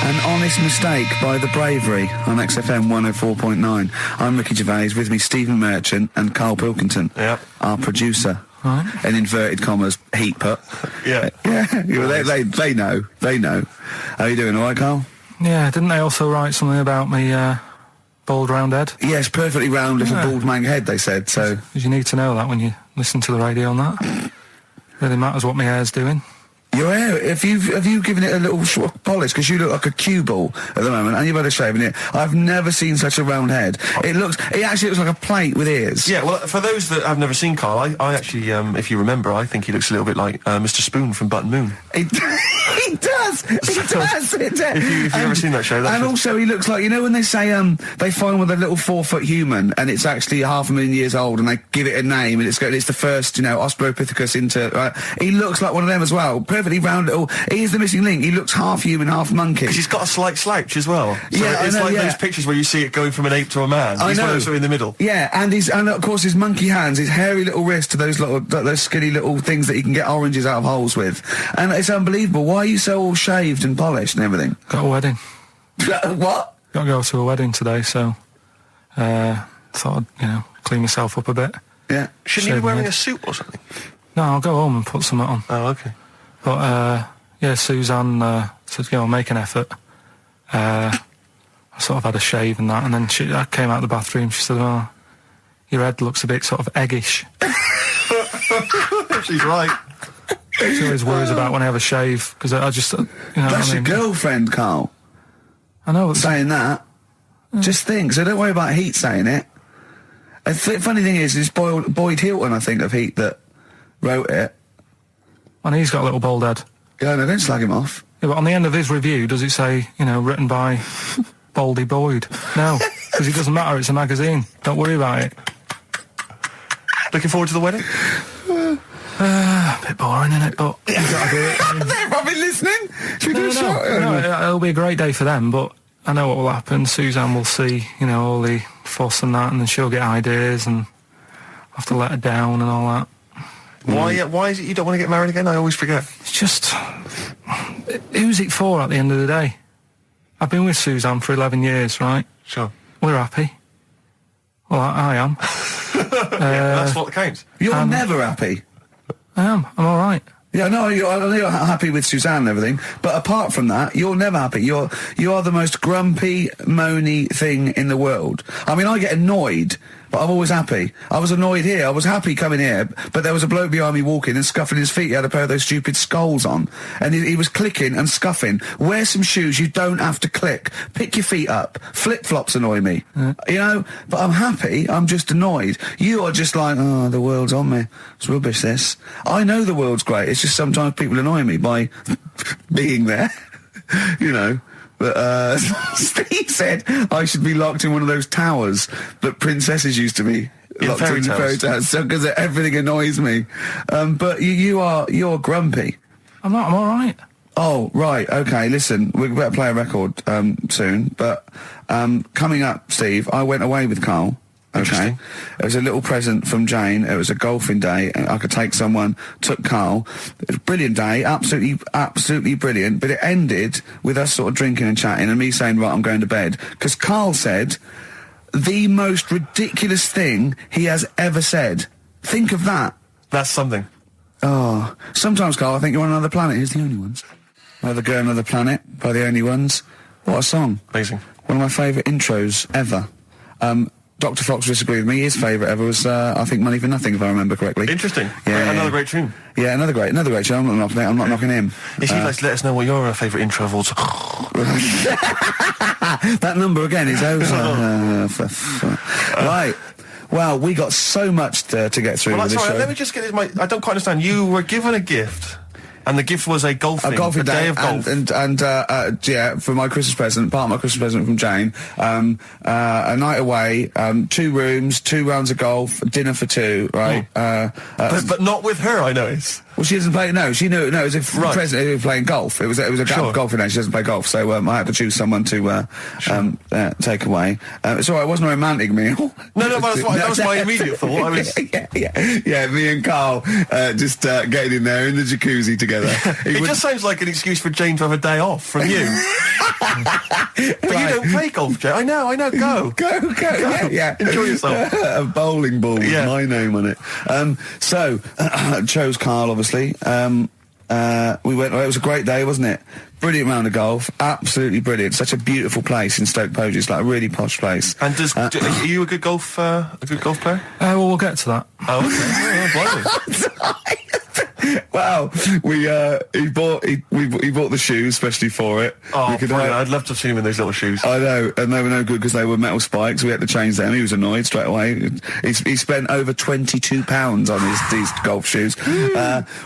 An honest mistake by the bravery on XFM 104.9. I'm Ricky Gervais, with me Stephen Merchant and Karl Pilkington, our producer. Right. In inverted commas, heat put. Yeah. They know. How are you doing, all right, Karl? Yeah, didn't they also write something about me, bald round head? Yes, perfectly round little bald man head, they said, so... Because you need to know that when you listen to the radio on that. Really matters what my hair's doing. Your hair, have you given it a little polish? Because you look like a cue ball at the moment, and you've had a shave in it. I've never seen such a round head. It actually looks like a plate with ears. Yeah, well, for those that have never seen Karl, I actually, if you remember, I think he looks a little bit like Mr. Spoon from Button Moon. He does. If you've ever seen that show, and also he looks like, you know when they say they find with a little 4-foot human and it's actually 500,000 years old and they give it a name and it's the first, Australopithecus into. He looks like one of them as well. Perfectly round little. He is the missing link. He looks half human, half monkey. Because he's got a slight slouch as well. So yeah, it's like those pictures where you see it going from an ape to a man. He's one of those in the middle. Yeah, and of course his monkey hands, his hairy little wrist to those skinny little things that he can get oranges out of holes with. And it's unbelievable. Why are you so all shaved and polished and everything? Got a wedding. What? Got to go to a wedding today, so thought I'd, clean myself up a bit. Yeah. Shouldn't you be wearing a suit or something? No, I'll go home and put something on. Oh, okay. But, Suzanne said, make an effort. I sort of had a shave and that, and then I came out of the bathroom, she said, oh, your head looks a bit sort of eggish. She's right. She always worries about when I have a shave, because I just, That's your girlfriend, Karl. I know. Saying that. Just think, so don't worry about Heat saying it. Funny thing is, it's Boyd Hilton, I think, of Heat that wrote it. And he's got a little bald head. Yeah, no, don't slag him off. Yeah, but on the end of his review, does it say, written by Baldy Boyd? No, because it doesn't matter, it's a magazine. Don't worry about it. Looking forward to the wedding? A bit boring, innit? But you gotta do it. They've probably listening. Should we do a shot? No, it'll be a great day for them, but I know what will happen. Suzanne will see, all the fuss and that, and then she'll get ideas, and I'll have to let her down and all that. Why is it you don't want to get married again? I always forget. It's just... Who's it for at the end of the day? I've been with Suzanne for 11 years, right? Sure. We're happy. Well, I am. That's what counts. You're never happy. I am. I'm all right. Yeah, no, you're happy with Suzanne and everything, but apart from that, you're never happy. You are the most grumpy, moany thing in the world. I mean, I get annoyed, but I'm always happy. I was annoyed here. I was happy coming here, but there was a bloke behind me walking and scuffing his feet. He had a pair of those stupid skulls on, and he was clicking and scuffing. Wear some shoes. You don't have to click. Pick your feet up. Flip-flops annoy me. But I'm happy. I'm just annoyed. You are just like, oh, the world's on me. It's rubbish, this. I know the world's great. It's just sometimes people annoy me by being there, But Steve said I should be locked in one of those towers that princesses used to be locked in fairy tales, because everything annoys me. But you're grumpy. I'm not. I'm all right. Oh, right. Okay, listen, we better play a record soon. But coming up, Steve, I went away with Karl. Okay, it was a little present from Jane. It was a golfing day, and I could take someone. Took Karl. It was a brilliant day, absolutely brilliant. But it ended with us sort of drinking and chatting, and me saying, "Right, I'm going to bed," because Karl said the most ridiculous thing he has ever said. Think of that. That's something. Oh, sometimes, Karl, I think you're on another planet. Here's The Only Ones. Another Girl, Another Planet by The Only Ones. What a song! Amazing. One of my favourite intros ever. Dr. Fox disagreed with me. His favourite ever was, I think, Money for Nothing, if I remember correctly. Interesting. Yeah, another great tune. Yeah, another great tune. I'm not knocking it. I'm not knocking him. If you'd like to let us know what your favourite intro of all time. That number again is over. Right. Well, we got so much to get through with this show. Let me just get this. I don't quite understand. You were given a gift. And the gift was a golfing day of golf. And for my Christmas present, part of my Christmas present from Jane, a night away, 2 rooms, 2 rounds of golf, dinner for 2, right? But not with her, I notice. Well, she doesn't play. No, she knew. No, it was a present. He was playing golf. It was a golfing day. She doesn't play golf, so I had to choose someone to take away. It's all right. It wasn't a romantic meal. No, but that was my immediate thought. Yeah. Me and Karl just getting in there in the jacuzzi together. It just sounds like an excuse for Jane to have a day off from you. But you don't play golf, Jay. I know. Go. Yeah. Enjoy yourself. A bowling ball with my name on it. So, chose Karl, obviously. We went. It was a great day, wasn't it? Brilliant round of golf. Absolutely brilliant. Such a beautiful place in Stoke Poges. It's like a really posh place. And are you a good golf player? Well, we'll get to that. Oh, okay. Well, he bought the shoes especially for it. Oh, I'd love to have seen him in those little shoes. I know, and they were no good because they were metal spikes. We had to change them. He was annoyed straight away. He spent over £22 on these golf shoes.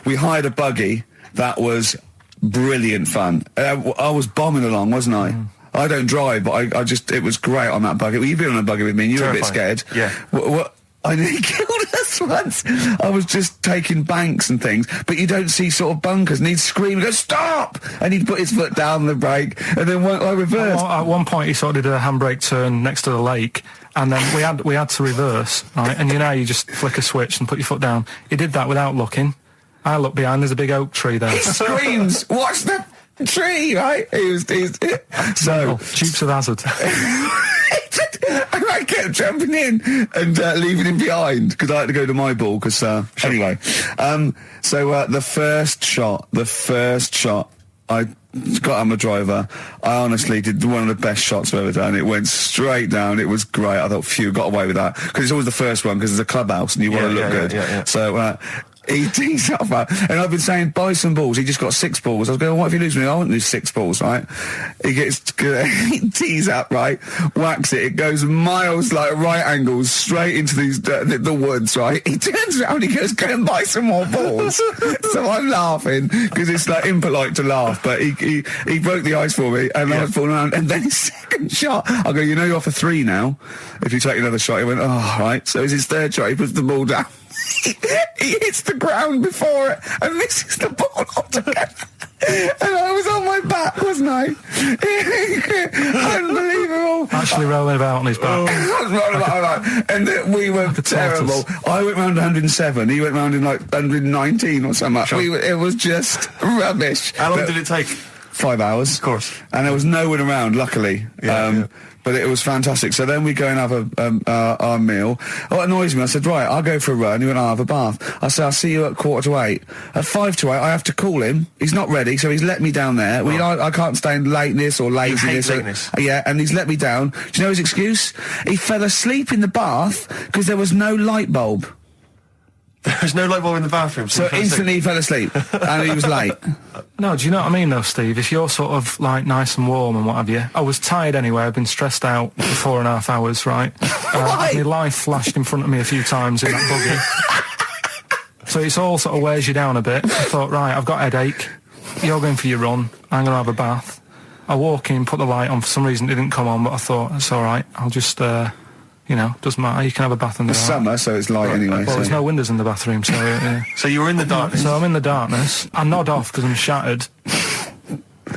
We hired a buggy. That was brilliant fun. I was bombing along, wasn't I? I don't drive, but it was great on that buggy. Well, you've been on a buggy with me and you were a bit scared. Yeah. What I nearly killed us once. I was just taking banks and things, but you don't see sort of bunkers, and he'd scream and go, stop! And he'd put his foot down the brake, and then I reversed. At one point he sort of did a handbrake turn next to the lake, and then we had to reverse, right? And you just flick a switch and put your foot down. He did that without looking. I look behind, there's a big oak tree there. He screams, watch the tree, right? So Dukes of Hazzard. And I kept jumping in and leaving him behind because I had to go to my ball. Anyway, the first shot, I got on my driver. I honestly did one of the best shots I've ever done. It went straight down. It was great. I thought, phew, got away with that because it's always the first one because it's a clubhouse and you want to look good. Yeah. So. He tees up, and I've been saying, buy some balls. He just got 6 balls. I was going, what if you lose me? I won't lose 6 balls, right? He tees up, right? Whacks it. It goes miles, like right angles, straight into these the woods, right? He turns around, he goes, go and buy some more balls. So I'm laughing because it's like impolite to laugh, but he broke the ice for me, and I was falling around. And then his second shot, I go, you're off a 3 now. If you take another shot, he went, oh, right. So it's his third shot. He puts the ball down. He hits the ground before it and misses the ball altogether. And I was on my back, wasn't I? Unbelievable. Actually rolling about on his back. And we were terrible. I went round 107. He went round in like 119 or something. Sure. It was just rubbish. How long did it take? 5 hours. Of course. And there was no one around, luckily. But it was fantastic. So then we go and have our meal. What annoys me, I said, right, I'll go for a run. He went, I'll have a bath. I said, I'll see you at 7:45. At 7:55, I have to call him. He's not ready, so he's let me down there. Oh. I can't stand lateness or laziness. You hate lateness. Yeah, and he's let me down. Do you know his excuse? He fell asleep in the bath because there was no light bulb. There's no light bulb in the bathroom. So instantly he fell asleep, and he was late. No, do you know what I mean, though, Steve? If you're sort of, like, nice and warm and what have you... I was tired anyway. I've been stressed out for 4.5 hours, right? My life flashed in front of me a few times in that buggy. So it's all sort of wears you down a bit. I thought, right, I've got a headache. You're going for your run. I'm going to have a bath. I walk in, put the light on. For some reason, it didn't come on, but I thought, it's all right. I'll just... doesn't matter. You can have a bath in the dark. Summer, so it's light anyway. Well, there's no windows in the bathroom, so... So you were in the darkness? So I'm in the darkness. I nod off because I'm shattered.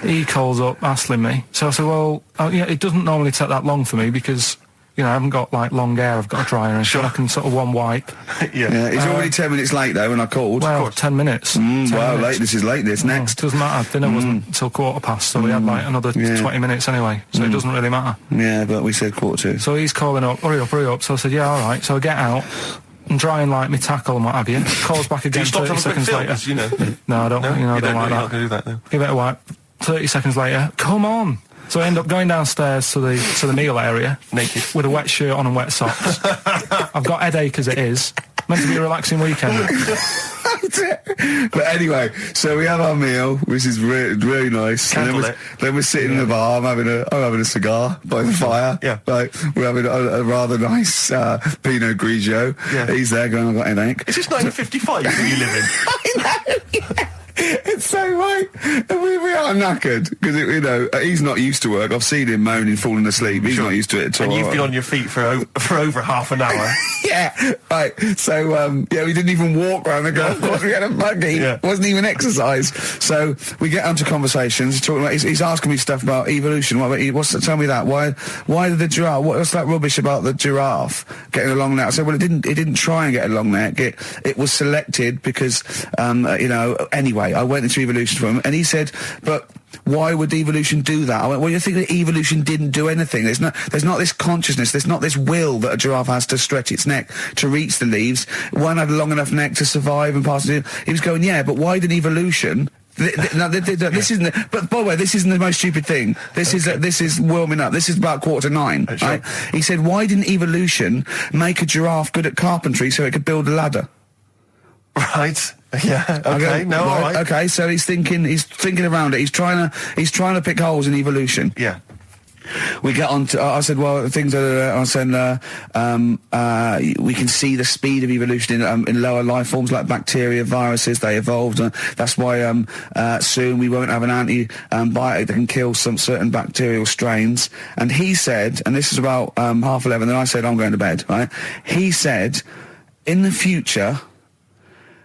He calls up, hassling me. So I said, well, it doesn't normally take that long for me because... I haven't got, like, long hair. I've got a dryer and sure. I can sort of one wipe. Yeah. He's already 10 minutes late, though, when I called. Well, 10 minutes. 10 minutes. Lateness is lateness. Next. Doesn't matter. Dinner wasn't until 20:15, so we had, like, another 20 minutes anyway, so it doesn't really matter. Yeah, but we said 1:45. So he's calling up, hurry up. So I said, yeah, all right. So I get out and dry and like my tackle and what have you. Calls back again 30 seconds later. No, I don't. I don't like that. Do that now. Give it a wipe. 30 seconds later, come on. So I end up going downstairs to the meal area, naked, with a wet shirt on and wet socks. I've got headache as it is. Meant to be a relaxing weekend. But anyway, so we have our meal, which is really nice. And then we're sitting in the bar. I'm having a cigar by the fire. Yeah. Like, we're having a rather nice Pinot Grigio. Yeah. He's there going, I've got a headache. Is this 1955 that you live in? I know. Yeah. It's so right. And we are knackered because he's not used to work. I've seen him moaning, falling asleep. He's not used to it at all. And you've been on your feet for over half an hour. Yeah, right. So we didn't even walk around the golf course. We had a buggy. It wasn't even exercise. So we get onto conversations. Talking about, he's asking me stuff about evolution. Tell me that. Why did the giraffe? What's that rubbish about the giraffe getting a long neck? I said, well, it didn't try and get a long neck. It was selected because anyway. I went into evolution for him, and he said, but why would evolution do that? I went, well, you think that evolution didn't do anything. There's not this consciousness, there's not this will that a giraffe has to stretch its neck to reach the leaves. One had a long enough neck to survive and pass it. He was going, yeah, but why did evolution... this isn't. But by the way, this isn't the most stupid thing. This is warming up. This is about 8:45. Sure. Right? He said, why didn't evolution make a giraffe good at carpentry so it could build a ladder? Right. Yeah. Okay. No. All right. Okay. So he's thinking around it. He's trying to pick holes in evolution. Yeah. We get on to, I said, well, things are, I said, we can see the speed of evolution in lower life forms like bacteria, viruses, they evolved. That's why soon we won't have an antibiotic that can kill some certain bacterial strains. And he said, and this is about 11:30, and I said, I'm going to bed, right? He said, in the future,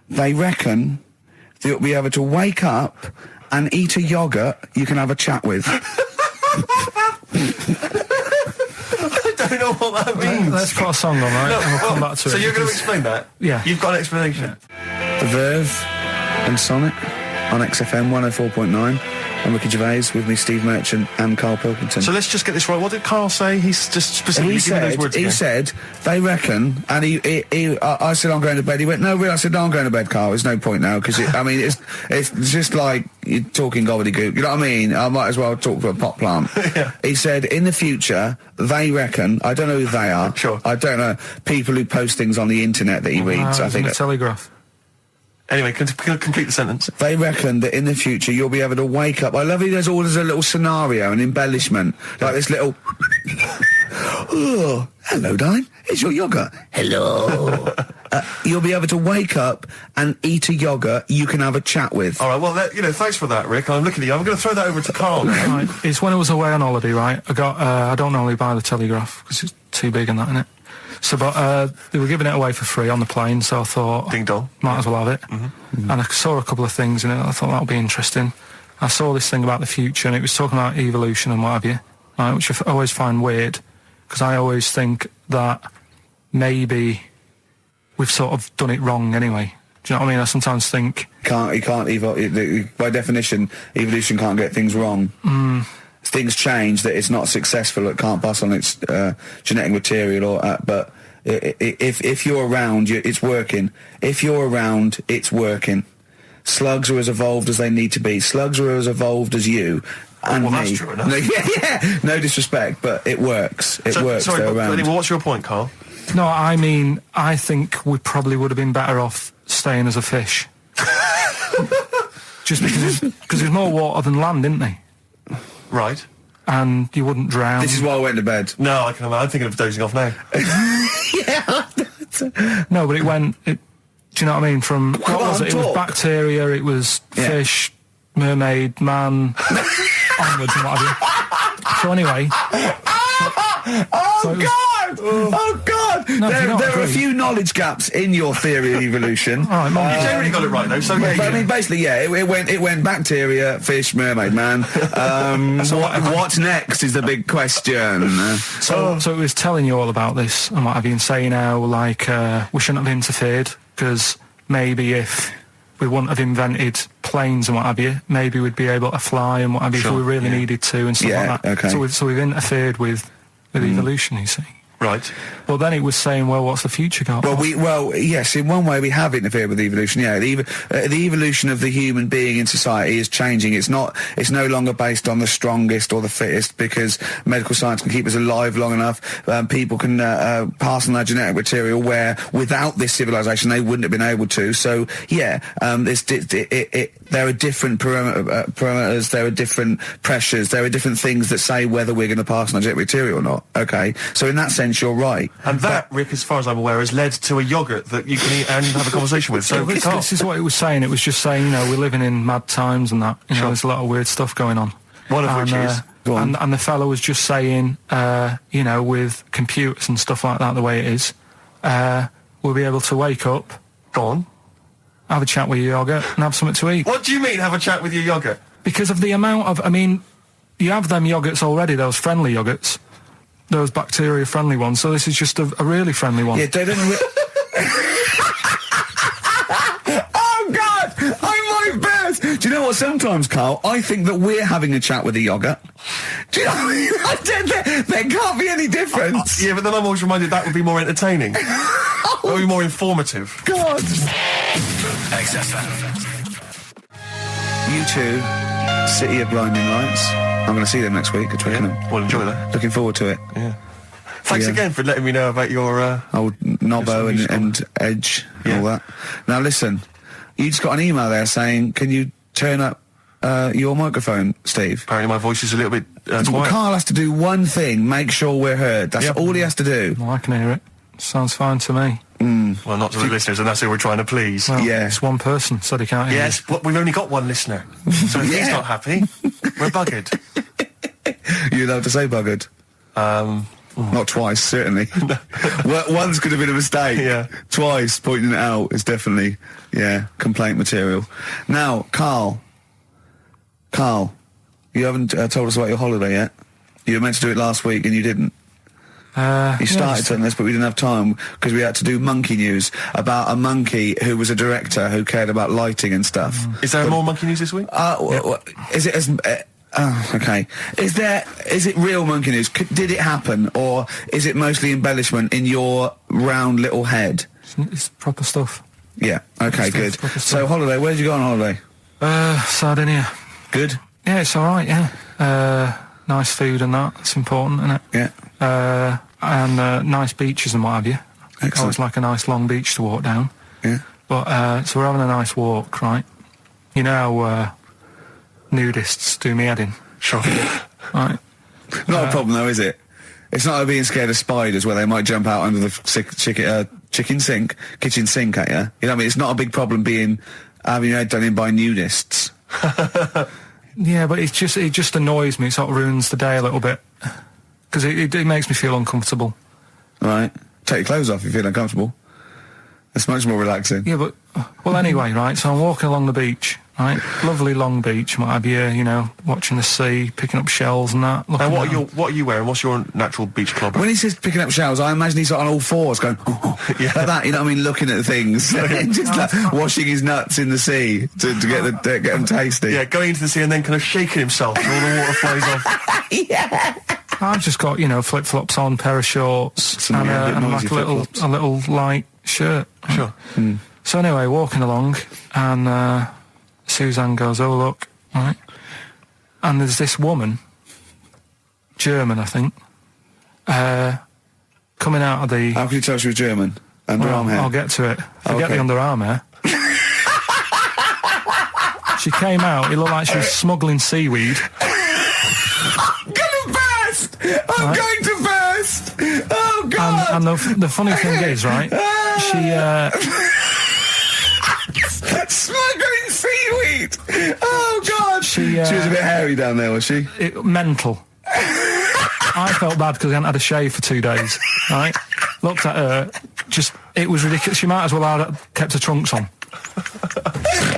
they reckon that you'll be able to wake up and eat a yogurt you can have a chat with. I don't know what that means. Let's put a song on, right? No, and we'll come back to it. So you're going to explain that? Yeah. You've got an explanation? The Verve and Sonic on XFM 104.9. I'm Ricky Gervais, with me Steve Merchant and Karl Pilkington. So let's just get this right. What did Karl say? He's just specifically giving those words again. He said, they reckon, and I said, I'm going to bed. He went, no, really? I said, no, I'm going to bed, Karl. There's no point now, because, I mean, it's just like you're talking gobbledygook. You know what I mean? I might as well talk to a pot plant. Yeah. He said, in the future, they reckon, I don't know who they are. Sure. I don't know, people who post things on the internet that he reads. I think the Telegraph. Anyway, complete the sentence. They reckon that in the future you'll be able to wake up. I love it. There's always a little scenario, an embellishment, like this little. Oh, hello, darling. It's your yogurt. Hello. You'll be able to wake up and eat a yogurt you can have a chat with. All right. Well, thanks for that, Rick. I'm looking at you. I'm going to throw that over to Karl now. Right. It's when I was away on holiday, right? I got. I don't normally buy the Telegraph because it's too big and that, innit? So, but they were giving it away for free on the plane, so I thought, ding dong, might as well have it. Mm-hmm. And I saw a couple of things in it. I thought that would be interesting. I saw this thing about the future, and it was talking about evolution and what have you, right, which I always find weird, because I always think that maybe we've sort of done it wrong anyway. Do you know what I mean? I sometimes think you can't evolve. By definition, evolution can't get things wrong. Things change, that it's not successful, it can't pass on its genetic material, but if you're around, it's working. If you're around, it's working. Slugs are as evolved as they need to be. Slugs are as evolved as you and well, me. That's true enough. Yeah. No disrespect, but it works. It works. Sorry, they're around. Anyway, what's your point, Karl? No, I mean, I think we probably would have been better off staying as a fish. Just because there's more water than land, isn't there? Right. And you wouldn't drown. This is why I went to bed. No, I'm thinking of dozing off now. Yeah. No, but do you know what I mean? From what was it? It was bacteria, it was fish, mermaid, man, onwards and what have you. So anyway. Oh God! No, there are a few knowledge gaps in your theory of evolution. You generally got it right though. So I mean, basically, yeah, it went bacteria, fish, mermaid, man. What's next is the big question. So it was telling you all about this and what have you, and saying how like we shouldn't have interfered, because maybe if we wouldn't have invented planes and what have you, maybe we'd be able to fly and what have you if we really needed to and stuff like that. Okay. So we've interfered with evolution, you see. Right. Well, then it was saying, well, what's the future got? Well, yes, in one way we have interfered with evolution. Yeah, the evolution of the human being in society is changing. It's no longer based on the strongest or the fittest, because medical science can keep us alive long enough. People can pass on their genetic material where without this civilization they wouldn't have been able to. So yeah, there are different parameters, there are different pressures, there are different things that say whether we're going to pass on our genetic material or not. Okay, so in that sense you're right. And that, Rick, as far as I'm aware, has led to a yogurt that you can eat and have a conversation with. So this is what it was saying. It was just saying, we're living in mad times and that. There's a lot of weird stuff going on. One of which is... And the fellow was just saying, with computers and stuff like that, the way it is, we'll be able to wake up... Go on. Have a chat with your yogurt and have something to eat. What do you mean, have a chat with your yogurt? Because of the amount of... I mean, you have them yogurts already, those friendly yogurts. Those bacteria-friendly ones, so this is just a really friendly one. Yeah, they don't... Oh, God! I might burst! Sometimes, Carl, I think that we're having a chat with a yoghurt. Do you know what I mean? There can't be any difference. Yeah, but then I'm always reminded that would be more entertaining. That would be more informative. God. XFM. U2, City of Blinding Lights. I'm going to see them next week at Twickenham. Yeah. Well, enjoy that. Looking forward to it. Yeah. Thanks again for letting me know about your... old Nobbo and Edge and all that. Now listen, you just got an email there saying, can you turn up your microphone, Steve? Apparently my voice is a little bit quiet. Carl has to do one thing, make sure we're heard. That's all he has to do. Well, I can hear it. Sounds fine to me. Well, not to the listeners, and that's who we're trying to please. Well, yeah. It's one person, so they can't hear Yes, but we've only got one listener. So if he's not happy, we're buggered. You're allowed to say buggered. Not twice, certainly. Once could have been a mistake. Yeah. Twice, pointing it out is definitely, complaint material. Now, Carl, you haven't told us about your holiday yet. You were meant to do it last week and you didn't. You started on this, but we didn't have time because we had to do monkey news about a monkey who was a director who cared about lighting and stuff. Is there more monkey news this week? Is it as... okay. Is it real monkey news? Did it happen, or is it mostly embellishment in your round little head? It's proper stuff. Yeah. Okay. Good. So holiday. Where did you go on holiday? Sardinia. Good. Yeah, it's all right. Yeah. Nice food and that. It's important, isn't it? Yeah. And nice beaches and what have you. Excellent. Always like a nice long beach to walk down. Yeah. But so we're having a nice walk, right? You know how nudists do me head in. Sure. Right. Not a problem though, is it? It's not like being scared of spiders where they might jump out under the kitchen sink at you. You know what I mean? It's not a big problem having your head done in by nudists. Yeah, but it just annoys me. It sort of ruins the day a little bit because it makes me feel uncomfortable. Right. Take your clothes off if you feel uncomfortable. It's much more relaxing. Yeah, but well, anyway, right. So I'm walking along the beach, right? Lovely long beach, what have you? You know, watching the sea, picking up shells and that. And what are you wearing? What's your natural beach club? When he says picking up shells, I imagine he's on all fours going, like that. You know what I mean? Looking at things, just like washing his nuts in the sea to get them tasty. Yeah, going into the sea and then kind of shaking himself and all the water flows off. Yeah. I've just got flip flops on, pair of shorts, and like a little light shirt. Sure. So anyway, walking along, and Suzanne goes, "Oh look," right? And there's this woman, German, I think, coming out of the. How can you tell she was German? Underarm hair. I'll get to it. Forget the underarm hair. She came out. It looked like she was smuggling seaweed. I'm going to burst! Oh, God! And the funny thing is, right, she... Smuggling seaweed! Oh, God! She was a bit hairy down there, was she? Mental. I felt bad because I hadn't had a shave for 2 days, right? Looked at her, it was ridiculous. She might as well have kept her trunks on.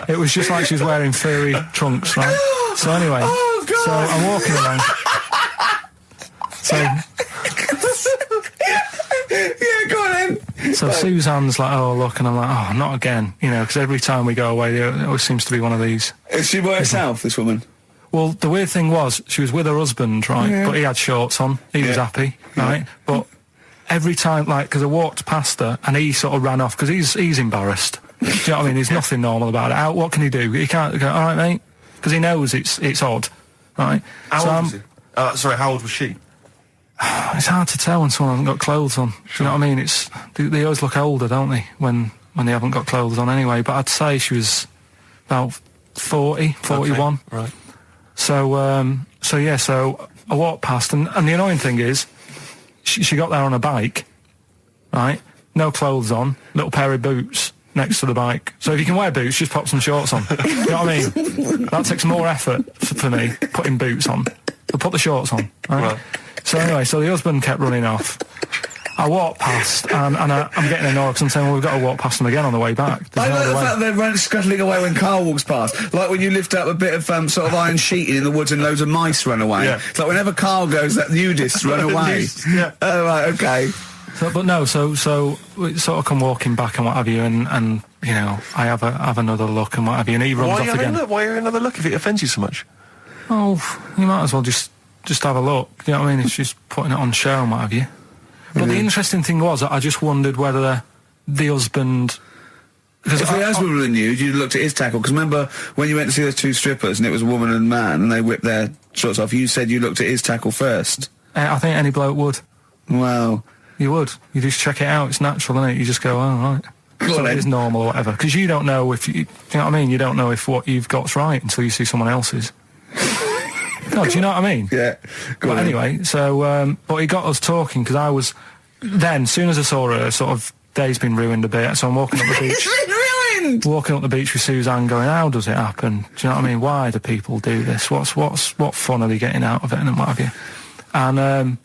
It was just like she was wearing furry trunks, right? So anyway, so I'm walking along... So, yeah, go on then. So Suzanne's like, "Oh, look," and I'm like, "Oh, not again," because every time we go away, there always seems to be one of these. Is she by herself, this woman? Well, the weird thing was, she was with her husband, right? Yeah. But he had shorts on. He was happy, right? But every time, because I walked past her, and he sort of ran off, because he's embarrassed. Do you know what I mean? There's nothing normal about it. What can he do? He can't go, "All right, mate," because he knows it's odd, right? How old was he? Sorry, how old was she? It's hard to tell when someone hasn't got clothes on. Sure. Do you know what I mean? They always look older, don't they, when they haven't got clothes on anyway. But I'd say she was about 40, 41. Okay, right. So I walked past, and the annoying thing is, she got there on a bike, right? No clothes on, little pair of boots next to the bike. So if you can wear boots, just pop some shorts on. You know what I mean? That takes more effort for me, putting boots on. So put the shorts on, right? So anyway, so the husband kept running off. I walked past, and I'm getting annoyed because I'm saying, well, we've got to walk past them again on the way back. I like the fact they're scuttling away when Carl walks past. Like when you lift up a bit of sort of iron sheeting in the woods and loads of mice run away. Yeah. It's like whenever Carl goes, that nudists run away. Yeah. Oh, right, okay. So we sort of come walking back and what have you, and you know, I have another look and what have you, and he runs off again. Why are you another look if it offends you so much? Oh, you might as well just have a look. You know what I mean? It's just putting it on show and what have you. But the interesting thing was that I just wondered whether the husband... Because if the husband were nude, you'd looked at his tackle. Because remember when you went to see those two strippers and it was a woman and a man and they whipped their shorts off, you said you looked at his tackle first. I think any bloke would. Well... You would. You just check it out. It's natural, isn't it? You just go, oh, right. So it is normal or whatever. Because you don't know if you know what I mean? You don't know if what you've got's right until you see someone else's. No, do you know what I mean? Yeah. But anyway, so, but he got us talking because I was, then, as soon as I saw her, sort of, day's been ruined a bit, so I'm walking up the beach. It's been ruined! Walking up the beach with Suzanne going, how does it happen? Do you know what I mean? Why do people do this? What fun are they getting out of it and what have you? And,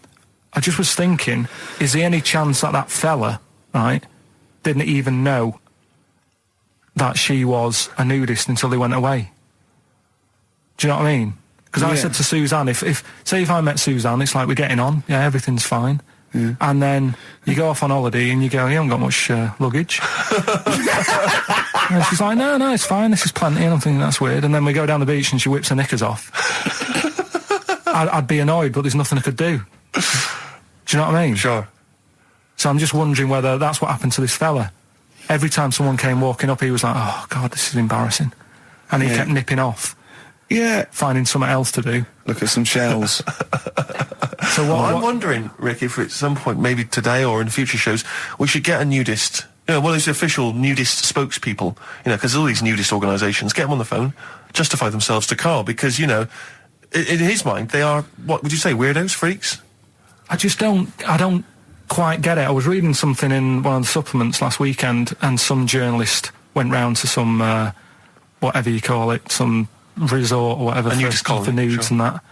I just was thinking, is there any chance that fella, right, didn't even know that she was a nudist until they went away? Do you know what I mean? Because I said to Suzanne, if I met Suzanne, it's like we're getting on, yeah, everything's fine. Yeah. And then you go off on holiday and you go, you haven't got much luggage. And she's like, no, it's fine, this is plenty. And I'm thinking, that's weird. And then we go down the beach and she whips her knickers off. I'd be annoyed, but there's nothing I could do. Do you know what I mean? Sure. So I'm just wondering whether that's what happened to this fella. Every time someone came walking up, he was like, oh, God, this is embarrassing. And he kept nipping off. Yeah. Finding something else to do. Look at some shells. So I'm wondering, Rick, if at some point, maybe today or in future shows, we should get a nudist, you know, one of those official nudist spokespeople, you know, because all these nudist organisations, get them on the phone, justify themselves to Karl, because, you know, in his mind, they are, what would you say, weirdos, freaks? I don't quite get it. I was reading something in one of the supplements last weekend, and some journalist went round to some, whatever you call it, some resort or whatever for nudes and that.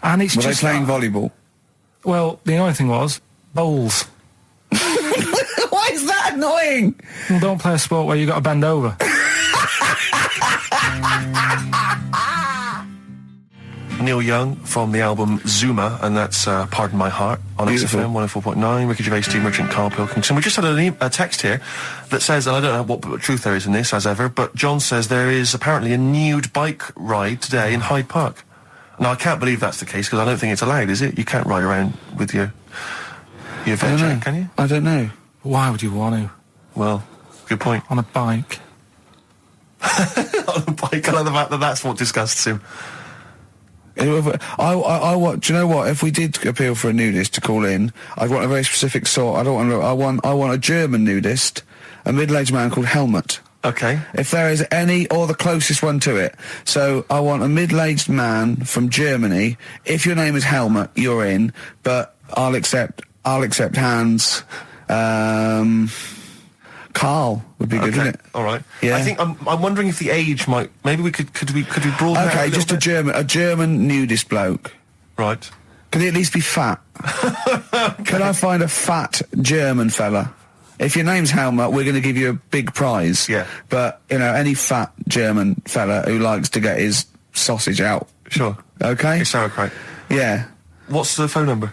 And it's Were just... they playing volleyball? Well, the annoying thing was, bowls. Why is that annoying? Well, don't play a sport where you got to bend over. Neil Young from the album Zuma, and that's Pardon My Heart on XFM 104.9. Ricky Gervais, Steve Merchant, Karl Pilkington. We just had a text here that says, and I don't know what truth there is in this, as ever, but John says there is apparently a nude bike ride today in Hyde Park. Now, I can't believe that's the case, because I don't think it's allowed, is it? You can't ride around with your veg, can you? I don't know. Why would you want to? Well, good point. On a bike. On a bike, I like the fact that that's what disgusts him. Do you know what? If we did appeal for a nudist to call in, I'd want a very specific sort. I want a German nudist, a middle-aged man called Helmut. Okay. If there is any, or the closest one to it. So I want a middle-aged man from Germany. If your name is Helmut, you're in. But I'll accept hands. Karl would be good, wouldn't it? All right. Yeah. I think I'm wondering if the age might. Maybe we could we broaden out Okay, just bit? a German nudist bloke. Right. Can he at least be fat? Can I find a fat German fella? If your name's Helmut, we're going to give you a big prize. Yeah. But, you know, any fat German fella who likes to get his sausage out. Sure. Okay? It's sauerkraut. Yeah. What's the phone number?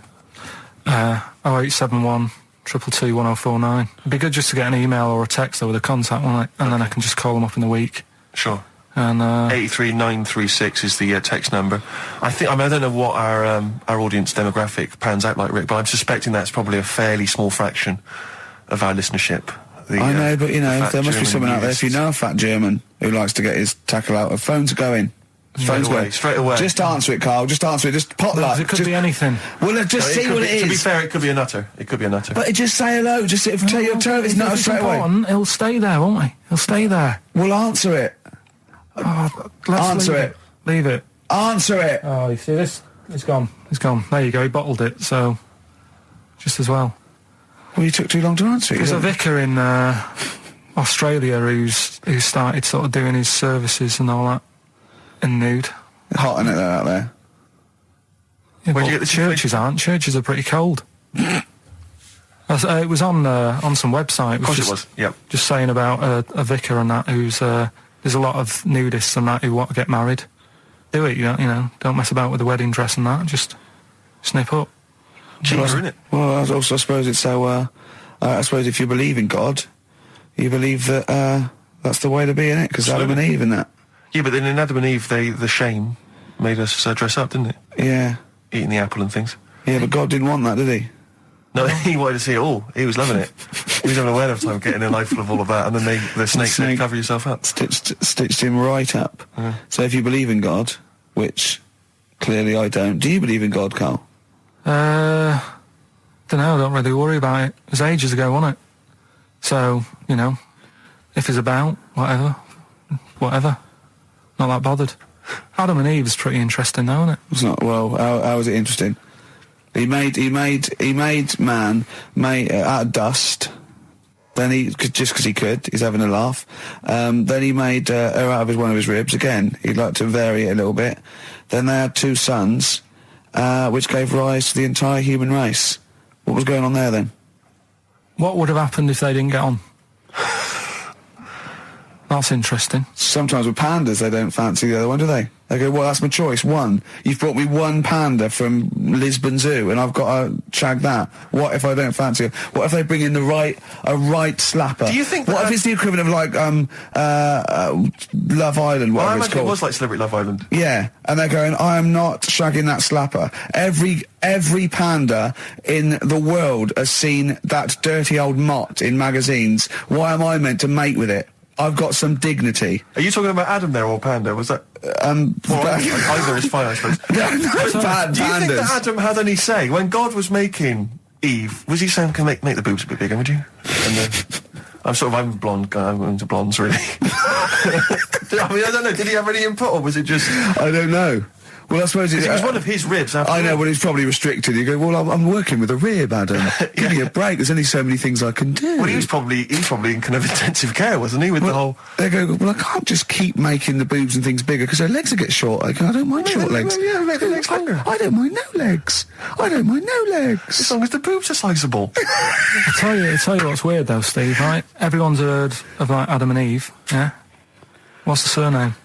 0871 222 1049. It'd be good just to get an email or a text with a contact, wouldn't it? And then I can just call them up in the week. Sure. And 83936 is the text number. I don't know what our audience demographic pans out like, Rick, but I'm suspecting that's probably a fairly small fraction of our listenership. I know, but you know, there must be someone out there. If you know a fat German who likes to get his tackle out, phones are going. Straight away. Just answer it, Karl. Just answer it. Just pot luck. It could be anything. Well, just see what it is. To be fair, it could be a nutter. It could be a nutter. But just say hello. Just tell your turn. It's not straight away. He'll stay there, won't he? He'll stay there. Well, answer it. Answer it. Leave it. Answer it. Oh, you see this? It's gone. It's gone. There you go. He bottled it. So, just as well. Well, you took too long to answer it. There's a vicar in Australia who started sort of doing his services and all that in nude. Hot, isn't it, out there? Yeah, where'd you get the churches aren't. Churches are pretty cold. It was on some website. Of course it was. Yep. Just saying about a vicar and that who's there's a lot of nudists and that who want to get married. Do it, you know. Don't mess about with the wedding dress and that. Just snip up. Cheaper, isn't it? Well, I suppose it's so. I suppose if you believe in God, you believe that That's the way to be, innit? Because Adam and Eve and that. Yeah, but then in Adam and Eve, the shame made us dress up, didn't it? Yeah. Eating the apple and things. Yeah, but God didn't want that, did he? No, he wanted to see it all. He was loving it. He was having a whale of time getting a knife full of all of that, and then the snake said, cover yourself up. Stitched him right up. So if you believe in God, which clearly I don't, do you believe in God, Carl? Don't know, I don't really worry about it. It was ages ago, wasn't it? So, you know, if it's about, whatever. Not that bothered. Adam and Eve is pretty interesting though, isn't it? It's not, well, how is it interesting? He made man out of dust. Then just because he could, he's having a laugh. Then he made her out of one of his ribs. Again, he'd like to vary it a little bit. Then they had 2 sons, which gave rise to the entire human race. What was going on there then? What would have happened if they didn't get on? That's interesting. Sometimes with pandas, they don't fancy the other one, do they? They go, well, that's my choice. One. You've brought me one panda from Lisbon Zoo, and I've got to shag that. What if I don't fancy it? What if they bring in a right slapper? Do you think what if it's the equivalent of like Love Island, whatever it's called? It was like Celebrity Love Island. Yeah, and they're going, I am not shagging that slapper. Every panda in the world has seen that dirty old mott in magazines. Why am I meant to mate with it? I've got some dignity. Are you talking about Adam there or Panda? Was that... either is fine, I suppose. No, do you think that Adam had any say? When God was making Eve, was he saying, can make the boobs a bit bigger, would you? And then... I'm blonde guy, I'm into blondes, really. I mean, I don't know, did he have any input, or was it just... I don't know. Well, I suppose it was one of his ribs. I know, but he's probably restricted. You go, well, I'm working with a rib, Adam. Give me a break. There's only so many things I can do. Well, he was probably in kind of intensive care, wasn't he? With the whole. They go, well, I can't just keep making the boobs and things bigger because their legs will get short. I don't mind short legs. Yeah, make the legs longer. I don't mind no legs. I don't mind no legs. As long as the boobs are sizable. I tell you what's weird though, Steve. Right? Everyone's heard of like Adam and Eve. Yeah. What's the surname?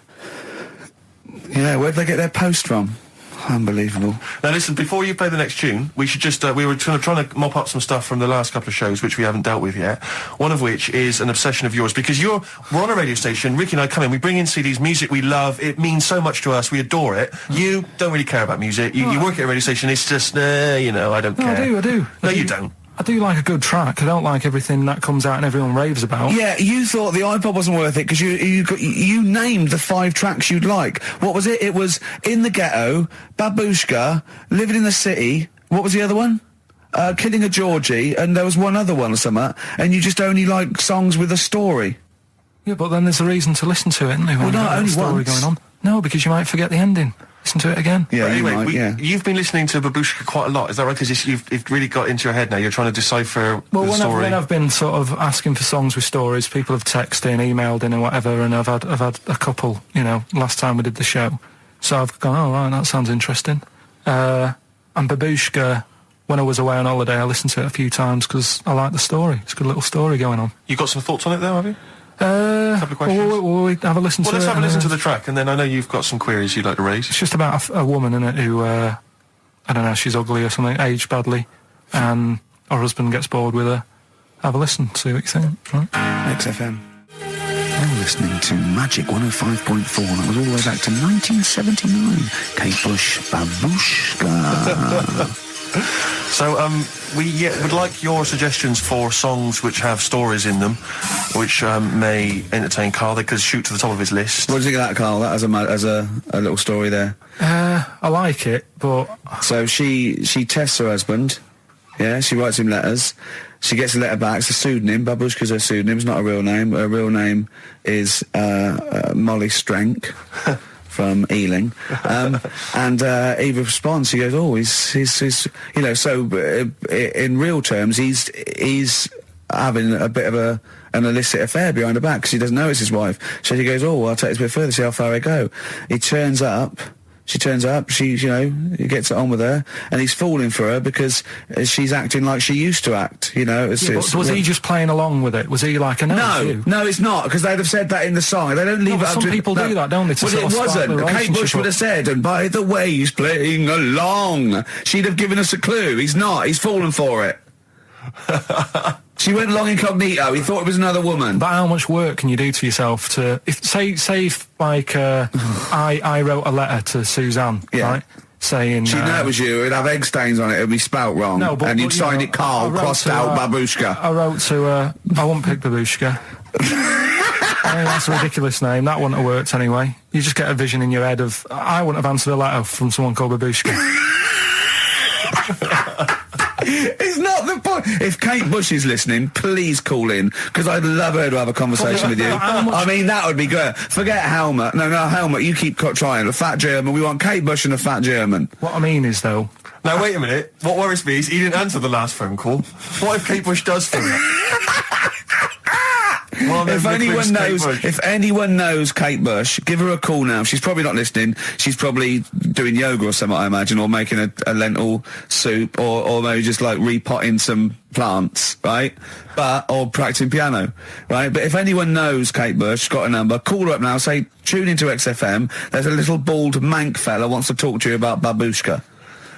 Yeah. Where'd they get their post from? Unbelievable. Now listen, before you play the next tune, we should just, we were trying to mop up some stuff from the last couple of shows which we haven't dealt with yet, one of which is an obsession of yours, because we're on a radio station, Ricky and I come in, we bring in CDs, music we love, it means so much to us, we adore it. You don't really care about music, you work at a radio station, it's just, I don't care. I do. No, you don't. I do like a good track. I don't like everything that comes out and everyone raves about. Yeah, you thought the iPod wasn't worth it because you named the 5 tracks you'd like. What was it? It was In the Ghetto, Babushka, Living in the City. What was the other one? Killing a Georgie, and there was one other one or something. And you just only like songs with a story. Yeah, but then there's a reason to listen to it, isn't there? Well, no, only story once. going on. No, because you might forget the ending. Listen to it again. Yeah, anyway, you've been listening to Babushka quite a lot, is that right? Because you've really got into your head now. You're trying to decipher the story. When I've been sort of asking for songs with stories, people have texted in, emailed in, and whatever, and I've had a couple. You know, last time we did the show, so I've gone, oh right, that sounds interesting. And Babushka, when I was away on holiday, I listened to it a few times because I like the story. It's a good little story going on. You got some thoughts on it, though, have you? A couple of questions. We'll have a listen to it. Let's have a listen to the track, and then I know you've got some queries you'd like to raise. It's just about a woman in it who, I don't know, she's ugly or something, aged badly, and her husband gets bored with her. Have a listen, see what you think. Right? XFM. You're listening to Magic 105.4. That was all the way back to 1979. Kate Bush, Babushka. So, we would like your suggestions for songs which have stories in them, which may entertain Carl. They could shoot to the top of his list. What do you think of that, Carl? That as a little story there. I like it, but... So she tests her husband. Yeah, she writes him letters. She gets a letter back. It's a pseudonym. Babushka's her pseudonym. It's not a real name. Her real name is Molly Strank. From Ealing, and Eva responds. He goes, "Oh, he's you know." So in real terms, he's having a bit of an illicit affair behind her back because he doesn't know it's his wife. So she goes, "Oh, well, I'll take this a bit further, see how far I go." He turns up. She turns up, he gets it on with her, and he's falling for her because she's acting like she used to act, you know. But was he just playing along with it? Was he like, No, it's not, because they'd have said that in the song. They don't leave it up to... Some people do that, don't they? Well, it wasn't. Kate Bush would have said, and by the way, he's playing along. She'd have given us a clue. He's not. He's fallen for it. She went long incognito. He thought it was another woman. But how much work can you do to yourself to... Say if like, I wrote a letter to Suzanne, right? Saying... She'd know it was you. It'd have egg stains on it. It'd be spelt wrong. No, but... And you'd sign it Karl, crossed out Babushka. I wrote to... I won't pick Babushka. I mean, that's a ridiculous name. That wouldn't have worked anyway. You just get a vision in your head of... I wouldn't have answered a letter from someone called Babushka. It's not the point. If Kate Bush is listening, please call in, because I'd love her to have a conversation with you. I mean, that would be great. Forget Helmut. No, Helmut, you keep trying. A fat German. We want Kate Bush and a fat German. What I mean is, though... Now, wait a minute. What worries me is he didn't answer the last phone call. What if Kate Bush does phone that? Well, if anyone knows Kate Bush, give her a call now. She's probably not listening. She's probably doing yoga or something, I imagine, or making a lentil soup, or maybe just like repotting some plants, right? Or practicing piano, right? But if anyone knows Kate Bush, got a number, call her up now. Say, tune into XFM. There's a little bald mank fella wants to talk to you about Babushka,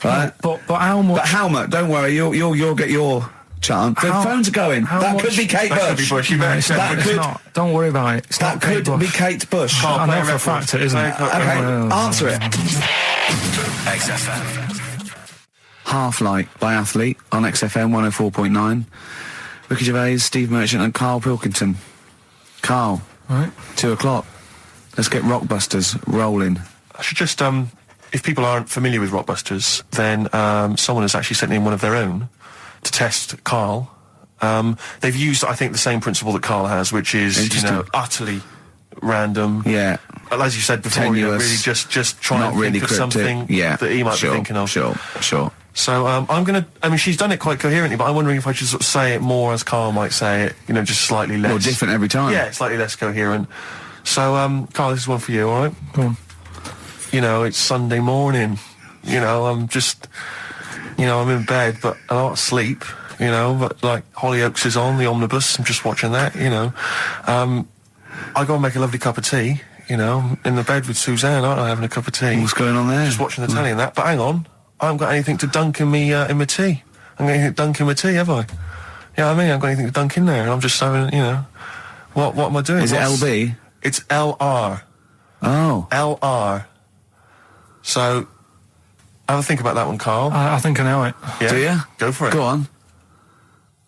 right? But how much? But Helmut, don't worry, you'll get your chance. The phones are going. That could be Kate Bush. That could be Bush. You better accept It's not. Don't worry about it. It's that not Kate could Bush. be Kate Bush. I know for a fact it isn't. Okay, answer it. XFM. Half Light by Athlete on XFM 104.9. Ricky Gervais, Steve Merchant and Karl Pilkington. Karl, right. 2 o'clock. Let's get Rockbusters rolling. I should just, if people aren't familiar with Rockbusters, then someone has actually sent in one of their own to test Karl. They've used, I think, the same principle that Karl has, which is, utterly random. Yeah. As you said before, really just try and think of something that he might be thinking of. Sure. So I'm going to... I mean, she's done it quite coherently, but I'm wondering if I should sort of say it more as Karl might say it, just slightly less... More different every time. Yeah, slightly less coherent. So, Karl, this is one for you, all right? Go on. It's Sunday morning. I'm just... I'm in bed, but I don't sleep, but, like, Hollyoaks is on, the omnibus, I'm just watching that, I go and make a lovely cup of tea, in the bed with Suzanne, aren't I, having a cup of tea. What's going on there? Just watching the telly and that, but hang on, I haven't got anything to dunk in me, in my tea. I haven't got anything to dunk in my tea, have I? Yeah, I mean, I haven't got anything to dunk in there, and I'm just having, what am I doing? Is it LB? It's LR. Oh. LR. So... have a think about that one, Karl. I think I know it. Yeah? Do you? Go for it. Go on.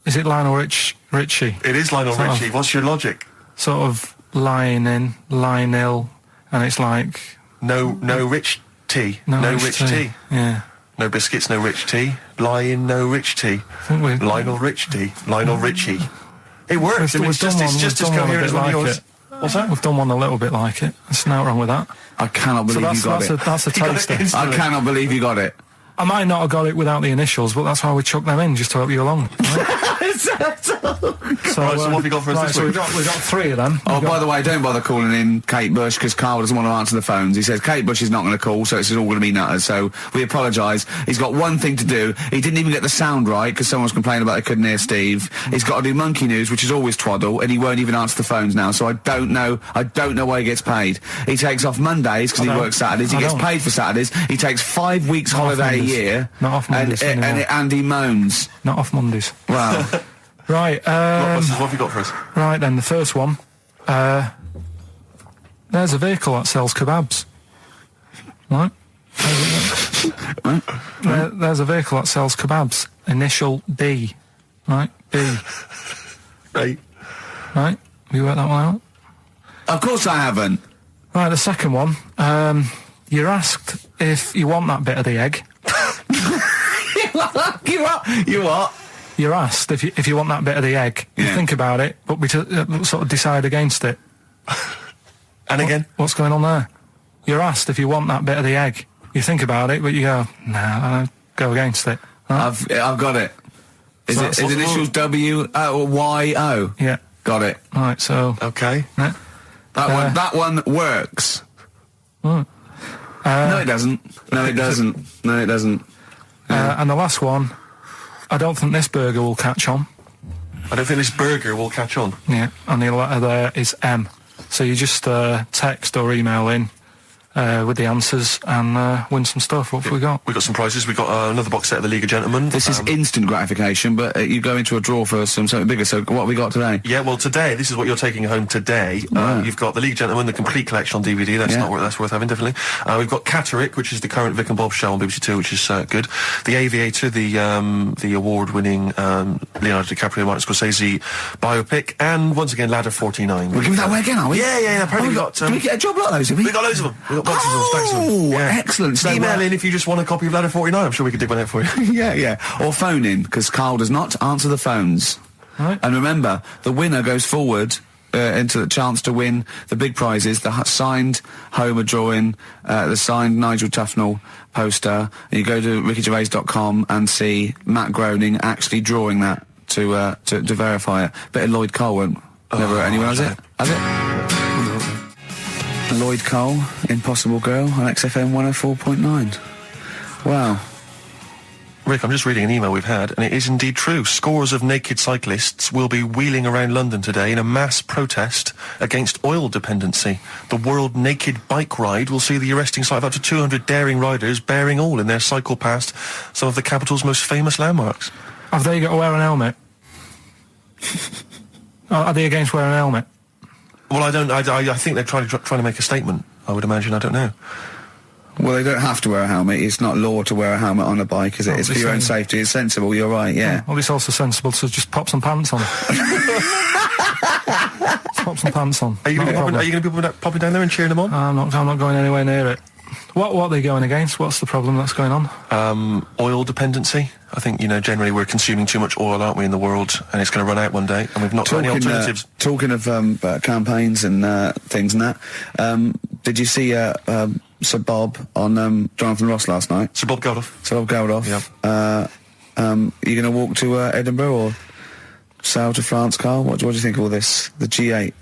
Is it Lionel Richie? It is Lionel Sort Richie. of- What's your logic? Sort of lying in, lying ill, and it's like... No rich tea. No rich tea. Yeah. No biscuits, no rich tea. Lying, no rich tea. think we- Lionel Rich tea. Lionel Richie. It works. We've It's done one- just we've as done one a coherent bit as one of like yours. it. What's that? We've done one a little bit like it. There's nothing wrong with that. I cannot believe you got it. That's a You got it taster. instantly. I cannot believe you got it. I might not have got it without the initials, but that's why we chucked them in, just to help you along. Right? So Right, so what have you got for us right, this so week? we've got 3 of them. Oh, by the way, don't bother calling in Kate Bush, because Karl doesn't want to answer the phones. He says Kate Bush is not going to call, so it's all going to be nutters. So we apologise. He's got one thing to do. He didn't even get the sound right, because someone was complaining about they couldn't hear Steve. He's got to do Monkey News, which is always twaddle, and he won't even answer the phones now, so I don't know why he gets paid. He takes off Mondays, because he works Saturdays. He gets paid for Saturdays. He takes 5 weeks holiday a year. Not off Mondays anymore. And he moans. Not off Mondays. Wow. Right, What have you got for us? right then, the first one. There's a vehicle that sells kebabs. Right? There's a vehicle that sells kebabs. Initial B. Right? B. Right. Right? Have you worked that one out? Of course I haven't. Right, the second one. You're asked if you want that bit of the egg. You what? You're asked if you want that bit of the egg. You Yeah. think about it, but we sort of decide against it. And again? What's going on there? You're asked if you want that bit of the egg. You think about it, but you go, nah, I'll go against it. Right? I've got it. Is So it that's his what- initials W-Y-O? Yeah. Got it. Right, so... Okay. Yeah. That one works. Right. No, it doesn't. No, it doesn't. No, it doesn't. And the last one, I don't think this burger will catch on. I don't think this burger will catch on. Yeah, and the letter there is M. So you just text or email in with the answers and win some stuff. What have we got? We got some prizes. We got another box set of the League of Gentlemen. This is instant gratification, but you go into a draw for something bigger. So what have we got today? Yeah, well, today, this is what you're taking home today. You've got the League of Gentlemen, the complete collection on DVD. That's worth having, definitely. We've got Catterick, which is the current Vic and Bob show on BBC Two, which is good. The Aviator, the award-winning Leonardo DiCaprio, Martin Scorsese biopic, and once again, Ladder 49. We're giving that away again, are we? Yeah. Apparently did we get a job like those? We got loads of them. We got boxes of them, stacks of them. Yeah. Excellent. So email in if you just want a copy of Ladder 49. I'm sure we could dig one out for you. yeah. Or phone in, because Carl does not answer the phones. Right. And remember, the winner goes forward into the chance to win the big prizes, the signed Homer drawing, the signed Nigel Tufnell poster. And you go to rickygervais.com and see Matt Groening actually drawing that to verify it. Bit of Lloyd Cole won't never anyone has it? Has it? Lloyd Cole, Impossible Girl on XFM 104.9. Wow. Rick, I'm just reading an email we've had, and it is indeed true. Scores of naked cyclists will be wheeling around London today in a mass protest against oil dependency. The World Naked Bike Ride will see the arresting sight of up to 200 daring riders bearing all in their cycle past some of the capital's most famous landmarks. Have they got to wear an helmet? Are they against wearing a helmet? Well, I think they're trying to make a statement, I would imagine. I don't know. Well, they don't have to wear a helmet. It's not law to wear a helmet on a bike, is it? It's for your own safety. It's sensible. You're right, yeah. Well, it's also sensible to just pop some pants on. Pop some pants on. Are you going to be popping down there and cheering them on? I'm not going anywhere near it. What are they going against? What's the problem that's going on? Oil dependency. I think, generally we're consuming too much oil, aren't we, in the world, and it's going to run out one day, and we've not got any alternatives. Talking of campaigns and things and that, did you see Sir Bob on Jonathan Ross last night? Sir Bob Geldof. Sir Bob Geldof. Yeah. You going to walk to Edinburgh or sail to France, Carl? What do you think of all this? The G8?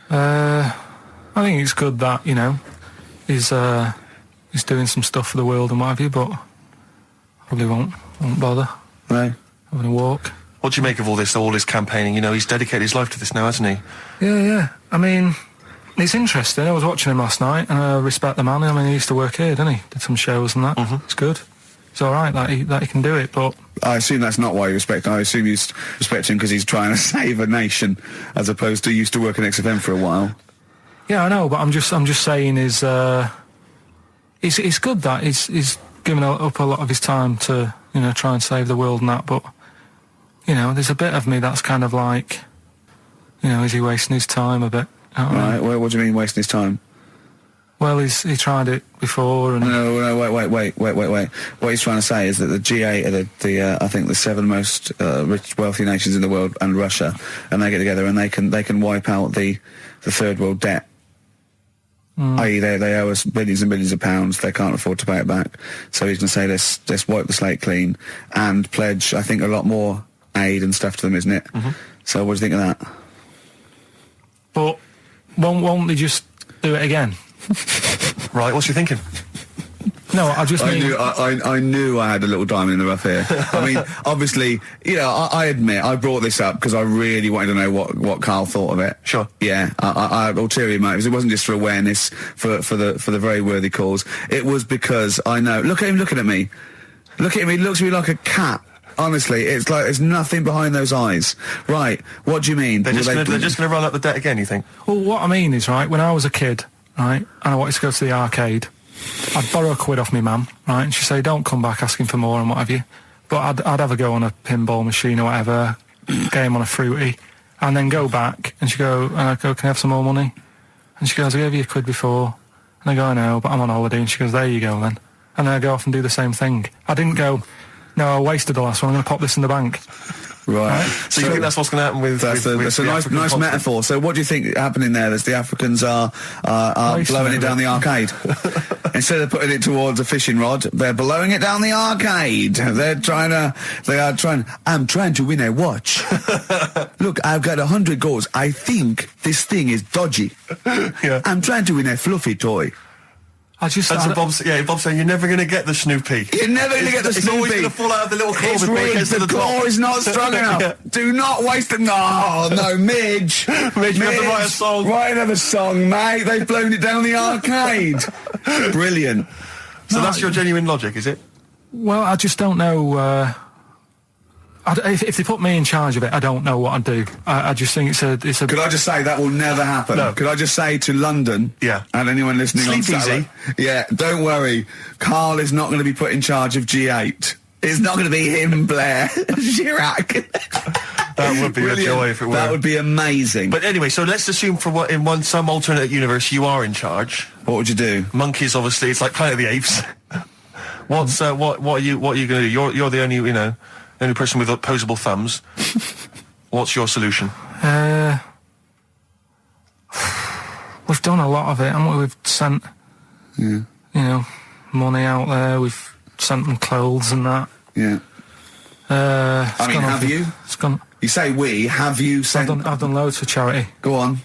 I think it's good that, he's doing some stuff for the world and what have you, but probably won't bother. No. Having a walk. What do you make of all this campaigning? He's dedicated his life to this now, hasn't he? Yeah. I mean, it's interesting. I was watching him last night, and I respect the man. I mean, he used to work here, didn't he? Did some shows and that. Mm-hmm. It's good. It's all right that he can do it, but... I assume that's not why you respect him. I assume you respect him because he's trying to save a nation, as opposed to used to work in XFM for a while. Yeah, I know, but I'm just saying it's good that he's given up a lot of his time to, try and save the world and that, but, there's a bit of me that's kind of like, is he wasting his time a bit? Right, well, what do you mean wasting his time? Well, he tried it before and... No, wait. What he's trying to say is that the G8 are I think the 7 most rich, wealthy nations in the world, and Russia, and they get together and they can wipe out the third world debt. I.e. they owe us billions and billions of pounds. They can't afford to pay it back. So he's going to say, let's wipe the slate clean and pledge, I think, a lot more aid and stuff to them, isn't it? Mm-hmm. So what do you think of that? But won't they just do it again? Right, what's you thinking? No, I just mean... I knew I had a little diamond in the rough here. I mean, obviously, I admit, I brought this up because I really wanted to know what Carl thought of it. Sure. Yeah, I had ulterior motives. It wasn't just for awareness, for the very worthy cause. It was because I know... Look at him looking at me. Look at him, he looks at me like a cat. Honestly, it's like there's nothing behind those eyes. Right, what do you mean? They're just going to run up the debt again, you think? Well, what I mean is, right, when I was a kid, right, and I wanted to go to the arcade... I'd borrow £1 off my mum, right, and she'd say, don't come back asking for more and what have you. But I'd have a go on a pinball machine or whatever, game on a fruity, and then go back, and she'd go, can I have some more money? And she goes, I gave you £1 before. And I go, I know, but I'm on holiday. And she goes, there you go then. And then I go off and do the same thing. I didn't go, no, I wasted the last one, I'm going to pop this in the bank. Right. So you think that's what's going to happen with... That's a nice metaphor. So what do you think happening there? Is the Africans are blowing it down the arcade? Instead of putting it towards a fishing rod, they're blowing it down the arcade. I'm trying to win a watch. Look, I've got 100 goals. I think this thing is dodgy. Yeah. I'm trying to win a fluffy toy. just... That's what Bob's saying, you're never going to get the Snoopy. You're never going to get the Snoopy. It's always going to fall out of the little claw before it gets to the claw top. is not strong enough. Yeah. Do not waste it. No, Midge. Midge, you have to write a song. Write another song, mate. They've blown it down the arcade. Brilliant. So that's your genuine logic, is it? Well, I just don't know... if they put me in charge of it, I don't know what I'd do. I just think it's a... Could I just say that will never happen? No. Could I just say to London and anyone listening Sleep on Saturday, easy. Don't worry. Karl is not going to be put in charge of G8. It's not going to be him, Blair. Chirac. That would be a joy if it were. That would be amazing. But anyway, so let's assume some alternate universe you are in charge. What would you do? Monkeys, obviously. It's like Planet of the Apes. What are you going to do? You're the only only person with opposable thumbs. What's your solution? We've done a lot of it, haven't we? We've sent, money out there. We've sent them clothes and that. Yeah. Have you? It's gone. You say we. Have you sent? I've done loads for charity. Go on.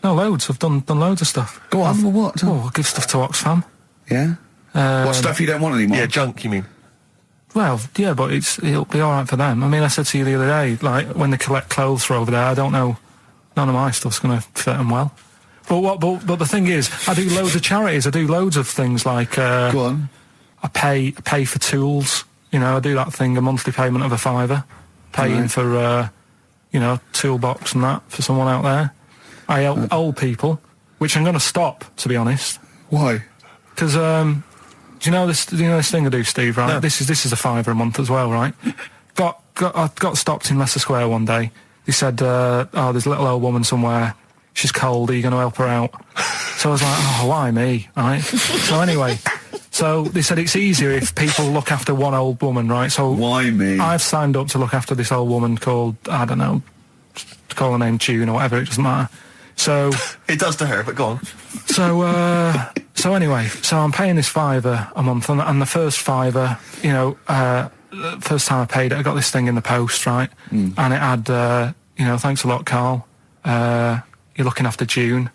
No, loads. I've done loads of stuff. Go on. For what? Oh, I give stuff to Oxfam. Yeah. What stuff you don't want anymore? Yeah, junk. You mean? Well, yeah, but it'll be all right for them. I mean, I said to you the other day, like when they collect clothes for over there, I don't know, none of my stuff's going to fit them well. But the thing is, I do loads of charities. I do loads of things like. Go on. I pay for tools. I do that thing, a monthly payment of £5, paying for toolbox and that for someone out there. I help old people, which I'm going to stop, to be honest. Why? Because do you know this thing I do, Steve? Right, no. this is a £5 a month as well, right? I got stopped in Leicester Square one day. They said, there's a little old woman somewhere. She's cold. Are you going to help her out? So I was like, why me? Right. So anyway, so they said it's easier if people look after one old woman, right? So why me? I've signed up to look after this old woman called, I don't know, call her name June or whatever. It doesn't matter. So it does to her, but go on. So anyway, so I'm paying this £5 a month, and the first £5, first time I paid it, I got this thing in the post, right? And it had, thanks a lot, Karl. You're looking after June.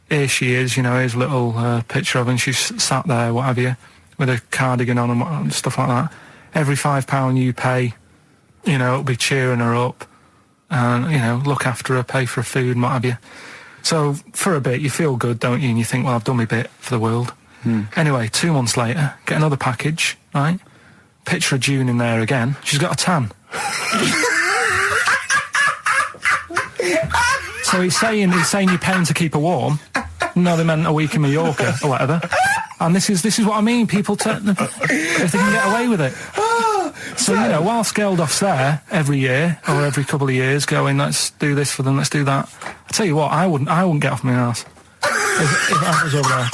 Here she is, here's a little picture of her, and she's sat there, what have you, with a cardigan on and stuff like that. Every £5 you pay, it'll be cheering her up, and, look after her, pay for her food and what have you. So, for a bit, you feel good, don't you? And you think, well, I've done my bit for the world. Anyway, 2 months later, get another package, right? Picture of June in there again. She's got a tan. So he's saying you're paying to keep her warm. No, they meant a week in Mallorca or whatever. And this is what I mean. People if they can get away with it. So, whilst Geldoff's there every year or every couple of years going, let's do this for them, let's do that. I tell you what, I wouldn't get off my arse if I was over there.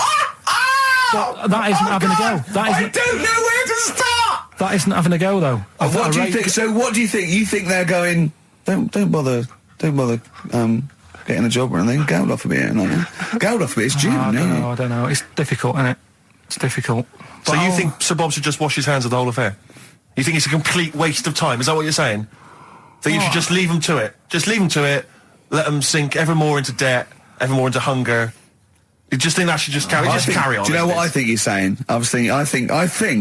But that isn't having a go. I don't know where to start. That isn't having a go, though. What do you think? So what do you think? You think they're going, don't bother getting a job or anything. Geldoff will be here, no? Geldoff will be, it's June, I don't know. It's difficult, isn't it? It's difficult. So you think Sir Bob should just wash his hands of the whole affair? You think it's a complete waste of time? Is that what you're saying? That you should just leave them to it? Just leave them to it, let them sink ever more into debt, ever more into hunger. You just think that should just carry on? Do you know what I think he's saying? I think,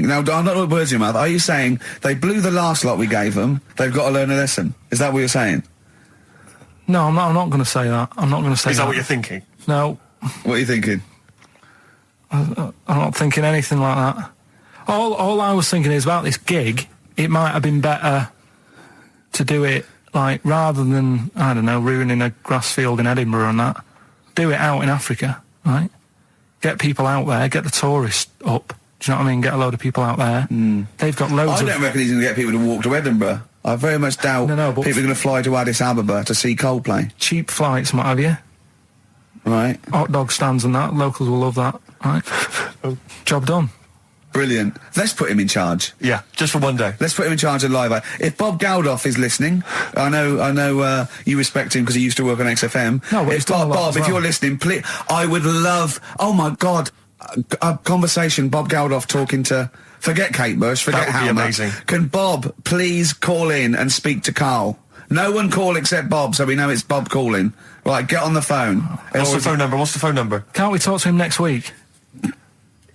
now, I'm not putting words in your mouth. Are you saying they blew the last lot we gave them, they've got to learn a lesson? Is that what you're saying? No, I'm not going to say that. I'm not going to say that. Is that what you're thinking? No. What are you thinking? I'm not thinking anything like that. All I was thinking is about this gig, it might have been better to do it, like, rather than, I don't know, ruining a grass field in Edinburgh and that, do it out in Africa, right? Get people out there, get the tourists up, do you know what I mean? Get a load of people out there. They've got loads I don't reckon he's going to get people to walk to Edinburgh. I very much doubt people are going to fly to Addis Ababa to see Coldplay. Cheap flights and what have you. Right. Hot dog stands and that, locals will love that, right? Job done. Brilliant. Let's put him in charge. Yeah, just for one day. Let's put him in charge of Live Aid. If Bob Geldof is listening, I know you respect him because he used to work on XFM. No, but if Bob, if you're listening, please, I would love, oh my God, a conversation, Bob Geldof talking to, forget Kate Bush, forget That would be Halma. amazing. Can Bob please call in and speak to Karl? No one call except Bob, so we know it's Bob calling. Right, get on the phone. What's the phone number? Can't we talk to him next week?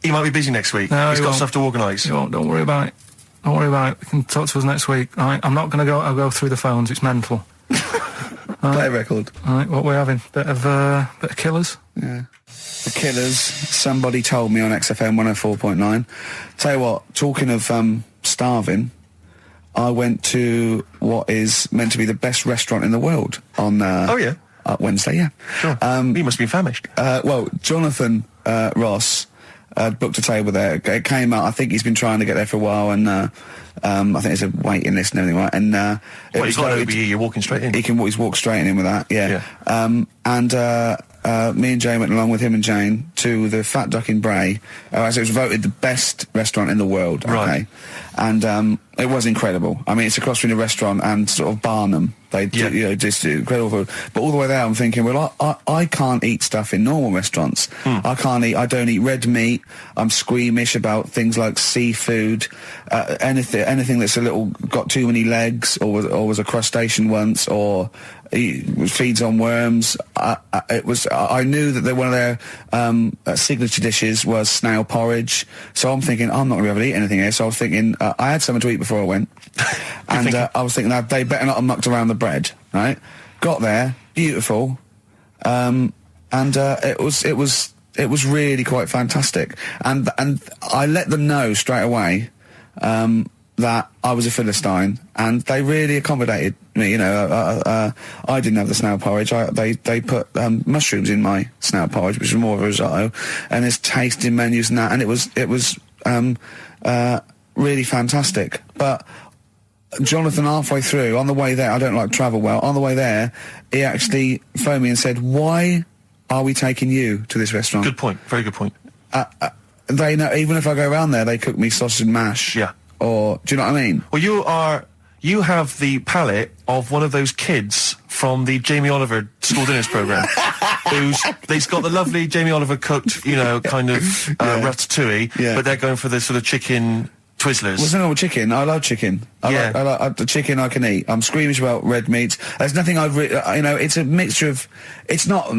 he might be busy next week. No, He's he got won't. stuff to organise. He won't. Don't worry about it. Don't worry about it. You can talk to us next week. All right? I'm not going to go. I'll go through the phones. It's mental. Play a record. All right, what we're having? Bit of Killers. Yeah. The Killers. Somebody told me on XFM 104.9. Tell you what. Talking of starving, I went to what is meant to be the best restaurant in the world on. Oh yeah. Wednesday. Yeah. Sure. You must be famished. Well, Jonathan Ross booked a table there. It came out. I think he's been trying to get there for a while, and I think there's a waiting list and everything, right? And He's got an OBE. You're walking straight in. He's walked straight in with that. Yeah. Me and Jane went along with him and Jane to the Fat Duck in Bray. As it was voted the best restaurant in the world. Okay. Right. And it was incredible. I mean, it's across from the restaurant and sort of Barnum. They do, just incredible food. But all the way there, I'm thinking, well, I can't eat stuff in normal restaurants. I don't eat red meat. I'm squeamish about things like seafood, anything that's got too many legs, or was a crustacean once, or feeds on worms. I knew that one of their signature dishes was snail porridge. So I'm thinking, I'm not going to be able to eat anything here. So I was thinking, I had something to eat before I went. And I was thinking that they better not have mucked around the bread, right? Got there, beautiful. It was really quite fantastic. And I let them know straight away, that I was a Philistine, and they really accommodated me. You know, I didn't have the snail porridge. They put mushrooms in my snail porridge, which was more of a risotto, and there's tasting menus and that, and it was really fantastic. But Jonathan, halfway through, on the way there, I don't like travel well. On the way there, he actually phoned me and said, "Why are we taking you to this restaurant?" Good point. Very good point. They know, even if I go around there, they cook me sausage and mash. Yeah. Or, do you know what I mean? Well, you have the palate of one of those kids from the Jamie Oliver school dinners programme, they've got the lovely Jamie Oliver cooked, kind of ratatouille, but they're going for the sort of chicken Twizzlers. Well, it's not all chicken. I love chicken. I like the chicken I can eat. I'm squeamish about red meats. There's nothing it's a mixture of, it's not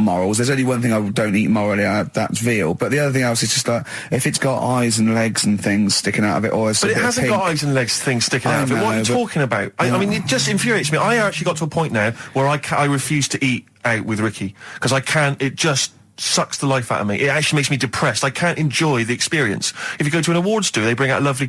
morals. There's only one thing I don't eat morally, that's veal. But the other thing else is just like, if it's got eyes and legs and things sticking out of it, or it's But it hasn't got eyes and legs things sticking out of it. What are you talking about? I mean, it just infuriates me. I actually got to a point now where I refuse to eat out with Ricky, because I can't, it just sucks the life out of me. It actually makes me depressed. I can't enjoy the experience. If you go to an awards do, they bring out lovely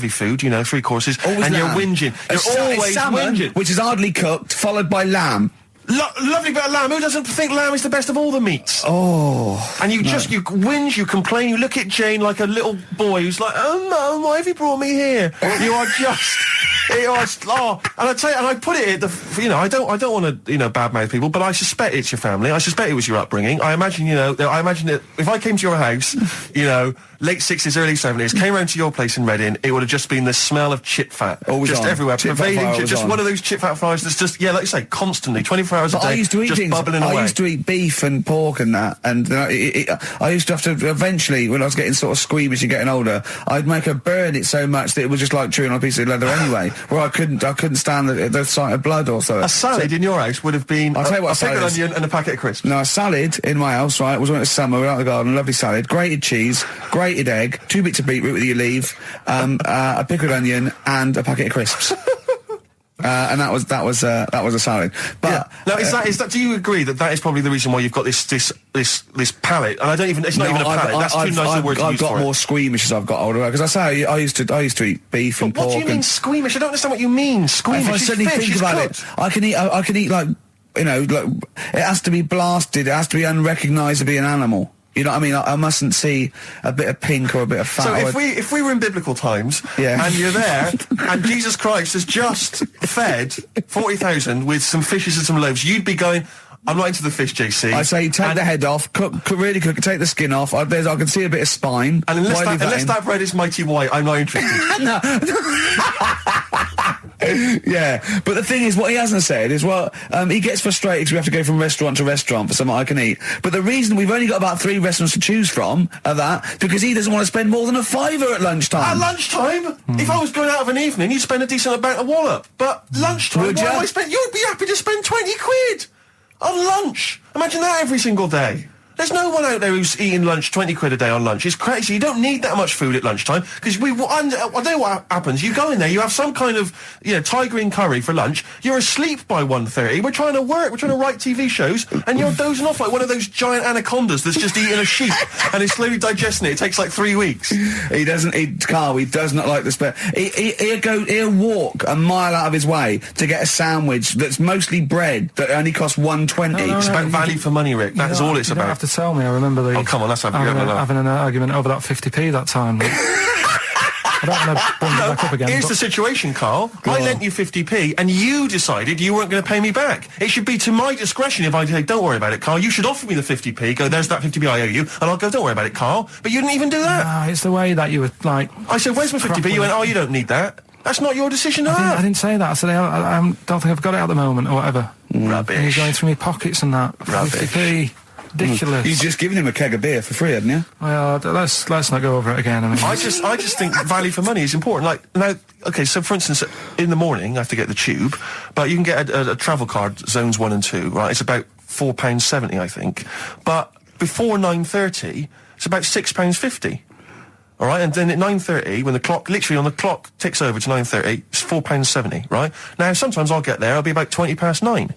food, 3 courses, always and lamb. You're whinging. You're always salmon, whinging. which is hardly cooked, followed by lamb. Lovely bit of lamb. Who doesn't think lamb is the best of all the meats? Oh. And you whinge, you complain, you look at Jane like a little boy who's like, "Oh, Mum, why have you brought me here?" You are just... and I tell you, and I put it at the, I don't want to, badmouth people, but I suspect it's your family. I suspect it was your upbringing. I imagine that if I came to your house, late 60s, early 70s, came round to your place in Reading, it would have just been the smell of chip fat. Always just on. everywhere. Pervading, just one of those chip fat fries that's just, like you say, constantly, 24 hours a day, I used to eat just things. bubbling away. I used to eat beef and pork and that, and I used to have to, eventually, when I was getting sort of squeamish and getting older, I'd make her burn it so much that it was just like chewing on a piece of leather anyway, where I couldn't stand the sight of blood or so. A salad in your house would have been I'll tell you what a pickled onion and a packet of crisps. No, a salad in my house, right, was when it was summer, we were out in the garden, lovely salad, grated cheese, grated egg, 2 bits of beetroot with your leaf, a pickled onion, and a packet of crisps. And that was a salad. But now, is that? Do you agree that is probably the reason why you've got this palate? And it's not even a palate. That's too nice a word to use for it. I've got more squeamish as I've got older, because I say I used to eat beef and pork. What do you mean squeamish? I don't understand what you mean. Squeamish. If I suddenly think about it, I can eat like, like, it has to be blasted. It has to be unrecognisably an animal. You know what I mean? I mustn't see a bit of pink or a bit of fat. So if we were in biblical times, and you're there, and Jesus Christ has just fed 40,000 with some fishes and some loaves, you'd be going, "I'm not into the fish, JC." I say take the head off, really cook it, take the skin off. I can see a bit of spine. And unless that bread is mighty white, I'm not interested. No. Yeah, but the thing is, what he hasn't said is, he gets frustrated because we have to go from restaurant to restaurant for something I can eat. But the reason we've only got about 3 restaurants to choose from are that because he doesn't want to spend more than a £5 at lunchtime. At lunchtime? If I was going out of an evening, you'd spend a decent amount of wallop. But lunchtime, Would you? You'd be happy to spend 20 quid on lunch. Imagine that every single day. There's no one out there who's eating lunch, 20 quid a day on lunch. It's crazy. You don't need that much food at lunchtime, because I know what happens. You go in there, you have some kind of, Thai green curry for lunch. You're asleep by 1:30. We're trying to work. We're trying to write TV shows, and you're dozing off like one of those giant anacondas that's just eating a sheep and is slowly digesting it. It takes like 3 weeks. He doesn't eat Carl. He does not like the he'll walk a mile out of his way to get a sandwich that's mostly bread that only costs $1.20. It's about value for money, Rick. That is all it's you about. Don't have to tell me. I remember the. Oh, come on, let's having an argument over that 50p that time. I don't want to bring it back up again. Here's the situation, Carl. I lent you 50p, and you decided you weren't going to pay me back. It should be to my discretion if I say, don't worry about it, Carl. You should offer me the 50p. Go, there's that 50p I owe you, and I'll go, don't worry about it, Carl. But you didn't even do that. No, it's the way that you were like. I said, where's my 50p? You went, oh, you don't need that. That's not your decision to have. I didn't say that. I said, I don't think I've got it at the moment, or whatever. Rubbish. And you're going through my pockets and that. Rubbish. 50p. Ridiculous. You've just given him a keg of beer for free, hadn't you? Well, let's not go over it again. I mean, I just think value for money is important. Like, now, okay, so for instance, in the morning I have to get the tube, but you can get a travel card, zones 1 and 2, right? It's about £4.70, I think. But before 9:30, it's about £6.50. All right, and then at 9:30, when the clock, literally on the clock ticks over to 9:30, it's £4.70, right? Now, sometimes I'll get there, I'll be about 9:20.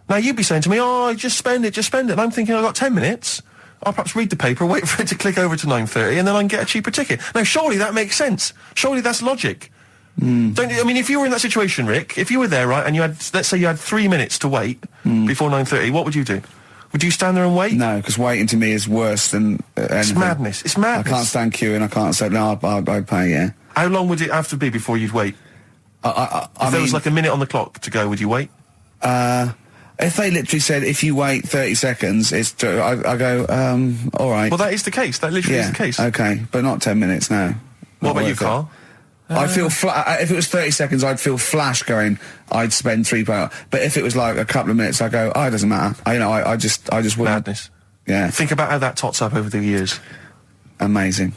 Now, you'd be saying to me, oh, just spend it. And I'm thinking, I've got 10 minutes. I'll perhaps read the paper, wait for it to click over to 9:30, and then I can get a cheaper ticket. Now, surely that makes sense. Surely that's logic. Don't you? I mean, if you were in that situation, Rick, if you were there, right, and you had, let's say you had 3 minutes to wait before 9:30, what would you do? Would you stand there and wait? No, because waiting to me is worse than anything. It's madness. It's madness. I can't stand queuing. I can't say, no, I'd pay, yeah. How long would it have to be before you'd wait? If there was like a minute on the clock to go, would you wait? If they literally said, if you wait 30 seconds, I go, all right. Well, that is the case. That literally is the case. Okay, but not 10 minutes, no. What about you, Carl? I feel if it was 30 seconds, I'd feel flash going, I'd spend £3. But if it was like a couple of minutes, I go, oh, it doesn't matter. I just wouldn't. Madness. Yeah. Think about how that tots up over the years. Amazing.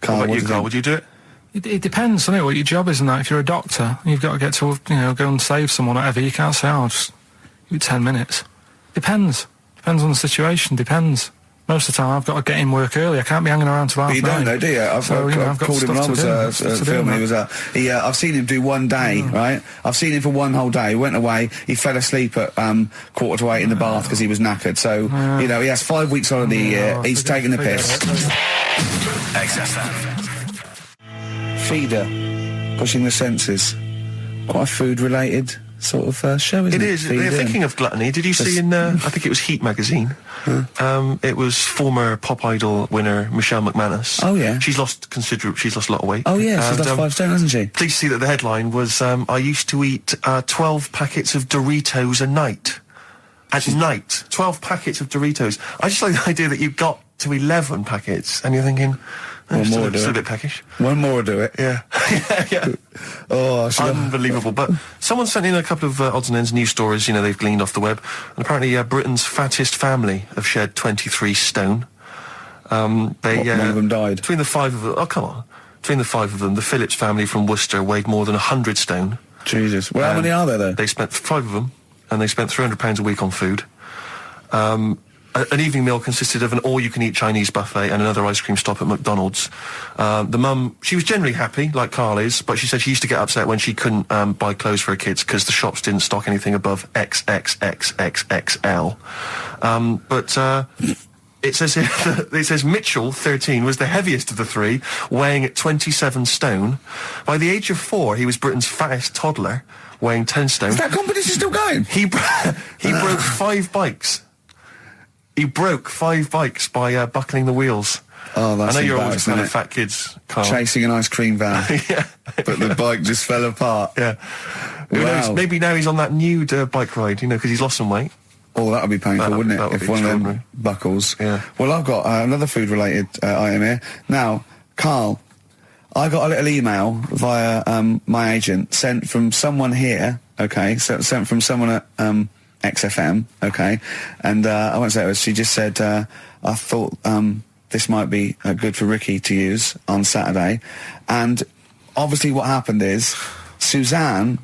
Carl, what about you, Carl? Would you do it? It depends, doesn't it, what your job is and that. If you're a doctor, you've got to get to, go and save someone or whatever. You can't say, oh, just 10 minutes. Depends on the situation. Depends. Most of the time, I've got to get in work early. I can't be hanging around till half 9. But you don't, though, do you? I've called him when I was filming. I've seen him do one day, right? I've seen him for one whole day. He went away. He fell asleep at 7:45 in the bath because he was knackered. So he has 5 weeks holiday a year. He's taking the piss. XFM. Feeder, pushing the senses. Quite a food-related sort of show, isn't it? It is. Thinking of gluttony, did you see in, I think it was Heat magazine, it was former Pop Idol winner Michelle McManus. Oh, yeah. She's lost a lot of weight. Oh, yeah, she's lost 5 stone, hasn't she? Please see that the headline was, I used to eat 12 packets of Doritos a night. At night. 12 packets of Doritos. I just like the idea that you got to 11 packets, and you're thinking, still a bit peckish. One more will do it. Yeah. yeah. Oh, unbelievable. But someone sent in a couple of odds and ends news stories, they've gleaned off the web. And apparently Britain's fattest family have shed 23 stone. One of them died? Between the 5 of them, oh, come on. Between the 5 of them, the Phillips family from Worcester weighed more than 100 stone. Jesus. Well, how many are there, though? They spent 5 of them, and they spent £300 a week on food. An evening meal consisted of an all-you-can-eat Chinese buffet and another ice cream stop at McDonald's. The mum, she was generally happy, like Carl is, but she said she used to get upset when she couldn't buy clothes for her kids because the shops didn't stock anything above XXXXXL. It says Mitchell, 13, was the heaviest of the 3, weighing at 27 stone. By the age of 4, he was Britain's fattest toddler, weighing 10 stone. Is that competition still going? He broke 5 bikes. He broke 5 bikes by buckling the wheels. Oh, that's I know you're always kind of fat kids, Carl. Chasing an ice cream van. Yeah. But the bike just fell apart. Yeah. Who knows? Maybe now he's on that new bike ride, because he's lost some weight. Oh, that would be painful, wouldn't it? If one of them buckles. Yeah. Well, I've got another food-related item here. Now, Carl, I got a little email via my agent sent from someone here, okay, sent from someone at XFM, okay, and I won't say it was, she just said, I thought this might be good for Ricky to use on Saturday, and obviously what happened is Suzanne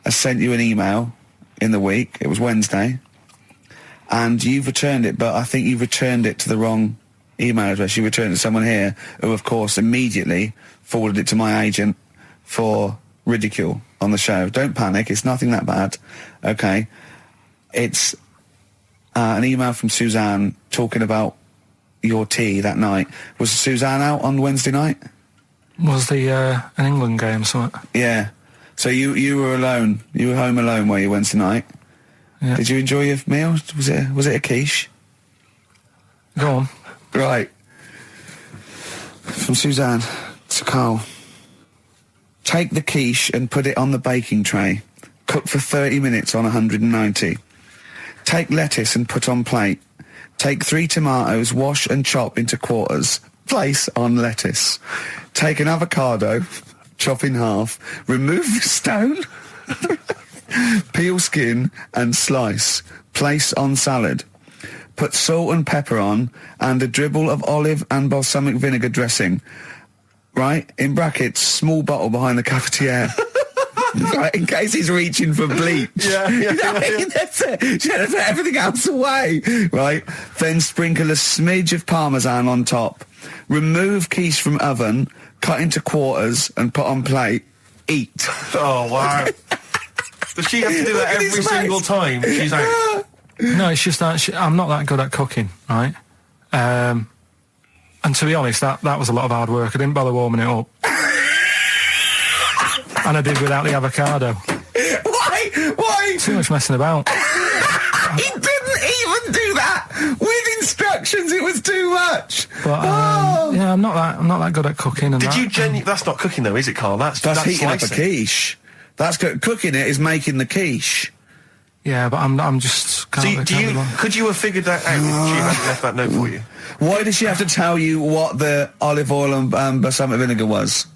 has sent you an email in the week, it was Wednesday, and you've returned it, but I think you've returned it to the wrong email address. You returned it to someone here who, of course, immediately forwarded it to my agent for ridicule on the show. Don't panic, it's nothing that bad, okay? It's an email from Suzanne talking about your tea that night. Was Suzanne out on Wednesday night? Was the an England game or something? Yeah. So you were alone. You were home alone, were you, Wednesday night? Yeah. Did you enjoy your meal? Was it a quiche? Go on. Right. From Suzanne to Karl. Take the quiche and put it on the baking tray. Cook for 30 minutes on 190. Take lettuce and put on plate. Take 3 tomatoes, wash and chop into quarters. Place on lettuce. Take an avocado, chop in half. Remove the stone. Peel skin and slice. Place on salad. Put salt and pepper on and a dribble of olive and balsamic vinegar dressing. Right? In brackets, small bottle behind the cafetiere. Right, in case he's reaching for bleach. Yeah. That's it. She had to put everything else away. Right? Then sprinkle a smidge of parmesan on top. Remove quiche from oven, cut into quarters and put on plate. Eat. Oh, wow. Does she have to do that every single time she's out? No, it's just that I'm not that good at cooking, right? And to be honest, that was a lot of hard work. I didn't bother warming it up. And I did without the avocado. Why? Too much messing about. He didn't even do that with instructions. It was too much. But yeah, I'm not that good at cooking. And That's not cooking though, is it, Karl? That's heating up a slicing. quiche. That's cooking it is making the quiche. Yeah, but I'm just. Could you have figured that out if she hadn't left that note for you? Why did she have to tell you what the olive oil and balsamic vinegar was?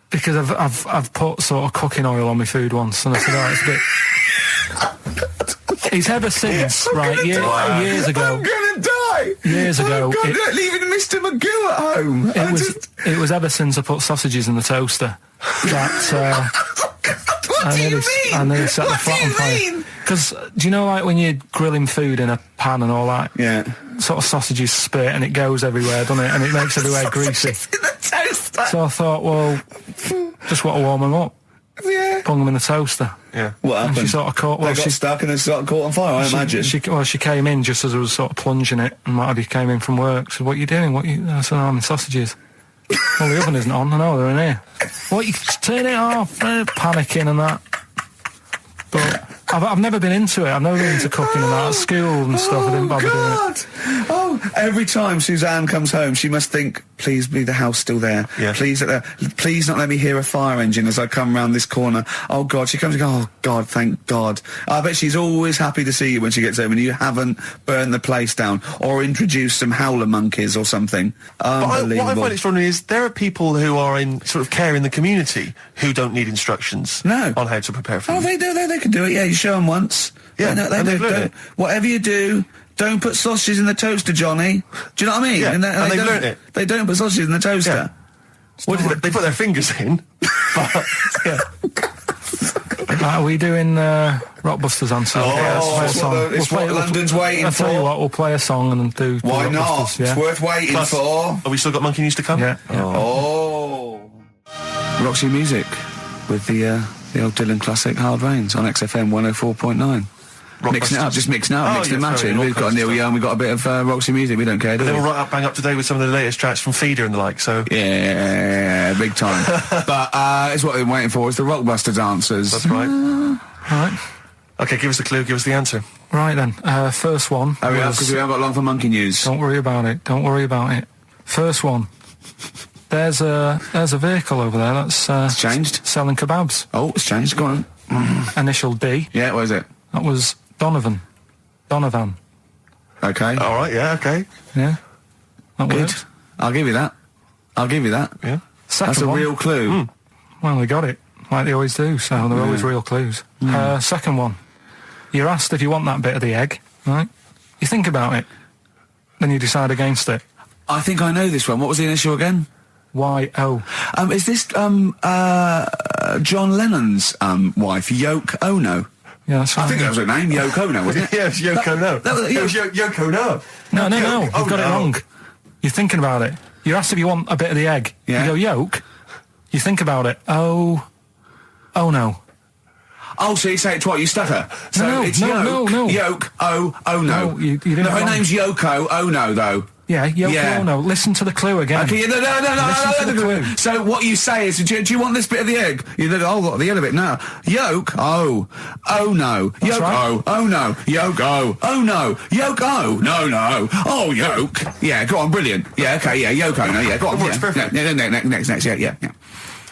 Because I've put sort of cooking oil on my food once, and I said, oh, it's a bit. He's ever since, right? Years ago. I'm gonna die. Years ago, leaving Mr. Magoo at home. It was ever since I put sausages in the toaster that. What do you mean? I nearly set the flat on fire. Because do you know, like when you're grilling food in a pan and all that? Yeah. Sort of sausages spit and it goes everywhere, doesn't it? And it makes everywhere greasy. In the toaster. So I thought, well, just want to warm them up. Yeah. Bung them in the toaster. Yeah. What happened? And she sort of caught. Well, they got stuck and they sort of caught on fire. I imagine. She came in just as I was sort of plunging it, and what have you, came in from work. Said, "What are you doing? I said, I'm in sausages." Well, the oven isn't on. I know they're in here. What, you turn it off? Panicking and that. But I've never been into it. I've never been into cooking and that. At school and stuff, I didn't bother doing it. Oh, every time Suzanne comes home, she must think, please be the house still there. Yeah. Please not let me hear a fire engine as I come round this corner. Oh, God. She comes and goes, oh, God, thank God. I bet she's always happy to see you when she gets home and you haven't burned the place down or introduced some howler monkeys or something. Unbelievable. What I find extraordinary is there are people who are in sort of care in the community who don't need instructions on how to prepare food. Oh, they do. They can do it. Yeah, you show them once. Yeah, they do. Whatever you do, don't put sausages in the toaster, Johnny. Do you know what I mean? Yeah, and they've don't, learnt it. They don't put sausages in the toaster. Yeah. What do they put their fingers in? But, yeah. Are we doing Rockbusters answer? It's what London's waiting for. I'll tell you what, we'll play a song and then do Why not? Rockbusters, yeah? It's worth waiting for. Have we still got Monkey News to come? Yeah. Oh. Roxy Music with the old Dylan classic Hard Rains on XFM 104.9. Mixing it up, just mixing it up, mixing and matching. We've got Neil Young, we've got a bit of Roxy Music, we don't care, do we? They were right up, bang up today with some of the latest tracks from Feeder and the like, so... Yeah, big time. But it's what we're waiting for, it's the Rockbusters answers. That's right. Right. Okay, give us the clue, give us the answer. Right then, first one. Hurry up, because we haven't got long for Monkey News. Don't worry about it, don't worry about it. First one. There's a vehicle over there that's... it's changed? Selling kebabs. Oh, it's changed, go on. Initial D. Yeah, what is it? That was Donovan. Okay. All right, yeah, okay. Yeah. That Good. works. I'll give you that. Yeah. Second That's a one. real clue. Well, they got it, like they always do, so they're always real clues. Second one. You're asked if you want that bit of the egg, right? You think about it, then you decide against it. I think I know this one. What was the initial again? Y-O. Is this John Lennon's wife, Yoko Ono? Yeah, that's right. I think that was her name, Yoko Ono, wasn't it? Yeah, it's Yoko No. It was Yoko No. No. You've got it wrong. You're thinking about it. You're asked if you want a bit of the egg. Yeah. You go, yolk. You think about it. Oh no. Oh, so you say it twice, you stutter. So No, it's no. Yolk, oh no. No, you didn't her wrong. name's Yoko Ono, though. Yeah, Yoko Yeah. Ono. Listen to the clue again. Okay, no. Listen to the clue. So what you say is, do you want this bit of the egg? You think, oh, the end of it. No. Yolk, oh no. That's Yolk, right. oh no. Yolk, oh no. Yolk, oh no. Oh, yolk. Yeah, go on, brilliant. Yeah, okay, yeah, Yoko Ono, yeah, go on. Works Yeah. perfect. Next, yeah.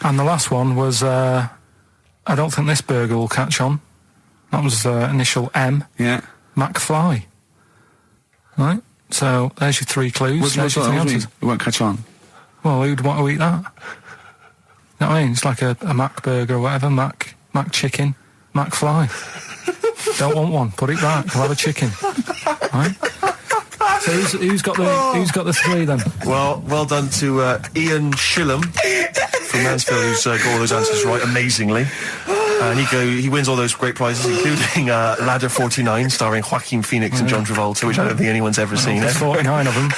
And the last one was, I don't think this burger will catch on. That was initial M. Yeah. McFly. Right? So, there's your 3 clues. What's There's your 3 answers. It won't catch on. Well, who'd want to eat that? You know what I mean? It's like a Mac burger or whatever. Mac chicken. McFly. Don't want one. Put it back. We'll have a chicken. Right? So who's got the 3 then? Well done to Ian Shillham from Mansfield, who's got all those answers right amazingly. And he wins all those great prizes, including Ladder 49, starring Joaquin Phoenix and John Travolta, which I don't think anyone's ever seen. There's 49 of them.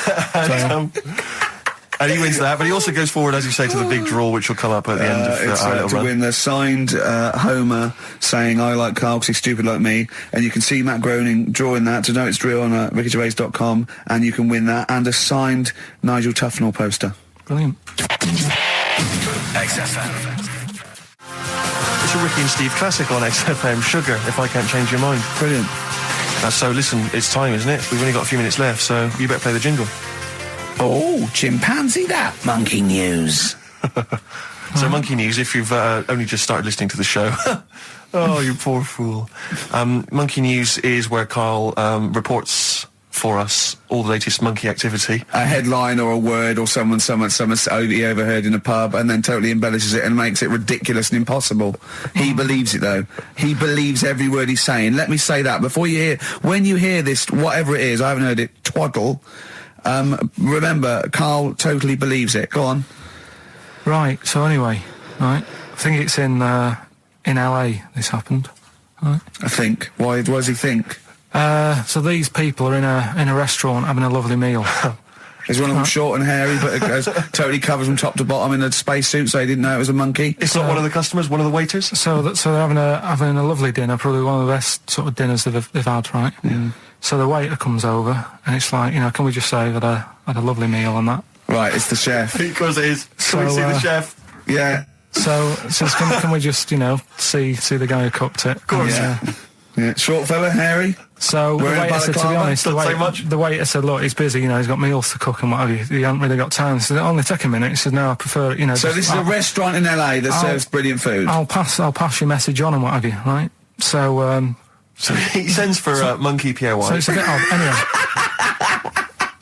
And he wins that, but he also goes forward, as you say, to the big draw, which will come up at the end of It's our little to run. win the signed Homer saying, I like Carl because he's stupid like me. And you can see Matt Groening drawing that. To know it's real on rickygervais.com. And you can win that. And a signed Nigel Tufnell poster. Brilliant. XFM. It's a Ricky and Steve classic on XFM, Sugar, If I Can't Change Your Mind. Brilliant. So listen, it's time, isn't it? We've only got a few minutes left, so you better play the jingle. Oh, chimpanzee that. Monkey news. So Monkey News, if you've only just started listening to the show. Oh, you poor fool. Monkey News is where Carl reports for us all the latest monkey activity. A headline or a word or someone he overheard in a pub and then totally embellishes it and makes it ridiculous and impossible. He believes it, though. He believes every word he's saying. Let me say that. When you hear this, whatever it is, I haven't heard it, twaddle, remember, Carl totally believes it. Go on. Right, so anyway, right, I think it's in LA this happened. Right. I think. Why does he think? So these people are in a restaurant having a lovely meal. Is one of them short and hairy, but it goes, totally covers from top to bottom in a spacesuit, so he didn't know it was a monkey? It's not one of the customers, one of the waiters? So they're having a lovely dinner, probably one of the best sort of dinners they've had, right? Yeah. So the waiter comes over, and it's like, can we just say that I had a lovely meal and that? Right, it's the chef. Because it is. Can we see the chef? Yeah. So can we just, see the guy who cooked it? Of course. Yeah. Short fella, hairy. So the Wearing a waiter said, to be balaclava? honest, Doesn't say much. the waiter said, look, he's busy, he's got meals to cook and what have you. He hasn't really got time. He said, it'll only take a minute. He said, no, I prefer it, So this is a restaurant in LA that serves brilliant food. I'll pass your message on and what have you, right? So, So he sends for Monkey Pierre White. so it's a bit odd. Anyway.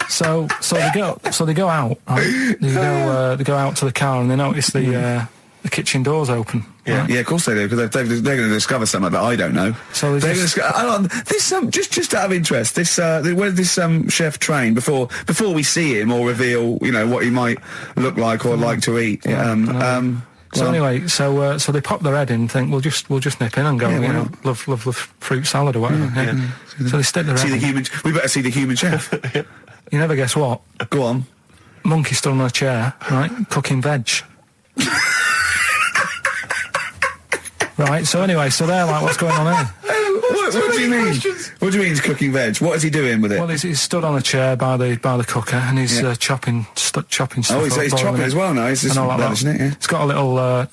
So they go out, right? They go out to the car and they notice the kitchen door's open. Yeah. Right? Yeah, of course they do, because they're going to discover something that I don't know. So they're going to hang on, this just out of interest, where did this chef train before we see him or reveal what he might look like or like to eat? So anyway, so they pop their head in and think we'll just nip in and go, love fruit salad or whatever. Yeah. So they stick their head in. We better see the human chef. You never guess what? Go on. Monkey stood on a chair, right, cooking veg. Right, so anyway, so they're like, what's going on here? What do you mean? What do you mean he's cooking veg? What is he doing with it? Well, he's stood on a chair by the cooker and he's chopping stuff. Oh, he's chopping as well now. He's just embellishing it, yeah. It's got a little,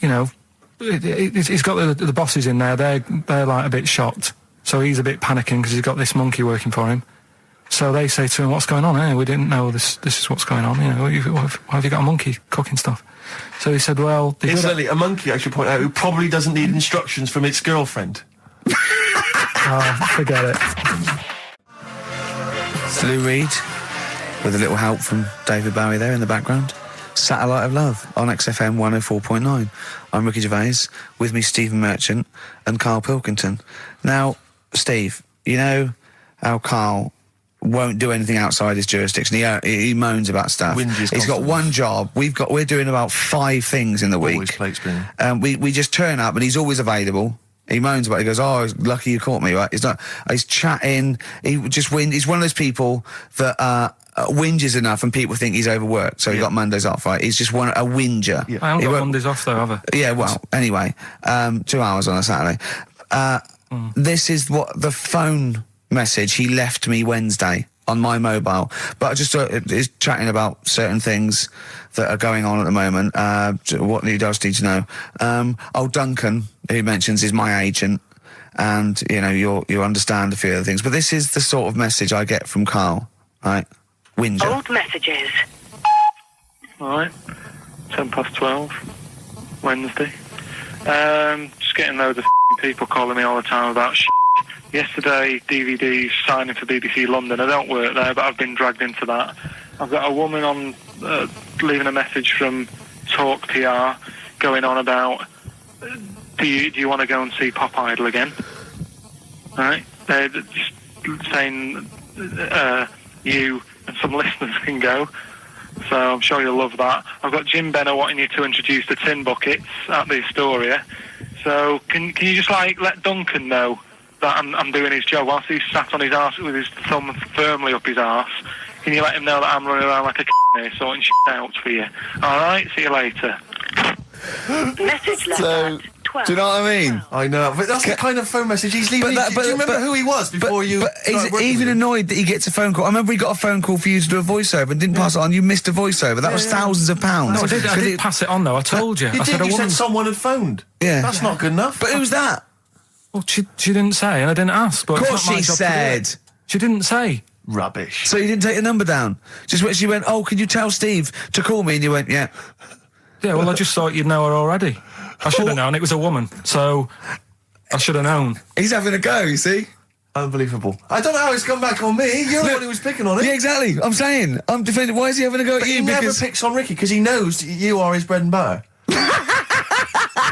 he's got the bosses in there. They're like a bit shocked. So he's a bit panicking because he's got this monkey working for him. So they say to him, what's going on here? We didn't know this is what's going on. Why have you got a monkey cooking stuff? So he said, well... Incidentally, a monkey, I should point out, who probably doesn't need instructions from its girlfriend. Forget it. Lou Reed, with a little help from David Bowie there in the background. Satellite of Love on XFM 104.9. I'm Ricky Gervais, with me Stephen Merchant and Karl Pilkington. Now, Steve, you know how Karl won't do anything outside his jurisdiction. He moans about stuff. He's got one job. We're doing about 5 things in the week. Always plate spinning. We just turn up and he's always available. He moans about it. He goes, "Oh, lucky you caught me." Right? He's chatting. He's one of those people that whinges enough, and people think he's overworked. So he got Mondays off. Right? He's just a whinger. Yeah. I haven't got Mondays off though, have I? Yeah. Well, anyway, 2 hours on a Saturday. This is what the phone message he left me Wednesday on my mobile, but just is chatting about certain things that are going on at the moment. What he does need to know. Duncan, who mentions, is my agent, and you understand a few other things. But this is the sort of message I get from Karl, right? Whinger. Old messages. All right, 12:10, Wednesday. Just getting loads of people calling me all the time about shit. Yesterday, DVD's signing for BBC London. I don't work there, but I've been dragged into that. I've got a woman on leaving a message from Talk PR going on about, do you want to go and see Pop Idol again? Right? They're just saying you and some listeners can go. So I'm sure you'll love that. I've got Jim Benner wanting you to introduce the tin buckets at the Astoria. So can you just let Duncan know that I'm doing his job whilst he's sat on his arse with his thumb firmly up his arse? Can you let him know that I'm running around like a here sorting shit out for you? Alright, see you later. Message left at 12. Do you know what I mean? I know, but that's the kind of phone message he's leaving. Do you remember who he was before you? But he's even annoyed that he gets a phone call. I remember he got a phone call for you to do a voiceover and didn't pass it on. You missed a voiceover. That was thousands of pounds. No, I did pass it on though. I told you. You said someone had phoned. Yeah, that's not good enough. But who's that? Well, she didn't say, and I didn't ask. But of course she said. She didn't say. Rubbish. So you didn't take the number down? Just when she went, "Oh, can you tell Steve to call me?" And you went, "Yeah." Yeah, well, I just thought you'd know her already. I should have known. It was a woman, so I should have known. He's having a go, you see? Unbelievable. I don't know how it's come back on me. You're the one who was picking on it. Yeah, exactly. I'm saying. I'm defending. Why is he having a go at you? He never picks on Ricky because he knows you are his bread and butter.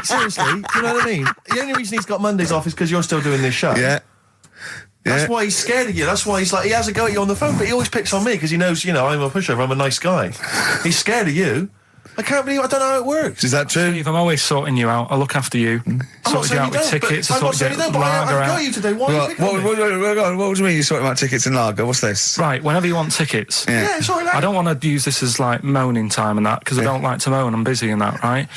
Seriously, do you know what I mean? The only reason he's got Mondays off is because you're still doing this show. Yeah. That's why he's scared of you. That's why he has a go at you on the phone, but he always picks on me because he knows, I'm a pushover, I'm a nice guy. He's scared of you. I can't believe I don't know how it works. Is that true? Steve, I'm always sorting you out. I look after you. Sorted you out with tickets. I'm not saying you don't, but I've got you today. Why are you picking on me? What do you mean you're sorting about tickets and lager? What's this? Right, whenever you want tickets. Yeah, sorry, I don't want to use this as moaning time and that, because I don't like to moan. I'm busy and that, right?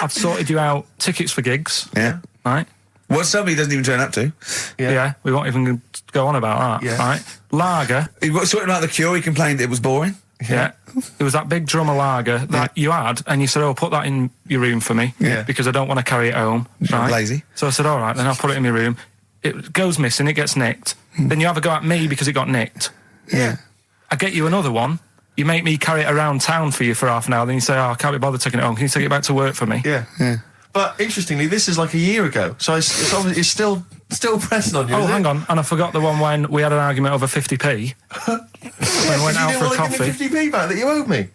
I've sorted you out tickets for gigs. Yeah. Right? What somebody doesn't even turn up to. Yeah, we won't even go on about that. Yeah. Right? Lager. He was sorting out the Cure. He complained it was boring. Yeah. It was that big drum of lager that you had, and you said, "Oh, put that in your room for me, because I don't want to carry it home." Right? Lazy. So I said, "All right, then I'll put it in my room." It goes missing, it gets nicked. Then you have a go at me because it got nicked. Yeah. I get you another one. You make me carry it around town for you for half an hour. Then you say, "Oh, I can't be bothered taking it home. Can you take it back to work for me?" Yeah. But interestingly, this is like a year ago, so it's obviously still pressing on you. Oh, hang on, and I forgot the one when we had an argument over 50p. When I went out for a coffee. You didn't want to give me 50p back that you owed me.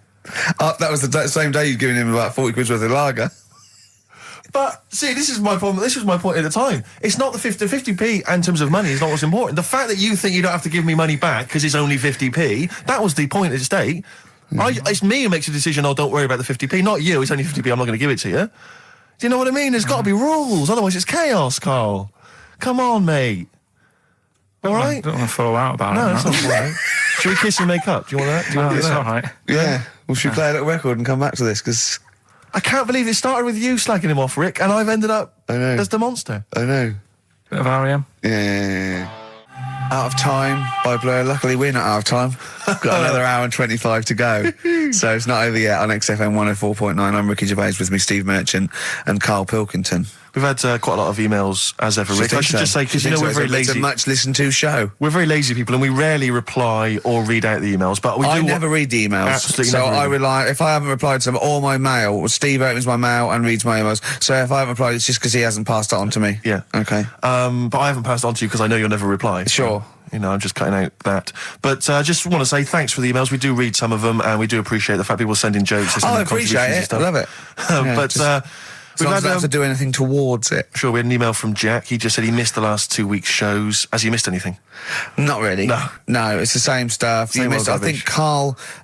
That was the same day you'd given him about 40 quid worth of lager. But see, this is my problem. This was my point at the time. It's not the 50p in terms of money is not what's important. The fact that you think you don't have to give me money back because it's only 50p, that was the point at stake. It's me who makes a decision. Oh, don't worry about the 50p, not you. It's only 50p. I'm not going to give it to you. Do you know what I mean? There's got to be rules, otherwise it's chaos, Karl. Come on, mate. All right? I don't want to fall out about it. No, that's not all right. Should we kiss and make up? Do you want that? Do you want that's that? all right. Yeah. Well, should we play a little record and come back to this? Because I can't believe it started with you slagging him off, Rick, and I've ended up as the monster. I know. Bit of R.E.M. Yeah. Out of Time by Blur. Luckily, we're not out of time. Got another hour and 25 to go. So it's not over yet on XFM 104.9. I'm Ricky Gervais, with me Steve Merchant and Karl Pilkington. We've had quite a lot of emails, as ever, Rick. I should just say, because we're very lazy. It's a much listened to show. We're very lazy people, and we rarely reply or read out the emails. But I never read the emails. Absolutely. So I rely, if I haven't replied to them, or my mail, Steve opens my mail and reads my emails. So if I haven't replied, it's just because he hasn't passed it on to me. Yeah. Okay. But I haven't passed it on to you because I know you'll never reply. Sure. So, I'm just cutting out that. But I just want to say thanks for the emails. We do read some of them, and we do appreciate the fact people send in jokes. I appreciate it. I love it. As long as I don't have to do anything towards it. Sure, we had an email from Jack. He just said he missed the last 2 weeks' shows. Has he missed anything? Not really. No, it's the same stuff. Same old I rubbish. think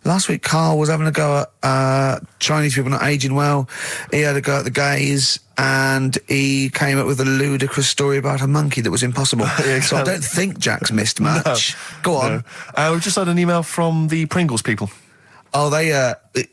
last week Carl was having a go at Chinese people not aging well. He had a go at the gays, and he came up with a ludicrous story about a monkey that was impossible. Yeah, So I don't think Jack's missed much. Go on. No. We've just had an email from the Pringles people. Oh,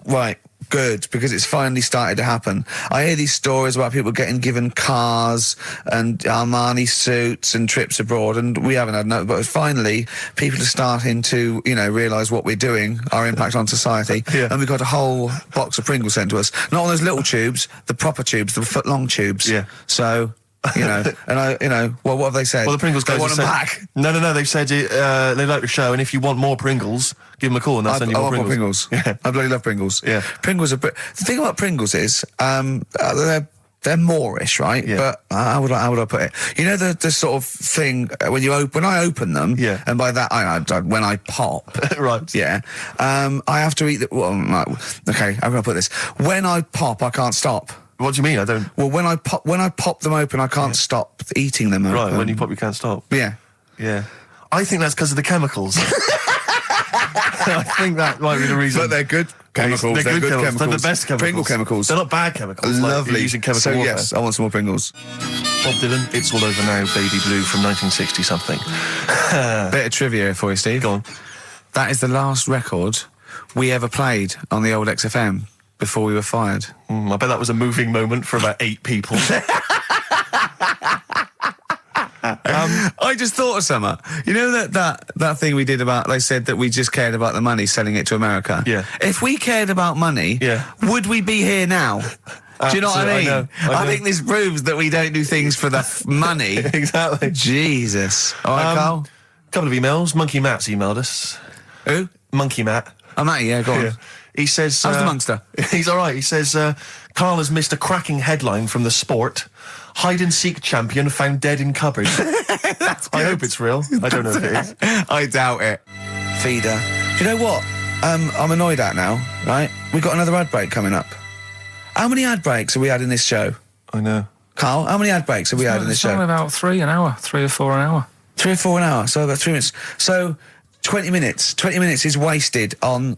right. Good, because it's finally started to happen. I hear these stories about people getting given cars and Armani suits and trips abroad, and we haven't had no. But finally, people are starting to, realise what we're doing, our impact on society, and we got a whole box of Pringles sent to us. Not on those little tubes, the proper tubes, the foot-long tubes. Yeah. So. And what have they said? Well, the Pringles guys they want have them said, back. No, they've said they like the show, and if you want more Pringles, give them a call and they'll send you more Pringles. Yeah. I bloody love Pringles. Yeah. Pringles are... The thing about Pringles is, they're Moorish, right? Yeah. But how would I put it? You know the sort of thing when I open them, and by that when I pop, right? Yeah, I have to eat the. Well, okay, how can I put this? When I pop, I can't stop. What do you mean? I don't. Well, when I pop them open, I can't stop eating them. Right, open. when you pop, you can't stop. Yeah. I think that's because of the chemicals. I think that might be the reason. But they're good chemicals. They're good chemicals. They're the best chemicals. Pringle chemicals. They're not bad chemicals. Lovely. Like using chemical warfare. Yes, I want some more Pringles. Bob Dylan, It's All Over Now, Baby Blue from 1960 something. Bit of trivia for you, Steve. Go on. That is the last record we ever played on the old XFM before we were fired. I bet that was a moving moment for about 8 people. I just thought of something. You know that thing we did about, they said that we just cared about the money, selling it to America? Yeah. If we cared about money, would we be here now? Do you know what I mean? I know. I think this proves that we don't do things for the money. Exactly. Jesus. All right, Carl? Couple of emails. Monkey Matt's emailed us. Who? Monkey Matt. Oh, Matty, yeah, go on. Yeah. He says... How's the Monkster? He's all right. He says, Carl has missed a cracking headline from The Sport. Hide-and-seek champion found dead in cupboard. I hope it's real. I don't know if it is. I doubt it. Feeder. Do you know what? I'm annoyed at now, right? We've got another ad break coming up. How many ad breaks have we had in this show? I know. Carl, how many ad breaks have we had in this show? It's only about 3 an hour, 3 or 4 an hour. 3 or 4 an hour, so about 3 minutes. So 20 minutes. 20 minutes is wasted on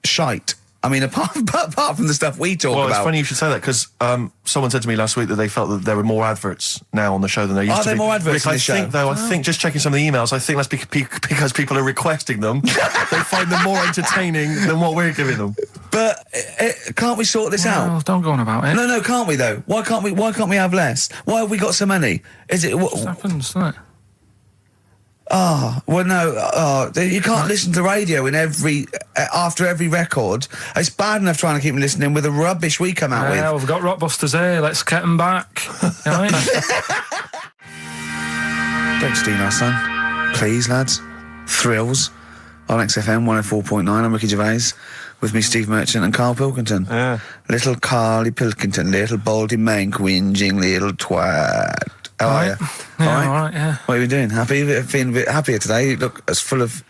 shite. I mean, apart from the stuff we talk about. Well, it's funny you should say that, because someone said to me last week that they felt that there were more adverts now on the show than there used to be. Are there more adverts in the show? I think, just checking some of the emails, I think that's because people are requesting them. They find them more entertaining than what we're giving them. But can't we sort this out? Don't go on about it. No, can't we though? Why can't we have less? Why have we got so many? Is it? It happens, doesn't it? Well, no. You can't listen to radio in after every record. It's bad enough trying to keep them listening with the rubbish we come out with. Yeah, we've got Rockbusters here. Let's get them back. Right? Don't steal our son, please, lads. Thrills on XFM 104.9. I'm Ricky Gervais. With me, Steve Merchant and Karl Pilkington. Yeah. Little Carly Pilkington, little baldy mank, whinging little twat. How are you? Yeah, all right, yeah. What are you doing? Happy? Feeling a bit happier today? You look as full of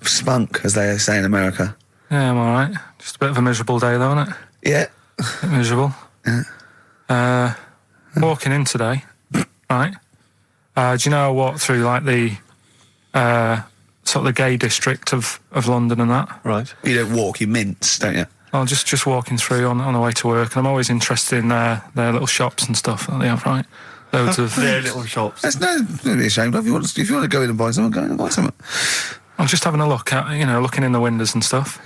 spunk, as they say in America. Yeah, I'm all right. Just a bit of a miserable day, though, isn't it? Yeah. A bit miserable. Yeah. Walking in today, right? Do you know I walked through, like, the sort of the gay district of London and that? Right. You don't walk, you mince, don't you? Well, just walking through on the way to work, and I'm always interested in their little shops and stuff that they have, right? Loads of their little shops. There's nothing to be ashamed of. If you want to go in and buy something, go in and buy something. I'm just having a look at, looking in the windows and stuff.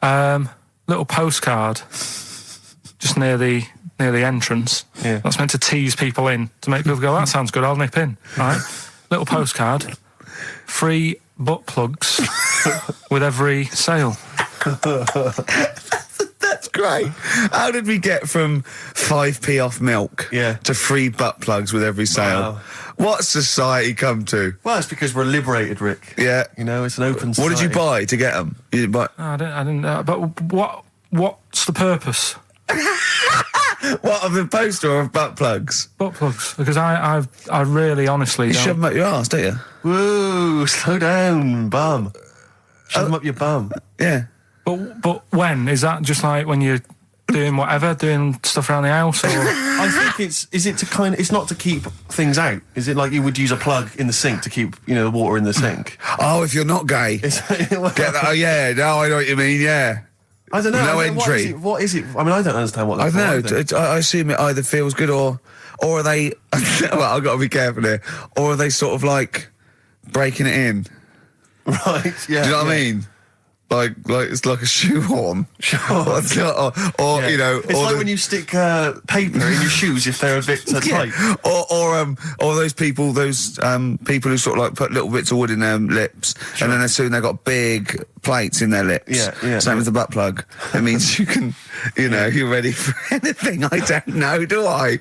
Little postcard just near the entrance. Yeah. That's meant to tease people in, to make people go, that sounds good, I'll nip in. Right? Little postcard. Free butt plugs with every sale. That's great. How did we get from 5p off milk to free butt plugs with every sale? Wow. What society come to? Well, it's because we're liberated, Rick. Yeah. It's an open society. What did you buy to get them? You didn't buy... I didn't. But what's the purpose? What, of the poster or of butt plugs? Butt plugs. Because I really, honestly You don't... shove them up your arse, don't you? Whoa, slow down, bum. Shove them up your bum. Yeah. But when? Is that just like when you doing whatever, doing stuff around the house, or... I think it's not to keep things out. Is it like you would use a plug in the sink to keep, the water in the sink? Oh, if you're not gay. Get that? Oh, yeah, no, I know what you mean, yeah. I don't know. No entry. What is it? I mean, I don't understand what I that's don't know. I assume it either feels good or are they... well, I've got to be careful here. Or are they sort of like breaking it in? Right, yeah. Do you know what I mean? Like it's like a shoehorn. Sure. or It's like when you stick paper in your shoes if they're a bit tight. Or those people who sort of like put little bits of wood in their lips, and then as soon they've got big plates in their lips. Yeah. Same as the butt plug. It means you can, you're ready for anything. I don't know, do I?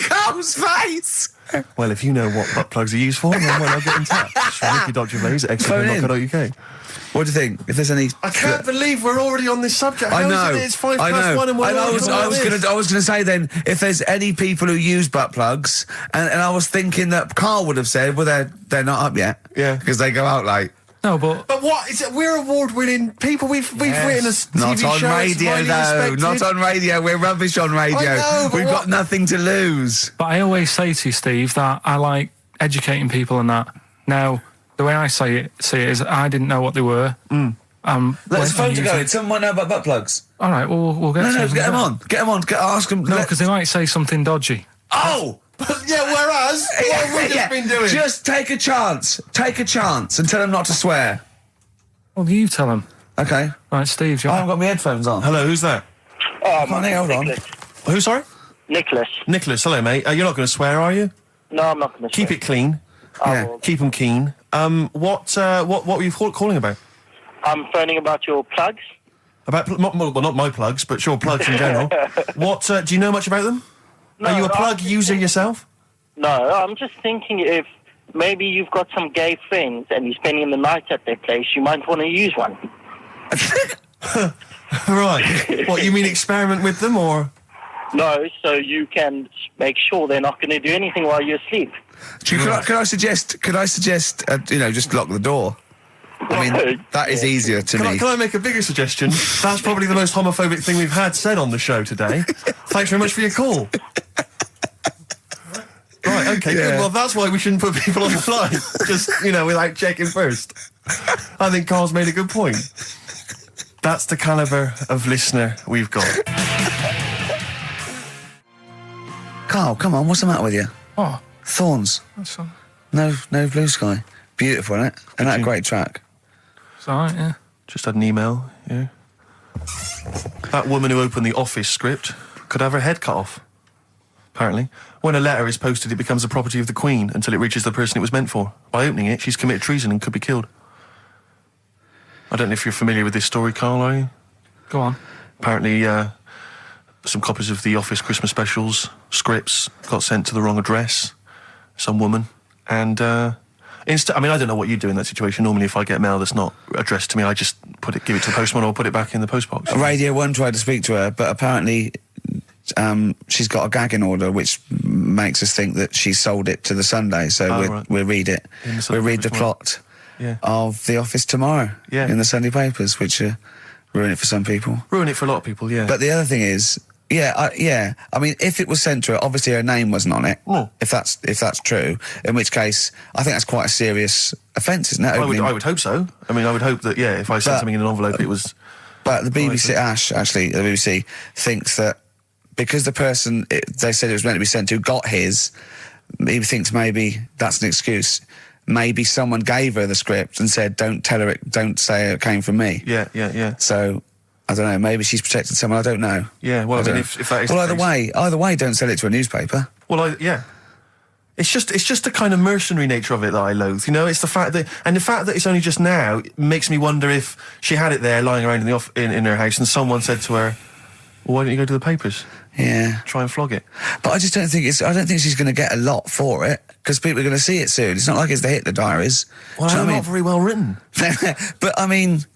Carl's face. Well, if you know what butt plugs are used for, then why not get in touch? Ricky.Gervais at XFM.co.uk. What do you think? If there's any... I can't believe we're already on this subject. I know. It's 1:05 and we're I was going to say then, if there's any people who use butt plugs, and I was thinking that Karl would have said, well, they're not up yet. Yeah. Because they go out late. No, but what is it? We're award-winning people. We've written a TV Not on show. radio, though. Not on radio. We're rubbish on radio. I know, but We've got nothing to lose. But I always say to you, Steve, that I like educating people and that. Now, the way I see it is I didn't know what they were. Let's phone to go. Someone might know about butt plugs. All right, we'll get No, get them on. Get them on. Ask them. No, because they might say something dodgy. Oh! Yeah, whereas, what have we just been doing? Just take a chance. Take a chance and tell them not to swear. Well, you tell them. Okay. Right, Steve, I haven't got my headphones on. Hello, who's that? Hold on. Who, sorry? Nicholas. Nicholas, hello, mate. You're not going to swear, are you? No, I'm not going to Keep it clean. Yeah. Keep them keen. What were you calling about? I'm phoning about your plugs. About, not my plugs, but your plugs in general. What, do you know much about them? No, Are you a plug user yourself? No, I'm just thinking if maybe you've got some gay friends and you're spending the night at their place, you might want to use one. Right. What, you mean experiment with them, or...? No, so you can make sure they're not going to do anything while you're asleep. Could I suggest, just lock the door? I mean, that is easier to me. Can I make a bigger suggestion? That's probably the most homophobic thing we've had said on the show today. Thanks very much for your call. Right, okay, good. Well, that's why we shouldn't put people on the line. Just, without checking first. I think Karl's made a good point. That's the calibre of listener we've got. Karl, come on, what's the matter with you? Oh, Thorns. that's all. No blue sky. Beautiful, isn't it? And that great track. It's all right, yeah. Just had an email, yeah. That woman who opened the Office script could have her head cut off. Apparently. When a letter is posted, it becomes the property of the Queen until it reaches the person it was meant for. By opening it, she's committed treason and could be killed. I don't know if you're familiar with this story, Karl, are you? Go on. Apparently, some copies of the Office Christmas specials scripts got sent to the wrong address. Some woman. And, I mean, I don't know what you do in that situation. Normally, if I get mail that's not addressed to me, I just give it to the postman or put it back in the postbox. Radio 1 tried to speak to her, but apparently she's got a gagging order, which makes us think that she sold it to the Sunday. So we'll read it. We'll read the plot of The Office tomorrow in the Sunday papers, which ruin it for some people. Ruin it for a lot of people, yeah. But the other thing is, I mean, if it was sent to her, obviously her name wasn't on it. Oh. If that's true, in which case, I think that's quite a serious offence, isn't it? I would hope so. I mean, I would hope that, if I sent something in an envelope, it was... But the BBC, the BBC thinks that because the person they said it was meant to be sent to got his, he thinks maybe that's an excuse. Maybe someone gave her the script and said, don't say it came from me. Yeah. So... I don't know, maybe she's protected someone, I don't know. Yeah, well, I mean, if that is well, the case... either way, don't sell it to a newspaper. Well, It's just the kind of mercenary nature of it that I loathe, It's the fact that it's only just now makes me wonder if she had it there lying around in her house and someone said to her, well, why don't you go to the papers? Yeah. Try and flog it. But I just don't think I don't think she's going to get a lot for it, because people are going to see it soon. It's not like it's the Hitler Diaries. Well, they're not very well written. But, I mean...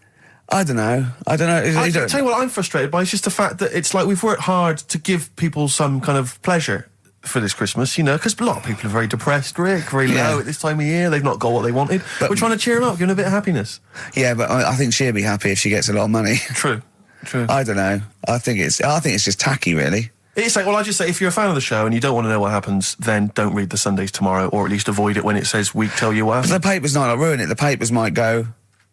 I don't know. I tell you what I'm frustrated by is just the fact that it's like we've worked hard to give people some kind of pleasure for this Christmas, because a lot of people are very depressed, Rick, very low at this time of year. They've not got what they wanted. But we're trying to cheer them up, give them a bit of happiness. Yeah, but I think she'll be happy if she gets a lot of money. True. True. I don't know. I think it's just tacky, really. It's like, well, I just say, if you're a fan of the show and you don't want to know what happens, then don't read the Sundays Tomorrow, or at least avoid it when it says we tell you what happens. The papers might not ruin it. The papers might go,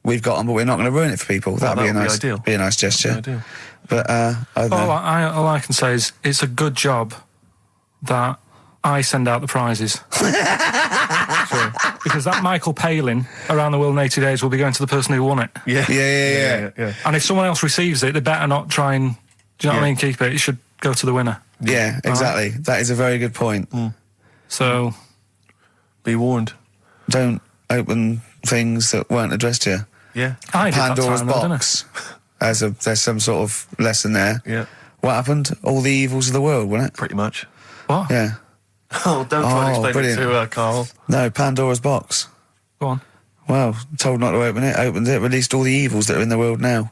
we've got them, but we're not going to ruin it for people. That'd be a nice, ideal. Be a nice gesture. Ideal. But I don't know. All I can say is it's a good job that I send out the prizes. Because that Michael Palin Around the World in 80 Days will be going to the person who won it. Yeah. And if someone else receives it, they better not try and, do you know what I mean, keep it. It should go to the winner. Yeah, exactly. Right? That is a very good point. So, be warned. Don't open things that weren't addressed to you. Yeah. I did Pandora's that time, box. There's some sort of lesson there. Yeah. What happened? All the evils of the world, wasn't it? Pretty much. What? Yeah. Oh, don't try and explain brilliant. it to Carl. No, Pandora's box. Go on. Well, told not to open it, opened it, released all the evils that are in the world now.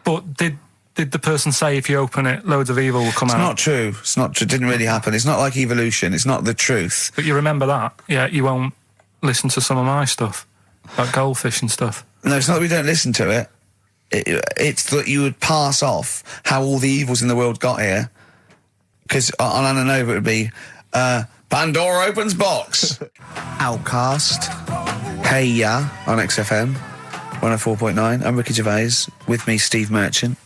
But did the person say if you open it, loads of evil will come out? It's not true. It's not true. It didn't really happen. It's not like evolution. It's not the truth. But you remember that? Yeah, you won't listen to some of my stuff, like goldfish and stuff. No, it's not that we don't listen to it. It's that you would pass off how all the evils in the world got here. Because on Anna Nova it would be, Pandora opens box. Outcast. Hey Ya on XFM 104.9. I'm Ricky Gervais. With me, Steve Merchant.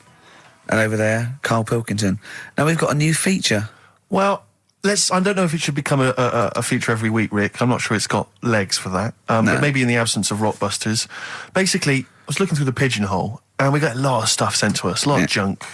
And over there, Karl Pilkington. Now we've got a new feature. Well, I don't know if it should become a feature every week, Rick. I'm not sure it's got legs for that. No. But maybe in the absence of Rockbusters. Basically, I was looking through the pigeonhole, and we got a lot of stuff sent to us, a lot of junk,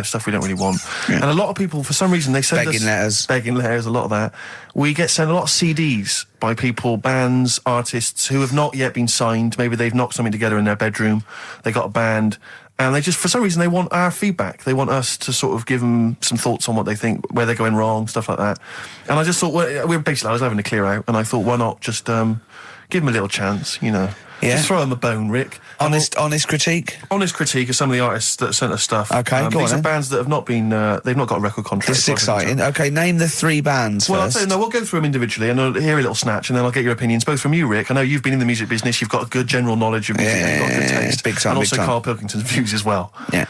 stuff we don't really want. Yeah. And a lot of people, for some reason, they send us... Begging letters, a lot of that. We get sent a lot of CDs by people, bands, artists, who have not yet been signed. Maybe they've knocked something together in their bedroom. They got a band... And they just, for some reason, they want our feedback. They want us to sort of give them some thoughts on what they think, where they're going wrong, stuff like that. And I just thought, I was having a clear out, and I thought, why not just give them a little chance, Yeah. Just throw them a bone, Rick. Honest critique? Honest critique of some of the artists that sent us stuff. Okay, go on. These are bands that have not been, they've not got a record contract. This is exciting. Okay, name the 3 bands well, first. I'll tell you, no, we'll go through them individually, and I'll hear a little snatch, and then I'll get your opinions, both from you, Rick. I know you've been in the music business, you've got a good general knowledge of music, you've got good taste. Big time, and also big time. Karl Pilkington's views as well. Yeah.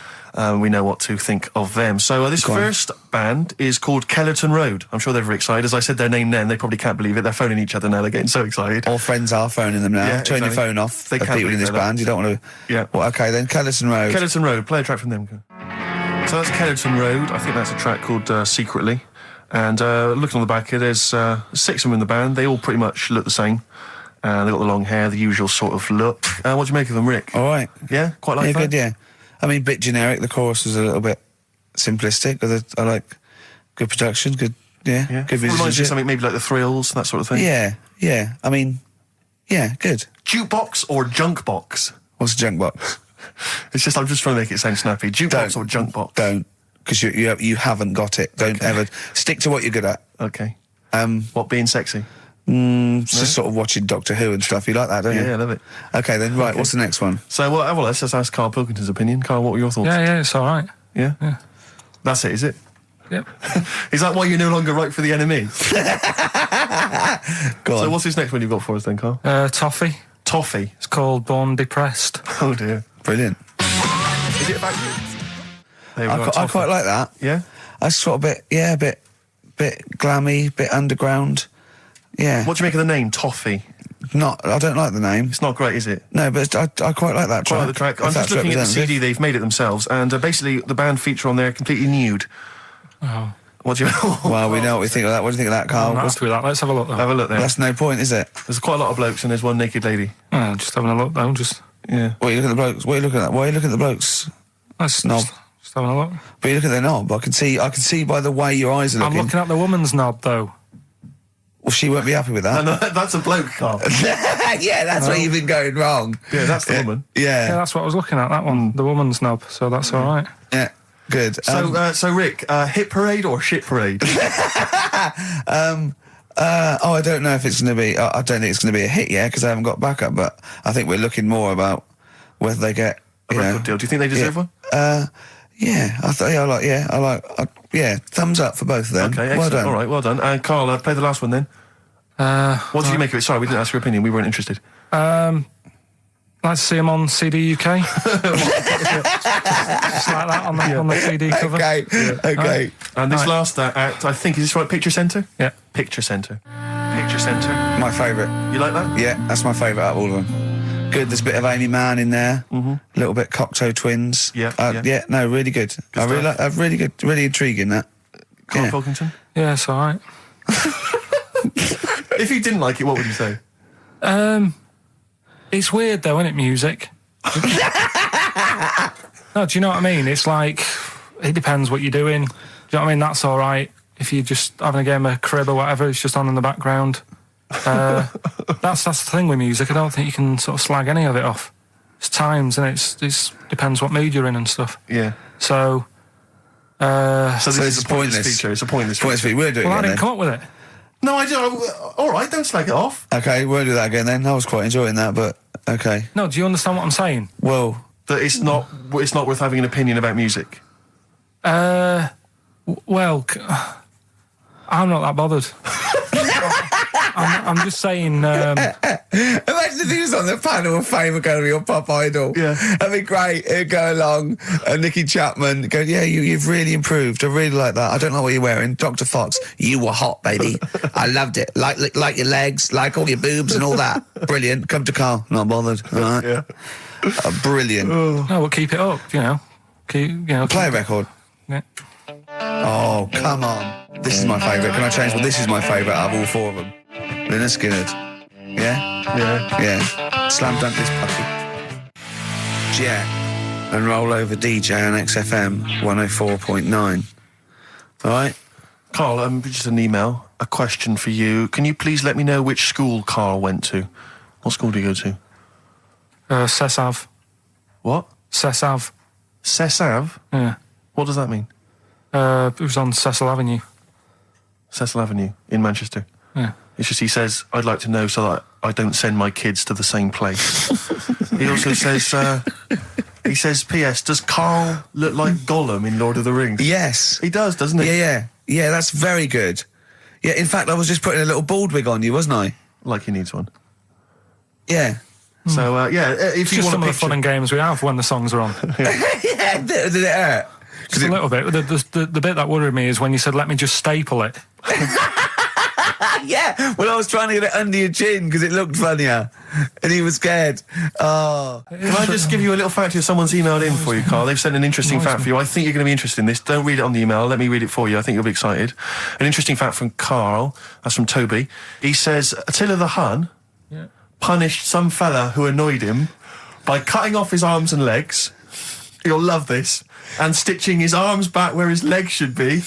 We know what to think of them. So this first band is called Kellerton Road. I'm sure they're very excited. As I said their name then, they probably can't believe it. They're phoning each other now. They're getting so excited. All friends are phoning them now. Yeah, Turn your phone off. They can't people in this band. You don't want to... Yeah. Well, okay, then Kellerton Road. Kellerton Road. Play a track from them. So that's Kellerton Road. I think that's a track called Secretly. And looking on the back here, there's 6 of them in the band. They all pretty much look the same. They've got the long hair, the usual sort of look. What do you make of them, Rick? All right. Yeah? Quite like that? Good, yeah. I mean, bit generic. The chorus was a little bit simplistic. I like good production, good musicianship. Reminds you of something maybe like the Thrills, that sort of thing? Yeah. I mean, yeah, good. Jukebox or junk box? What's a junk box? I'm just trying to make it sound snappy. Jukebox or junk box? Don't, because you haven't got it. Don't ever stick to what you're good at. Okay. What, being sexy? Just sort of watching Doctor Who and stuff. You like that, don't you? Yeah, I love it. Okay, then, right, what's the next one? So, let's just ask Karl Pilkington's opinion. Karl, what were your thoughts? Yeah, it's all right. Yeah? That's it, is it? Yep. Is that why you're no longer right for the enemy? Go on. So what's this next one you've got for us then, Karl? Toffee. Toffee? It's called Born Depressed. Oh, dear. Brilliant. Is it about you? I quite like that. Yeah? That's sort of bit glammy, bit underground. Yeah. What do you make of the name, Toffee? I don't like the name. It's not great, is it? No, but I quite like that track. Quite like the track. I'm just looking at the CD, they've made it themselves, and basically the band feature on there completely nude. Oh. What do you... Well, we know what we think of that. What do you think of that, Karl? Let's have a look, though. Have a look there. Well, that's no point, is it? There's quite a lot of blokes and there's one naked lady. Just having a look, though, Yeah. What are you looking at the blokes? What are you looking at? Why are you looking at the blokes? That's knob. Just having a look. But you look at their knob. I can see by the way your eyes are looking. I'm looking at the woman's knob, though. Well, she won't be happy with that. No, that's a bloke, Karl. Yeah, that's where you've been going wrong. Yeah, that's the woman. Yeah, that's what I was looking at, that one, the woman's knob, so that's all right. Yeah, good. So Rick, hit parade or shit parade? I don't know if it's going to be... I don't think it's going to be a hit yet, because I haven't got backup, but I think we're looking more about whether they get... A record deal. Do you think they deserve one? Yeah, thumbs up for both of them. Okay, excellent. Well done. All right, well done. And Karl, play the last one then. What did you make of it? Sorry, we didn't ask your opinion. We weren't interested. Like to see him on CD UK. Just like that on the CD cover. Okay, okay. And this last act, I think, is this right? Picture Centre? Yeah. Picture Centre. Picture Centre. My favourite. You like that? Yeah, that's my favourite out of all of them. Good, there's a bit of Amy Mann in there. A little bit Cocteau Twins. Yeah. No, really good. Really good, really intriguing, that. Karl Pilkington? Yeah, it's all right. If you didn't like it, what would you say? It's weird though, isn't it, music? No, do you know what I mean? It's like, it depends what you're doing. Do you know what I mean? That's all right. If you're just having a game of crib or whatever, it's just on in the background. That's the thing with music. I don't think you can sort of slag any of it off. It's times, and it depends what mood you're in and stuff. Yeah. So So this is a pointless feature. It's a pointless feature. We'll do it well, I again didn't come up with it. No, I don't. All right, don't slag it off. Okay, we'll do that again then. I was quite enjoying that, but okay. No, do you understand what I'm saying? Well, That it's not worth having an opinion about music. Well, I'm not that bothered. I'm just saying. imagine if he was on the panel of fame and going to be your pop idol. Yeah. That'd be great. He'd go along, and Nicky Chapman go, yeah, you've really improved. I really like that. I don't like what you're wearing. Dr. Fox, you were hot, baby. I loved it. Like your legs, like all your boobs and all that. Brilliant. Come to Carl. Not bothered. All right. Yeah. Brilliant. No, we'll keep it up. Play a record. Yeah. Oh, come on. This is my favourite. Can I change? Well, this is my favourite out of all four of them. Lynyrd Skynyrd. Yeah? Yeah. Yeah. Slam dunk this puppy. Jet and roll over DJ on XFM 104.9. All right? Carl, just an email, a question for you. Can you please let me know which school Carl went to? What school do you go to? Cessav. What? Cessav. Cessav? Yeah. What does that mean? It was on Cecil Avenue. Cecil Avenue in Manchester. Yeah. It's just he says, I'd like to know so that I don't send my kids to the same place. He also says, P.S., does Carl look like Gollum in Lord of the Rings? Yes. He does, doesn't he? Yeah. Yeah, that's very good. Yeah, in fact, I was just putting a little bald wig on you, wasn't I? Like he needs one. Yeah. So, if you Just want some a of the fun and games we have when the songs are on. Yeah, did it hurt? Just a little bit. The bit that worried me is when you said, let me just staple it. Yeah, well, I was trying to get it under your chin because it looked funnier, and he was scared. Oh. Can I just give you a little fact here? Someone's emailed in for you, Carl. They've sent an interesting fact for you. I think you're going to be interested in this. Don't read it on the email. Let me read it for you. I think you'll be excited. An interesting fact from Carl. That's from Toby. He says, Attila the Hun punished some fella who annoyed him by cutting off his arms and legs. You'll love this. And stitching his arms back where his legs should be,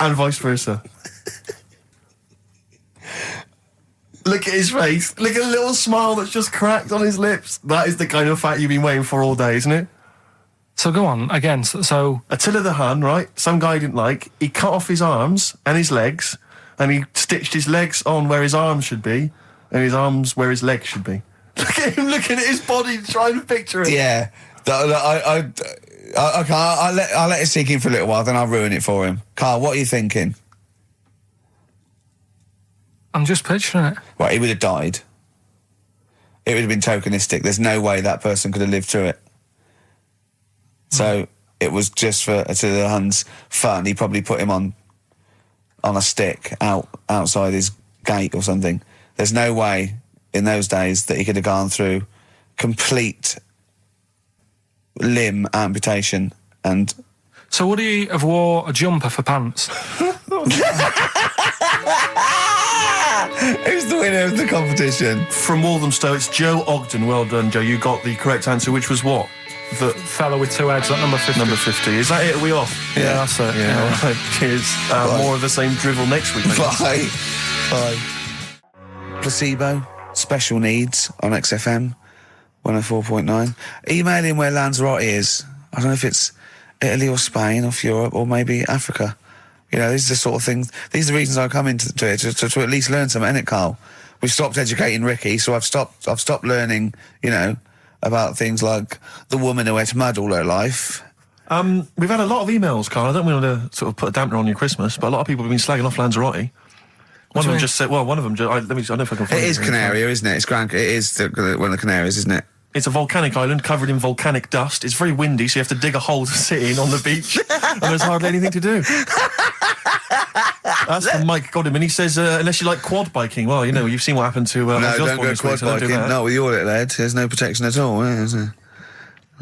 and vice versa. Look at his face. Look at the little smile that's just cracked on his lips. That is the kind of fact you've been waiting for all day, isn't it? So go on, again, so... Attila the Hun, right? Some guy he didn't like. He cut off his arms and his legs, and he stitched his legs on where his arms should be, and his arms where his legs should be. Look at him looking at his body, trying to picture it. Yeah. I'll let it sink in for a little while, then I'll ruin it for him. Carl, what are you thinking? I'm just picturing it. Well, he would have died. It would have been tokenistic. There's no way that person could have lived through it. So it was just for Attila the Hun's fun. He probably put him on a stick outside his gate or something. There's no way in those days that he could have gone through complete limb amputation and... So would he have wore a jumper for pants? Who's the winner of the competition? From Walthamstow, it's Joe Ogden. Well done, Joe. You got the correct answer, which was what? The fella with two heads at number 50. Number 50. Is that it? Are we off? Yeah, that's it. Yeah. All right. Cheers. More of the same drivel next week. Bye. Placebo, Special Needs on XFM 104.9. Email in where Lanzarote is. I don't know if it's Italy or Spain or Europe or maybe Africa. You know, these are the sort of things, these are the reasons I come into it, to at least learn something, innit, Carl? We've stopped educating Ricky, so I've stopped learning, you know, about things like the woman who ate mud all her life. We've had a lot of emails, Carl. I don't want to sort of put a dampener on your Christmas, but a lot of people have been slagging off Lanzarote. One of them just said, well, one of them, I don't know if I can find it. It is Canaria, isn't it? It's Gran, it is one of the Canaries, isn't it? It's a volcanic island covered in volcanic dust. It's very windy, so you have to dig a hole to sit in on the beach, and there's hardly anything to do. That's from Mike Godham, he says, unless you like quad biking. Well, you know, you've seen what happened to... no, don't go quad biking. Not with your little head. There's no protection at all, is there?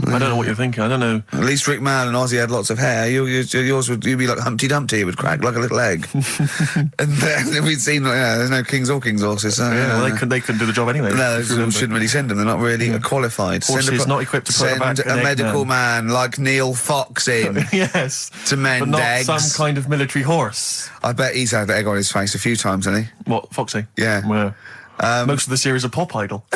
I don't know what you're thinking. I don't know. At least Rick Mann and Ozzy had lots of hair. Yours would be like Humpty Dumpty. It would crack like a little egg. And then we'd seen, there's no kings or kings horses. So, well, they couldn't do the job anyway. No, they shouldn't really send them. They're not really qualified. Horses not equipped to put back a medical man like Neil Fox in. Yes. To mend but not eggs. Some kind of military horse. I bet he's had egg on his face a few times, hasn't he? What, Foxy? Yeah. Well, most of the series are Pop Idol.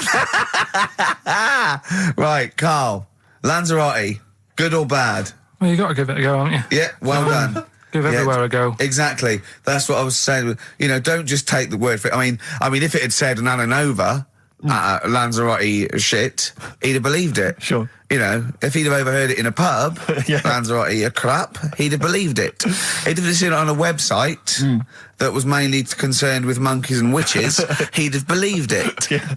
Right, Carl. Lanzarote, good or bad? Well, you got to give it a go, haven't you? Yeah, well done. Give everywhere a go. Exactly. That's what I was saying. You know, don't just take the word for it. I mean, if it had said an Ananova, Lanzarote shit, he'd have believed it. Sure. You know, if he'd have overheard it in a pub, Yeah. Lanzarote a crap, he'd have believed it. He'd have seen it on a website that was mainly concerned with monkeys and witches, he'd have believed it. Yeah.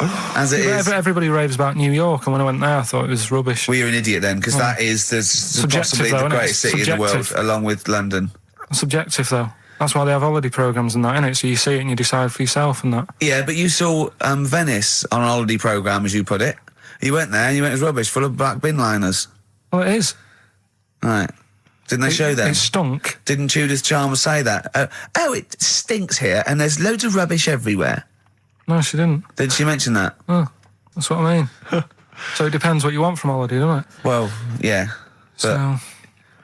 As it is. Everybody raves about New York, and when I went there, I thought it was rubbish. Well, you're an idiot then, because that is possibly the greatest city in the world, along with London. Subjective, though. That's why they have holiday programmes and that, innit? So you see it and you decide for yourself and that. Yeah, but you saw Venice on a holiday programme, as you put it. You went there and you went, it was rubbish, full of black bin liners. Well, it is. Right. Didn't they show that? It stunk. Didn't Judith Chalmers say that? Oh, it stinks here and there's loads of rubbish everywhere. No, she didn't. Did she mention that? Oh, that's what I mean. So it depends what you want from holiday, doesn't it? Well, yeah. But So...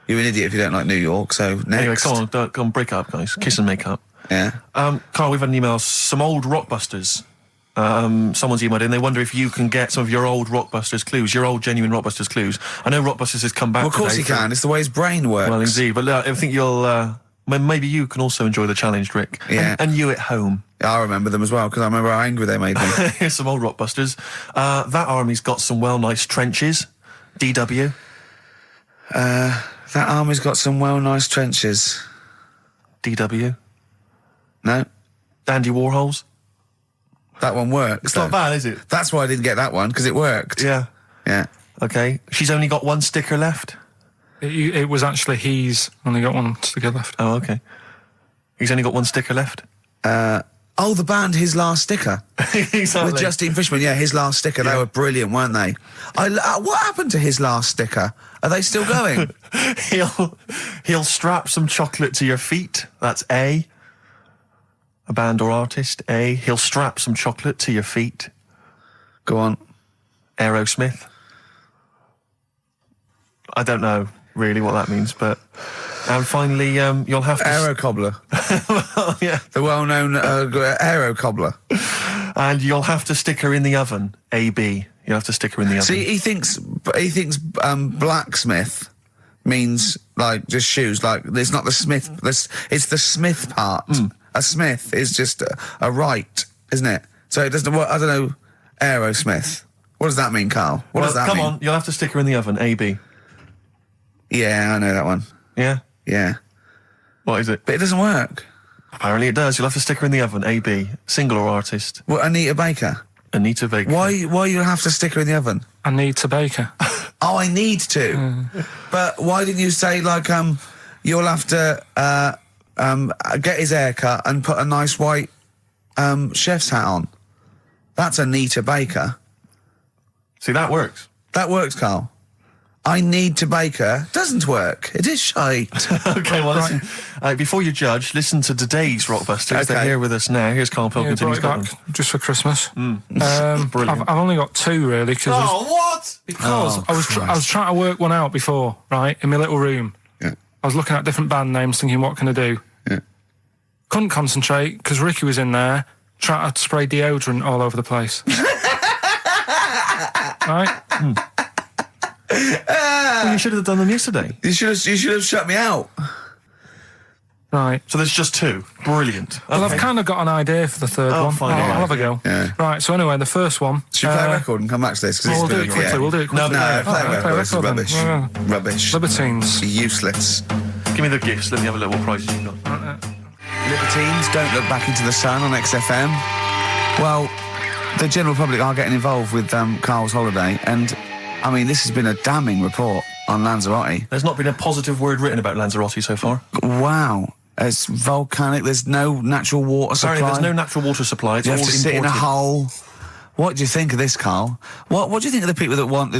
you're an idiot if you don't like New York, so next. Anyway, go on, break up, guys. Kiss and make up. Yeah. Carl, we've had an email. Some old Rockbusters. Someone's emailed in. They wonder if you can get some of your old Rockbusters clues, your old genuine Rockbusters clues. I know Rockbusters has come back. Well, of course he can. It's the way his brain works. Well, indeed. But I think you'll... maybe you can also enjoy the challenge, Rick. Yeah. And you at home. I remember them as well, because I remember how angry they made me. Here's some old Rockbusters. That army's got some nice trenches. DW. That army's got some nice trenches. DW. No? Dandy Warhols. That one works. It's not bad, is it? That's why I didn't get that one, because it worked. Yeah. Yeah. Okay. She's only got one sticker left. It was actually he's only got one sticker left. Oh, okay. He's only got one sticker left. Oh, the band His Last Sticker. Exactly. With Justine Fishman, yeah, His Last Sticker. Yeah. They were brilliant, weren't they? What happened to His Last Sticker? Are they still going? He'll strap some chocolate to your feet. That's A. A band or artist. A. He'll strap some chocolate to your feet. Go on. Aerosmith. I don't know really what that means, but... And finally, you'll have to... Aero Cobbler. Well, yeah. The well-known Aero Cobbler. And you'll have to stick her in the oven. AB. You'll have to stick her in the oven. See, he thinks blacksmith means, like, just shoes. Like, it's not the smith. It's the smith part. A smith is just a right, isn't it? So it doesn't... I don't know... Aerosmith. What does that mean, Carl? What does that mean? Come on, you'll have to stick her in the oven. AB. Yeah, I know that one. Yeah? Yeah. What is it? But it doesn't work. Apparently it does. You'll have to stick her in the oven. AB. Single or artist? What, Anita Baker? Anita Baker. Why you have to stick her in the oven? I need to bake her. Oh, I need to. But why didn't you say, like, you'll have to get his hair cut and put a nice white chef's hat on? That's Anita Baker. See, that works. That works, Carl. I need to bake her. Doesn't work. It is shite. Okay, well, listen, before you judge, listen to today's Rockbusters. Okay. They're here with us now. Here's Karl Pilkington. Brought He's it got back them. just for Christmas. Brilliant. I've only got two, really. What? Because I was trying to work one out before, right, in my little room. Yeah. I was looking at different band names, thinking, what can I do? Yeah. Couldn't concentrate, because Ricky was in there, trying to spray deodorant all over the place. Right? Well, you should have done them yesterday. You should have shut me out. Right. So there's just two. Brilliant. Well, Okay. I've kind of got an idea for the third one. fine, I'll yeah. have a go. Yeah. Right, so anyway, the first one... Should we play a record and come back to this? We'll do it quickly, we'll do it quickly. No, play a Alright, record. This is then. rubbish. Yeah. Rubbish. Libertines. Useless. Give me the gifts. Let me have a look what prizes you've got. Libertines, Don't Look Back Into the Sun on XFM. Well, the general public are getting involved with Karl's holiday, and I mean, this has been a damning report on Lanzarote. There's not been a positive word written about Lanzarote so far. Wow. It's volcanic. There's no natural water supply. Sorry, there's no natural water supply. It's you all have to sit in a hole. What do you think of this, Karl? What do you think of the people that want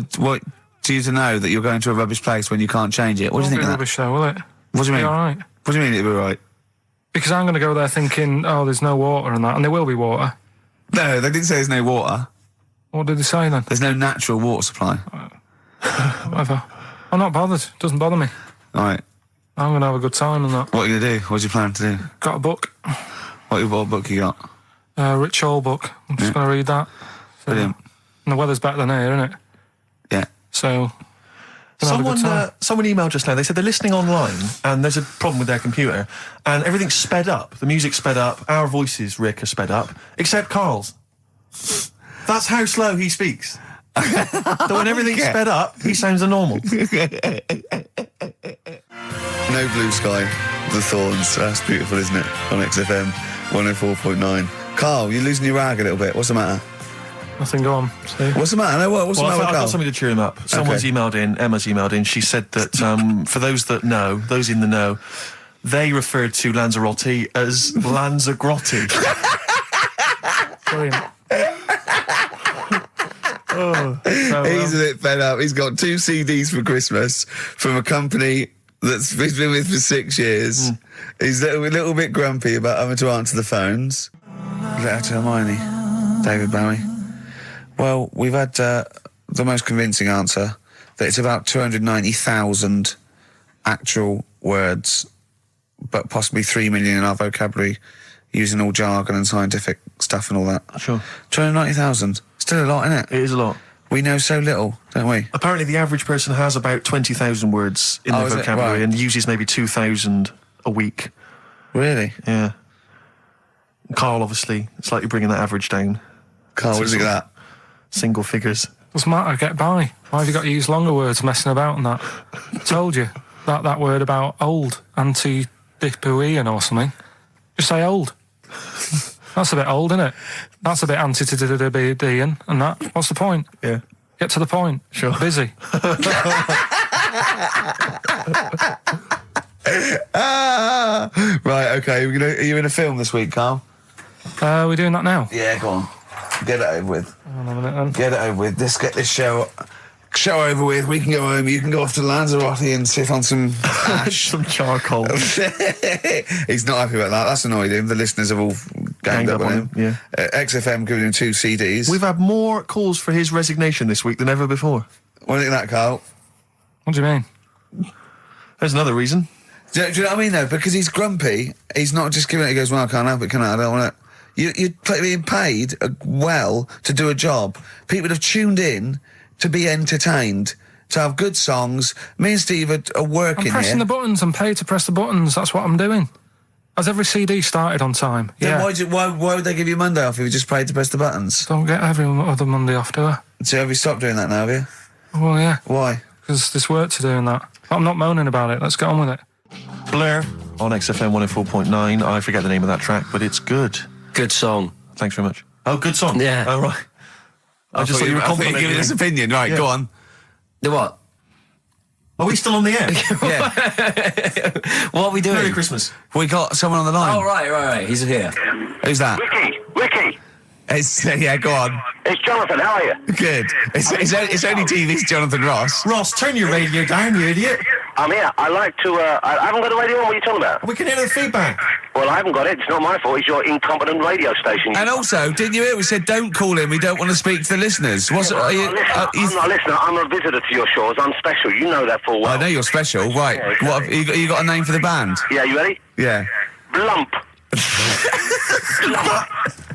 you to know that you're going to a rubbish place when you can't change it? What do you think of that? Rubbish though, will it? What do you mean? All right. What do you mean it'll be right? Because I'm going to go there thinking, oh, there's no water and that, and there will be water. No, they didn't say there's no water. What did they say then? There's no natural water supply. Whatever. I'm not bothered. It doesn't bother me. All right. I'm going to have a good time and that. What are you going to do? What's your plan to do? Got a book. What book you got? Rich Hall book. I'm just going to read that. So, Brilliant. And the weather's better than here, isn't it? Yeah. So... Someone emailed just now. They said they're listening online and there's a problem with their computer and everything's sped up. The music's sped up. Our voices, Rick, are sped up. Except Karl's. That's how slow he speaks. So when everything's sped up, he sounds normal. No Blue Sky, The Thorns. That's beautiful, isn't it? On XFM 104.9. Karl, you're losing your rag a little bit. What's the matter? Nothing, go on. See? What's the matter? No, what's the matter with I've Karl? got something to cheer him up. Someone's emailed in, Emma's emailed in, she said that for those that know, those in the know, they referred to Lanzarote as Lanzagrotte. Brilliant. He's a bit fed up. He's got 2 CDs for Christmas from a company that's he's been with for 6 years. He's a little bit grumpy about having to answer the phones. Letter to Hermione. David Bowie. Well, we've had the most convincing answer that it's about 290,000 actual words, but possibly 3 million in our vocabulary, using all jargon and scientific stuff and all that. Sure. 290,000. Still a lot, isn't it? It is a lot. We know so little, don't we? Apparently the average person has about 20,000 words in their vocabulary and uses maybe 2,000 a week. Really? Yeah. Karl, obviously, slightly bringing that average down. Karl, what do you think of that? Single figures. Doesn't matter, get by. Why have you got to use longer words messing about and that? I told you, that word about old, anti-dipuian or something. Just say old. That's a bit old, isn't it? That's a bit anti-dipuian and that. What's the point? Yeah. Get to the point. Sure. Busy. Right, okay. Are you in a film this week, Karl? We're doing that now? Yeah, go on. Get it over with. Hang on a minute then. Get it over with. Let's get this show over with. We can go home. You can go off to Lanzarote and sit on some ash. Some charcoal. He's not happy about that. That's annoyed him. The listeners have all ganged up on him. Yeah. XFM giving him 2 CDs. We've had more calls for his resignation this week than ever before. What do you think of that, Karl? What do you mean? There's another reason. Do you know what I mean, though? Because he's grumpy. He's not just giving it. He goes, well, I can't help it, can I? I don't want it. You're being paid well to do a job. People have tuned in to be entertained, to have good songs. Me and Steve are working here. I'm pressing the buttons. I'm paid to press the buttons. That's what I'm doing. Has every CD started on time? Then why would they give you Monday off if you just paid to press the buttons? Don't get every other Monday off, do I? So have you stopped doing that now, have you? Well, yeah. Why? Because there's work to do in that. But I'm not moaning about it. Let's get on with it. Blur on XFM 104.9. I forget the name of that track, but it's good. Good song. Thanks very much. Oh, good song. Yeah. Oh, right. I just thought you were complimenting giving his opinion. Right, go on. The what? Are we still on the air? Yeah. What are we doing? Merry Christmas. We got someone on the line. Oh, right. He's here. Who's that? Ricky. It's yeah, go on. It's Jonathan. How are you? Good. It's only TV's Jonathan Ross. Ross, turn your radio down, you idiot. I'm here. I like to. I haven't got a radio on. What are you talking about? We can hear the feedback. Well, I haven't got it. It's not my fault. It's your incompetent radio station. And also, didn't you hear? We said don't call in. We don't want to speak to the listeners. I'm not a listener. I'm a visitor to your shores. I'm special. You know that full well. I know you're special. Right. Yeah, exactly. What have you got a name for the band? Yeah. You ready? Yeah. Blump. Blump.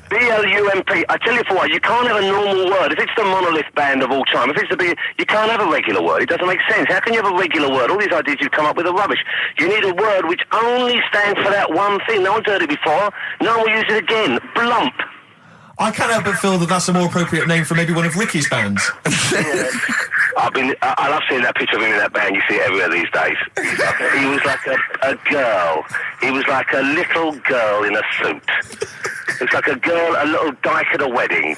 B-L-U-M-P. I tell you for what, you can't have a normal word. If it's the monolith band of all time, if it's the big, you can't have a regular word. It doesn't make sense. How can you have a regular word? All these ideas you've come up with are rubbish. You need a word which only stands for that one thing. No one's heard it before. No one will use it again. Blump. I can't help but feel that that's a more appropriate name for maybe one of Ricky's bands. I love seeing that picture of him in that band. You see it everywhere these days. He was like a girl. He was like a little girl in a suit. It's like a girl, a little dyke at a wedding.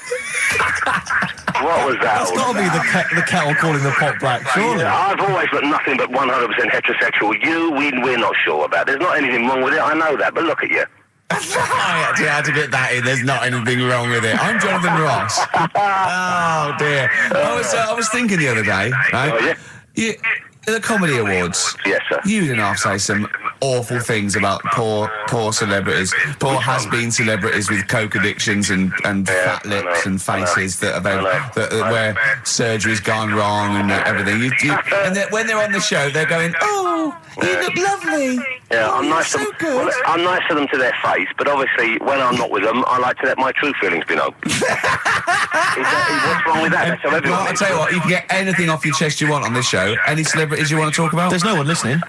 What was that? That's got to be the kettle calling the pot black, surely. Yeah, I've always got nothing but 100% heterosexual. We're not sure about. There's not anything wrong with it, I know that, but look at you. I actually had to get that in. There's not anything wrong with it. I'm Jonathan Ross. Oh dear. I was thinking the other day, right? Oh, yeah? The Comedy Awards. Yes, sir. You didn't have to say some awful things about poor celebrities, poor has-been celebrities with coke addictions and fat lips and faces that where surgery's gone wrong and everything. And when they're on the show, they're going, "Oh, you look lovely." Yeah, oh, I'm nice so to them. good. Well, I'm nice to them to their face, but obviously when I'm not with them, I like to let my true feelings be known. What's wrong with that? That's how everyone Well, I'll tell you what, you can get anything off your chest you want on this show. Any celebrities you want to talk about? There's no one listening.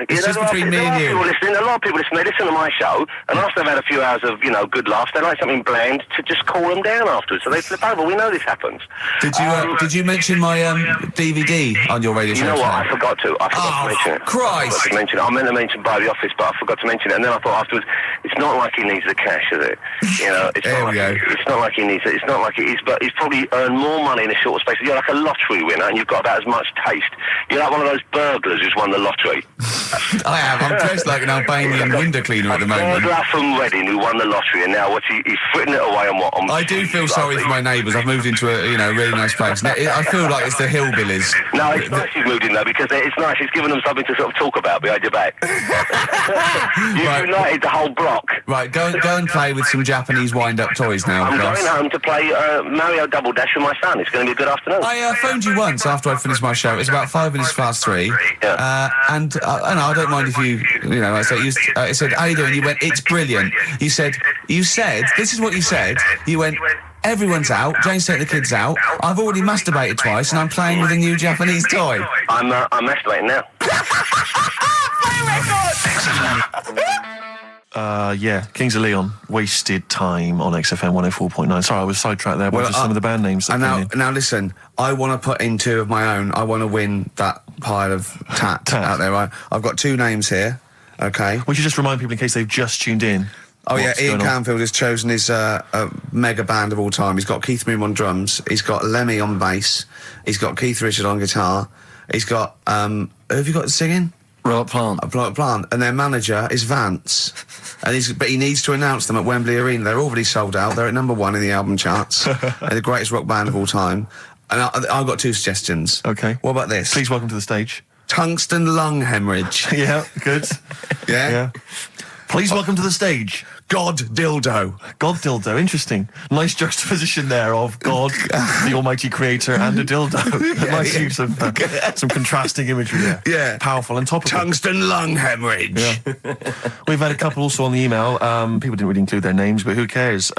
It's just between me and you. A lot of people listen. They listen to my show, and after they've had a few hours of, good laughs, they like something bland to just cool them down afterwards. So they flip over. We know this happens. Did you mention my DVD on your radio show? You know what? I forgot to mention it. Christ! I meant to mention by the office, but I forgot to mention it. And then I thought afterwards, it's not like he needs the cash, is it? It's not like he needs it. It's not like it is, but he's probably earned more money in a short space. You're like a lottery winner, and you've got about as much taste. You're like one of those burglars who's won the lottery. I am. I'm dressed like an Albanian window cleaner at the moment. Burglar from Reading who won the lottery, and now he's fritting it away on what? I do feel sorry for my neighbours. I've moved into a really nice place. Now, I feel like it's the hillbillies. No, it's nice you've moved in though, because it's nice. It's given them something to sort of talk about behind your back. You've united the whole block. Right, go and play with some Japanese wind-up toys now. I'm going home to play Mario Double Dash with my son. It's going to be a good afternoon. I phoned you once after I finished my show. It was about 5 minutes past 3. Yeah. And I don't mind if I said, "How you doing?" You went, "It's brilliant." You said, this is what you said. You went, "Everyone's out. Jane's taking the kids out. I've already masturbated twice, and I'm playing with a new Japanese toy." I'm masturbating now. Kings of Leon, Wasted Time on XFM 104.9. Sorry, I was sidetracked there by just some of the band names. Now listen, I want to put in 2 of my own. I want to win that pile of tat out there, right? I've got 2 names here, okay? We should just remind people in case they've just tuned in. Oh yeah, Ian Canfield has chosen his mega band of all time. He's got Keith Moon on drums, he's got Lemmy on bass, he's got Keith Richard on guitar, he's got, who have you got singing? Robert Plant. Plant. And their manager is Vance. But he needs to announce them at Wembley Arena. They're already sold out. They're at number 1 in the album charts. They're the greatest rock band of all time. And I've got 2 suggestions. Okay. What about this? Please welcome to the stage. Tungsten lung hemorrhage. Yeah, good. Yeah? Please welcome to the stage. God dildo. God dildo, interesting. Nice juxtaposition there of God, the almighty creator, and a dildo. Nice use of some contrasting imagery there. Yeah. Powerful and topical. Tungsten lung hemorrhage. Yeah. We've had a couple also on the email. People didn't really include their names, but who cares?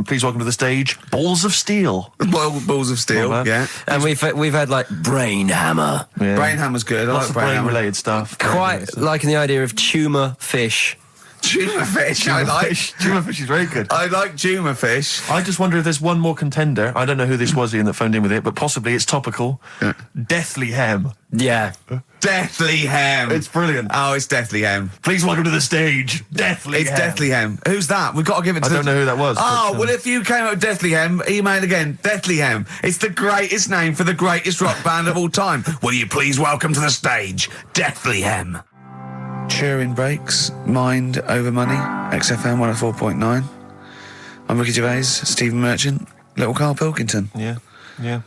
Please welcome to the stage, Balls of Steel. Balls of Steel, yeah. And we've had like Brain Hammer. Yeah. Brain Hammer's good. Lots I like of Brain Hammer. brain-related stuff. Quite liking the idea of tumour fish. Tuna fish. Tuna fish is very good. I like tuna fish. I just wonder if there's one more contender. I don't know who this was, Ian, that phoned in with it, but possibly it's topical. Yeah. Deathly Hem. Yeah. Deathly Hem. It's brilliant. Oh, it's Deathly Hem. Please welcome to the stage, Deathly Hem. It's Deathly Hem. Who's that? We've got to give it to I don't know who that was. Oh, well, if you came up with Deathly Hem, email again. Deathly Hem. It's the greatest name for the greatest rock band of all time. Will you please welcome to the stage, Deathly Hem. Cheering breaks, mind over money, XFM 104.9. I'm Ricky Gervais, Stephen Merchant, little Karl Pilkington. Yeah. A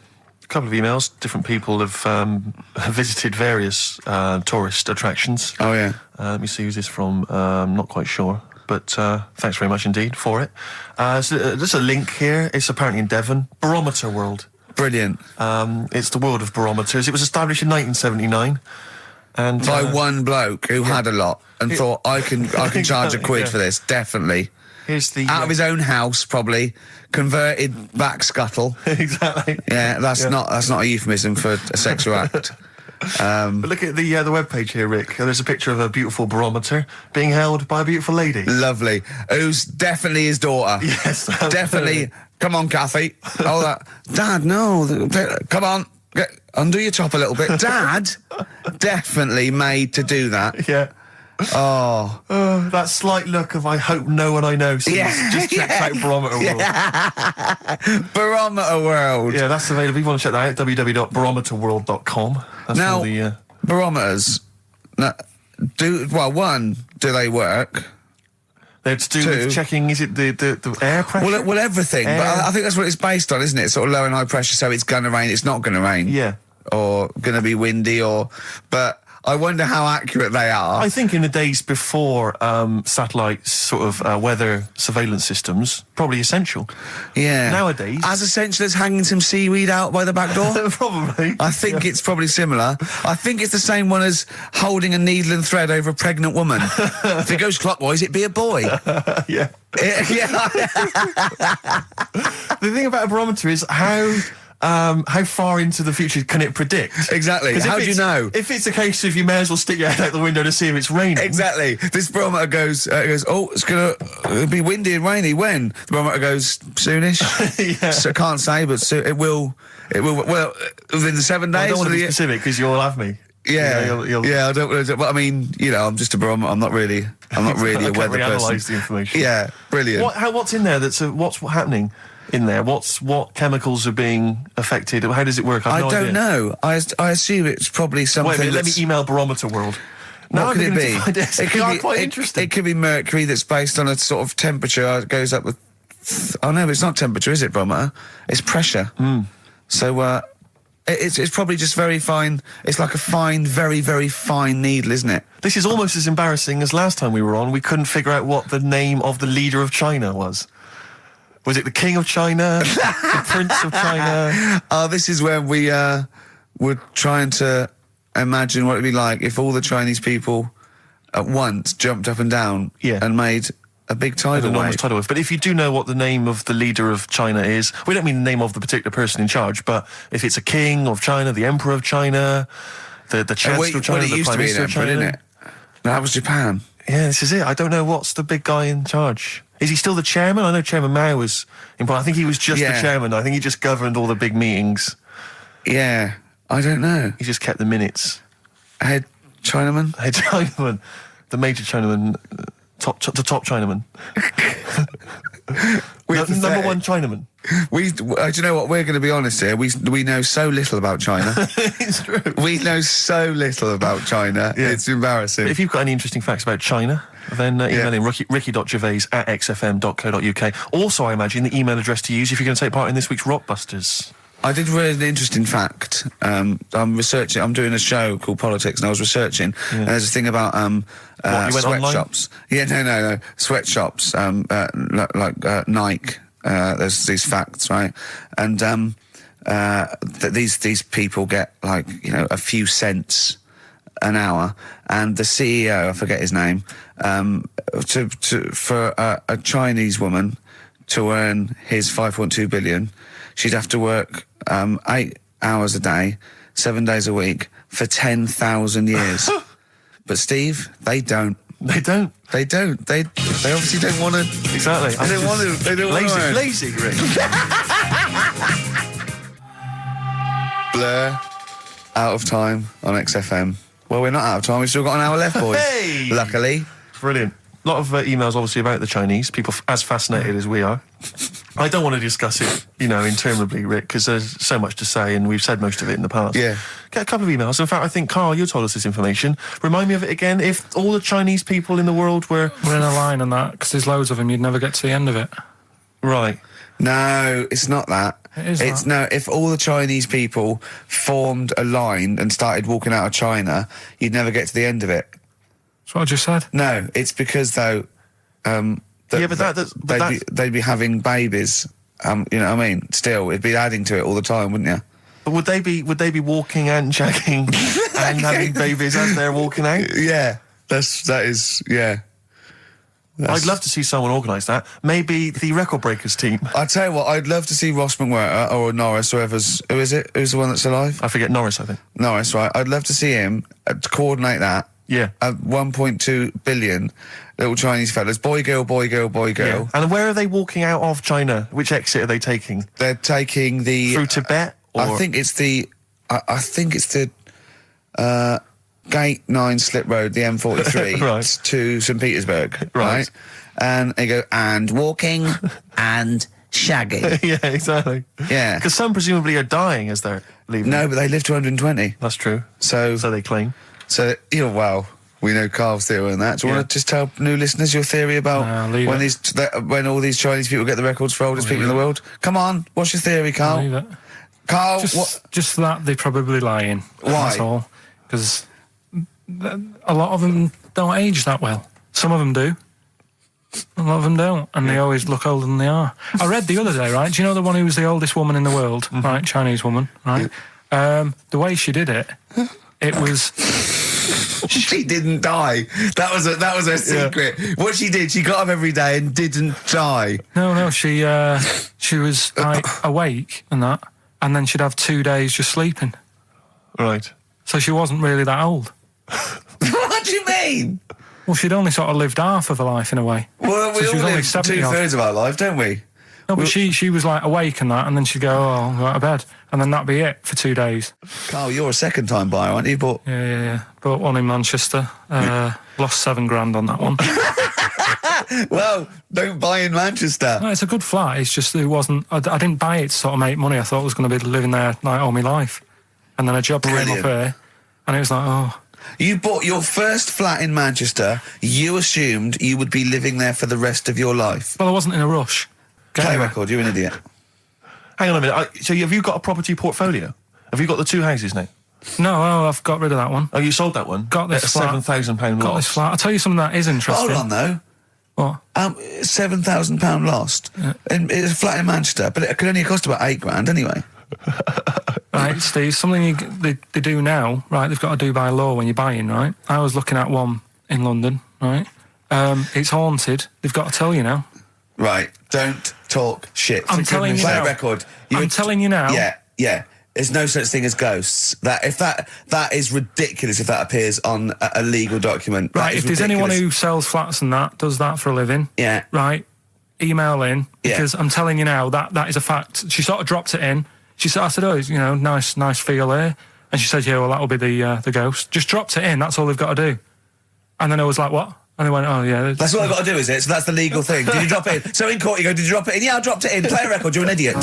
couple of emails. Different people have visited various tourist attractions. Oh, yeah. Let me see who's this from. Not quite sure. But thanks very much indeed for it. So, there's a link here. It's apparently in Devon. Barometer World. Brilliant. It's the world of barometers. It was established in 1979. And by one bloke who had a lot and thought, I can charge a quid for this, definitely. Here's the out of his own house, probably converted back scuttle. Exactly. Yeah, that's not a euphemism for a sexual act. But look at the webpage here, Rick. There's a picture of a beautiful barometer being held by a beautiful lady. Lovely. Who's definitely his daughter. Yes, definitely. Come on, Kathy. Oh, that. Dad, no. Come on. Undo your top a little bit. Dad, definitely made to do that. Yeah. Oh. That slight look of I hope no one I know sees. Just check out Barometer World. Barometer World. Yeah, that's available. If you want to check that out, www.barometerworld.com. That's Now, all the... barometers, do they work? They're to do with checking, is it the air pressure? Well, everything. But I think that's what it's based on, isn't it? Sort of low and high pressure, so it's going to rain, it's not going to rain. Yeah. Or going to be windy, but I wonder how accurate they are. I think in the days before satellite sort of weather surveillance systems, probably essential. Yeah. Nowadays... As essential as hanging some seaweed out by the back door? Probably. I think it's probably similar. I think it's the same one as holding a needle and thread over a pregnant woman. If it goes clockwise, it'd be a boy. Yeah. Yeah. The thing about a barometer is how far into the future can it predict? Exactly. How do you know? If it's a case of you may as well stick your head out the window to see if it's raining. Exactly. This barometer goes, oh, it's going to be windy and rainy. When? The barometer goes, soonish. Yeah. So I can't say, but it will, well, within the 7 days. I don't want to be specific because you'll have me. Yeah, yeah. I don't. But I mean, I'm just a barometer. I'm not really a weather person. Analyse the information. Yeah, brilliant. What's in there? What's happening in there? What chemicals are being affected? How does it work? I don't know. I assume it's probably something. Wait a minute, let me email Barometer World. What could it be? It could be quite interesting. It could be mercury that's based on a sort of temperature. It goes up with. Oh no, it's not temperature, is it, barometer? It's pressure. So it's probably just very fine. It's like a fine, very, very fine needle, isn't it? This is almost as embarrassing as last time we were on. We couldn't figure out what the name of the leader of China was. Was it the King of China? The Prince of China? Oh, this is where we were trying to imagine what it'd be like if all the Chinese people at once jumped up and down and made a big tidal wave. Tidal wave. But if you do know what the name of the leader of China is, we don't mean the name of the particular person in charge, but if it's a king of China, the emperor of China, the chancellor of China, the prime minister of China, didn't it? No, that was Japan. Yeah, this is it. I don't know what's the big guy in charge. Is he still the chairman? I know Chairman Mao was important. I think he was just the chairman. I think he just governed all the big meetings. Yeah, I don't know. He just kept the minutes. Head Chinaman? Head Chinaman. The major Chinaman. The top Chinaman. Number one Chinaman. Do you know what? We're going to be honest here. We know so little about China. It's true. We know so little about China. Yeah. It's embarrassing. But if you've got any interesting facts about China, then email him, ricky.gervais@xfm.co.uk. Also, I imagine the email address to use if you're going to take part in this week's Rockbusters. I did read an interesting fact. I'm researching. I'm doing a show called Politics, and I was researching. And there's a thing about sweatshops. Yeah, no, sweatshops. Like Nike. There's these facts, right? And that these people get a few cents an hour, and the CEO, I forget his name, for a Chinese woman to earn his 5.2 billion, she'd have to work 8 hours a day, 7 days a week for 10,000 years. But Steve, they don't. They don't. They don't. They obviously don't want to. Exactly. They don't want to. They don't want to. Lazy, Rick. Blur. Out of time on XFM. Well, we're not out of time. We've still got an hour left, boys. Hey! Luckily. Brilliant. A lot of emails, obviously, about the Chinese. People as fascinated as we are. I don't want to discuss it, interminably, Rick, because there's so much to say, and we've said most of it in the past. Yeah. Get a couple of emails. In fact, I think, Carl, you told us this information. Remind me of it again. If all the Chinese people in the world were in a line and that, because there's loads of them, you'd never get to the end of it. Right. No, it's not that. It's no. If all the Chinese people formed a line and started walking out of China, you'd never get to the end of it. That's what I just said. No, it's because though. They'd be having babies. You know what I mean? Still, it'd be adding to it all the time, wouldn't you? But would they be walking and shagging and having babies as they're walking out? Yeah, that is. I'd love to see someone organise that. Maybe the Record Breakers team. I tell you what, I'd love to see Ross McWhirter or Norris, who is it? Who's the one that's alive? I forget Norris, I think. Norris, right? I'd love to see him to coordinate that. Yeah. 1.2 billion little Chinese fellas. Boy, girl, boy, girl, boy, girl. Yeah. And where are they walking out of China? Which exit are they taking? They're taking the... Through Tibet? Or? I think it's the Gate 9 Slip Road, the M43, Right. to St Petersburg, Right. And they go, and walking and shagging. Yeah, exactly. Yeah. Because some presumably are dying as they're leaving. No, but they live to 120. That's true. So they claim. Well, we know Carl's theory on that. Do you want to just tell new listeners your theory about when all these Chinese people get the records for oldest people in the world? Come on, what's your theory, Carl? Leave it. Carl, Just that they're probably lying. Why? That's all. Because a lot of them don't age that well. Some of them do. A lot of them don't, and they always look older than they are. I read the other day, right? Do you know the one who was the oldest woman in the world, right? Chinese woman, right? The way she did it, it was. She didn't die. That was her secret. Yeah. What she did, she got up every day and didn't die. No, she was like awake and that, and then she'd have 2 days just sleeping. Right. So she wasn't really that old. What do you mean? Well, she'd only sort of lived half of her life in a way. Well, we all live 2/3 of our life, don't we? No, but she was like awake and that, and then she'd go, I'll go to bed, and then that'd be it for 2 days. Carl, you're a second-time buyer, aren't you? Yeah. Bought one in Manchester. Lost $7,000 on that one. Well, don't buy in Manchester. No, it's a good flat. It's just it wasn't. I didn't buy it to sort of make money. I thought I was going to be living there like all my life, and then a job came up here, and it was like, oh. You bought your first flat in Manchester. You assumed you would be living there for the rest of your life. Well, I wasn't in a rush. Play record. You're an idiot. Hang on a minute. So have you got a property portfolio? Have you got the 2 houses now? No, I've got rid of that one. Oh, you sold that one? Got this flat. £7,000 Got loss. this flat. I'll tell you something that is interesting. Hold on, though. What? £7,000 lost. Yeah. It's a flat in Manchester, but it could only cost about $8,000 anyway. Right, Steve, something they do now, right, they've got to do by law when you're buying, right? I was looking at one in London, right? It's haunted. They've got to tell you now. Right, don't talk shit. I'm telling you now. Play a record. I'm telling you now. Yeah. There's no such thing as ghosts. That is ridiculous if that appears on a legal document. Right, if there's anyone who sells flats and that, does that for a living, yeah. Right, email in, because I'm telling you now, that is a fact. She sort of dropped it in. She said, I said, oh, nice feel here. And she said, yeah, well, that'll be the ghost. Just dropped it in, that's all they've got to do. And then I was like, what? And they went, oh, yeah. That's all I've got to do, is it? So that's the legal thing. Did you drop it in? So in court you go, did you drop it in? Yeah, I dropped it in. Play a record, you're an idiot.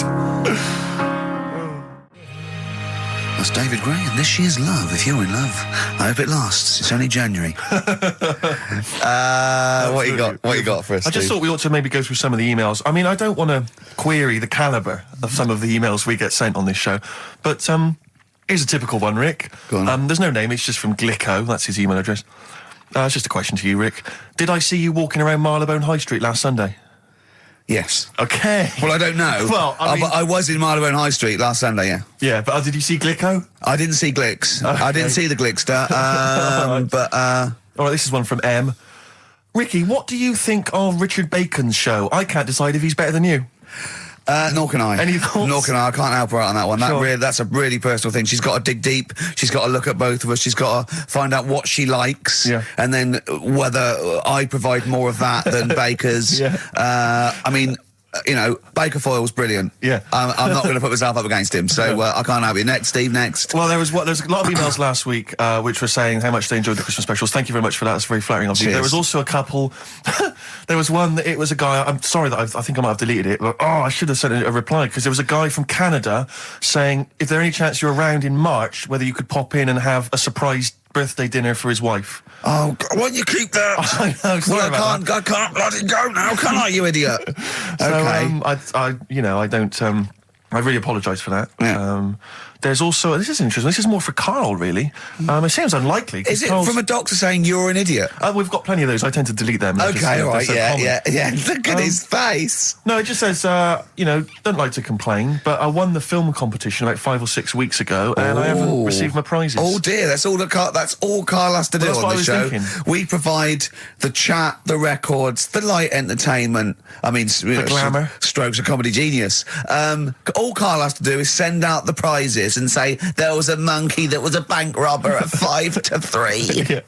That's David Gray, and this year's Love. If you're in love, I hope it lasts. It's only January. What you got for us, I just Steve? thought we ought to maybe go through some of the emails. I mean, I don't want to query the calibre of some of the emails we get sent on this show, but here's a typical one, Rick. Go on. There's no name, it's just from Glicko, that's his email address. It's just a question to you, Rick. Did I see you walking around Marylebone High Street last Sunday? Yes. Okay. Well, I don't know. Well, I mean, I was in Marylebone High Street last Sunday, yeah. Yeah, but did you see Glicko? I didn't see Glicks. Okay. I didn't see the Glickster. But all right, this is one from M. Ricky, what do you think of Richard Bacon's show? I can't decide if he's better than you. Nor can I. Any thoughts? Nor can I. I can't help her out on that one. Sure. That's a really personal thing. She's got to dig deep. She's got to look at both of us. She's got to find out what she likes, and then whether I provide more of that than Baker's. I mean, Baker Foyle's brilliant. Yeah. I'm not going to put myself up against him, so I can't help you. Next, Steve, next. Well, there's a lot of emails last week which were saying how much they enjoyed the Christmas specials. Thank you very much for that. That's very flattering of you. There was also a couple. There was one that it was a guy. I'm sorry that I think I might have deleted it. But I should have sent a reply, because there was a guy from Canada saying if there any chance you're around in March, whether you could pop in and have a surprise birthday dinner for his wife. Oh, why don't you keep that? I know. Sorry I can't bloody go now, can I, you idiot? Okay. So, I really apologise for that. Yeah. There's also, this is interesting, this is more for Carl, really. It seems unlikely. Is it from a doctor saying you're an idiot? We've got plenty of those. I tend to delete them. Okay, all right, yeah. Look at his face. No, it just says, don't like to complain, but I won the film competition about 5 or 6 weeks ago, and I haven't received my prizes. Oh dear, that's all Carl has to do on the show. We provide the chat, the records, the light entertainment. I mean, the glamour. Strokes of comedy genius. All Carl has to do is send out the prizes and say there was a monkey that was a bank robber at 5 to 3. Yeah.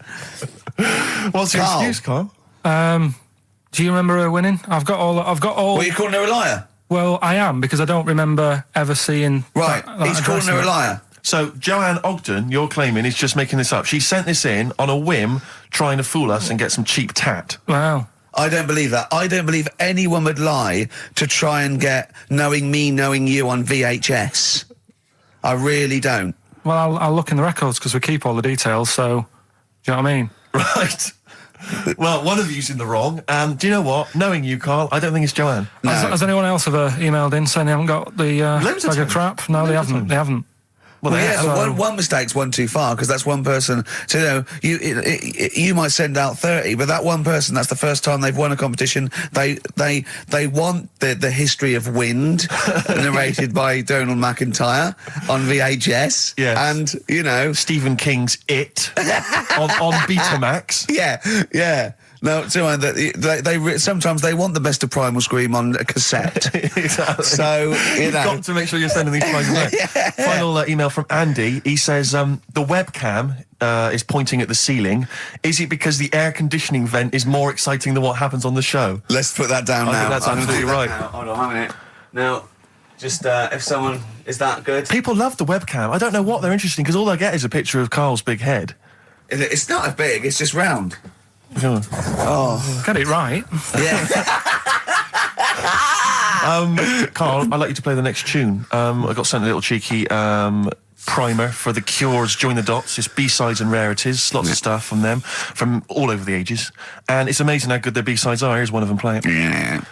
What's your excuse, Carl? Do you remember her winning? I've got all. Well, you calling her a liar? Well, I am, because I don't remember ever seeing. Right, that he's calling her a liar. So Joanne Ogden, you're claiming, is just making this up. She sent this in on a whim, trying to fool us and get some cheap tat. Wow. I don't believe that. I don't believe anyone would lie to try and get Knowing Me, Knowing You on VHS. I really don't. Well, I'll look in the records because we keep all the details, so... Do you know what I mean? Right. Well, one of you's in the wrong. And do you know what? Knowing you, Carl, I don't think it's Joanne. No. Has anyone else ever emailed in saying they haven't got the bag of crap? No, they haven't. Well, one mistake's one too far, because that's one person. So, you might send out 30, but that one person, that's the first time they've won a competition. They want the history of wind narrated by Donald McIntyre on VHS. Yes. And, Stephen King's It on Betamax. Yeah. No, they sometimes they want the best of Primal Scream on a cassette. Exactly. So, You've got to make sure you're sending these files away. Yeah. Final email from Andy. He says, the webcam is pointing at the ceiling. Is it because the air conditioning vent is more exciting than what happens on the show? Let's put that down now. I think that's absolutely right. Hold on a minute. Now, just if someone... Is that good? People love the webcam. I don't know what they're interested in, because all they get is a picture of Carl's big head. It's not as big, it's just round. Oh. Get it right. Yeah. Carl, I'd like you to play the next tune. I got sent a little cheeky primer for The Cure's Join the Dots. It's B-sides and rarities, lots of stuff from them, from all over the ages. And it's amazing how good their B-sides are. Here's one of them playing. Yeah.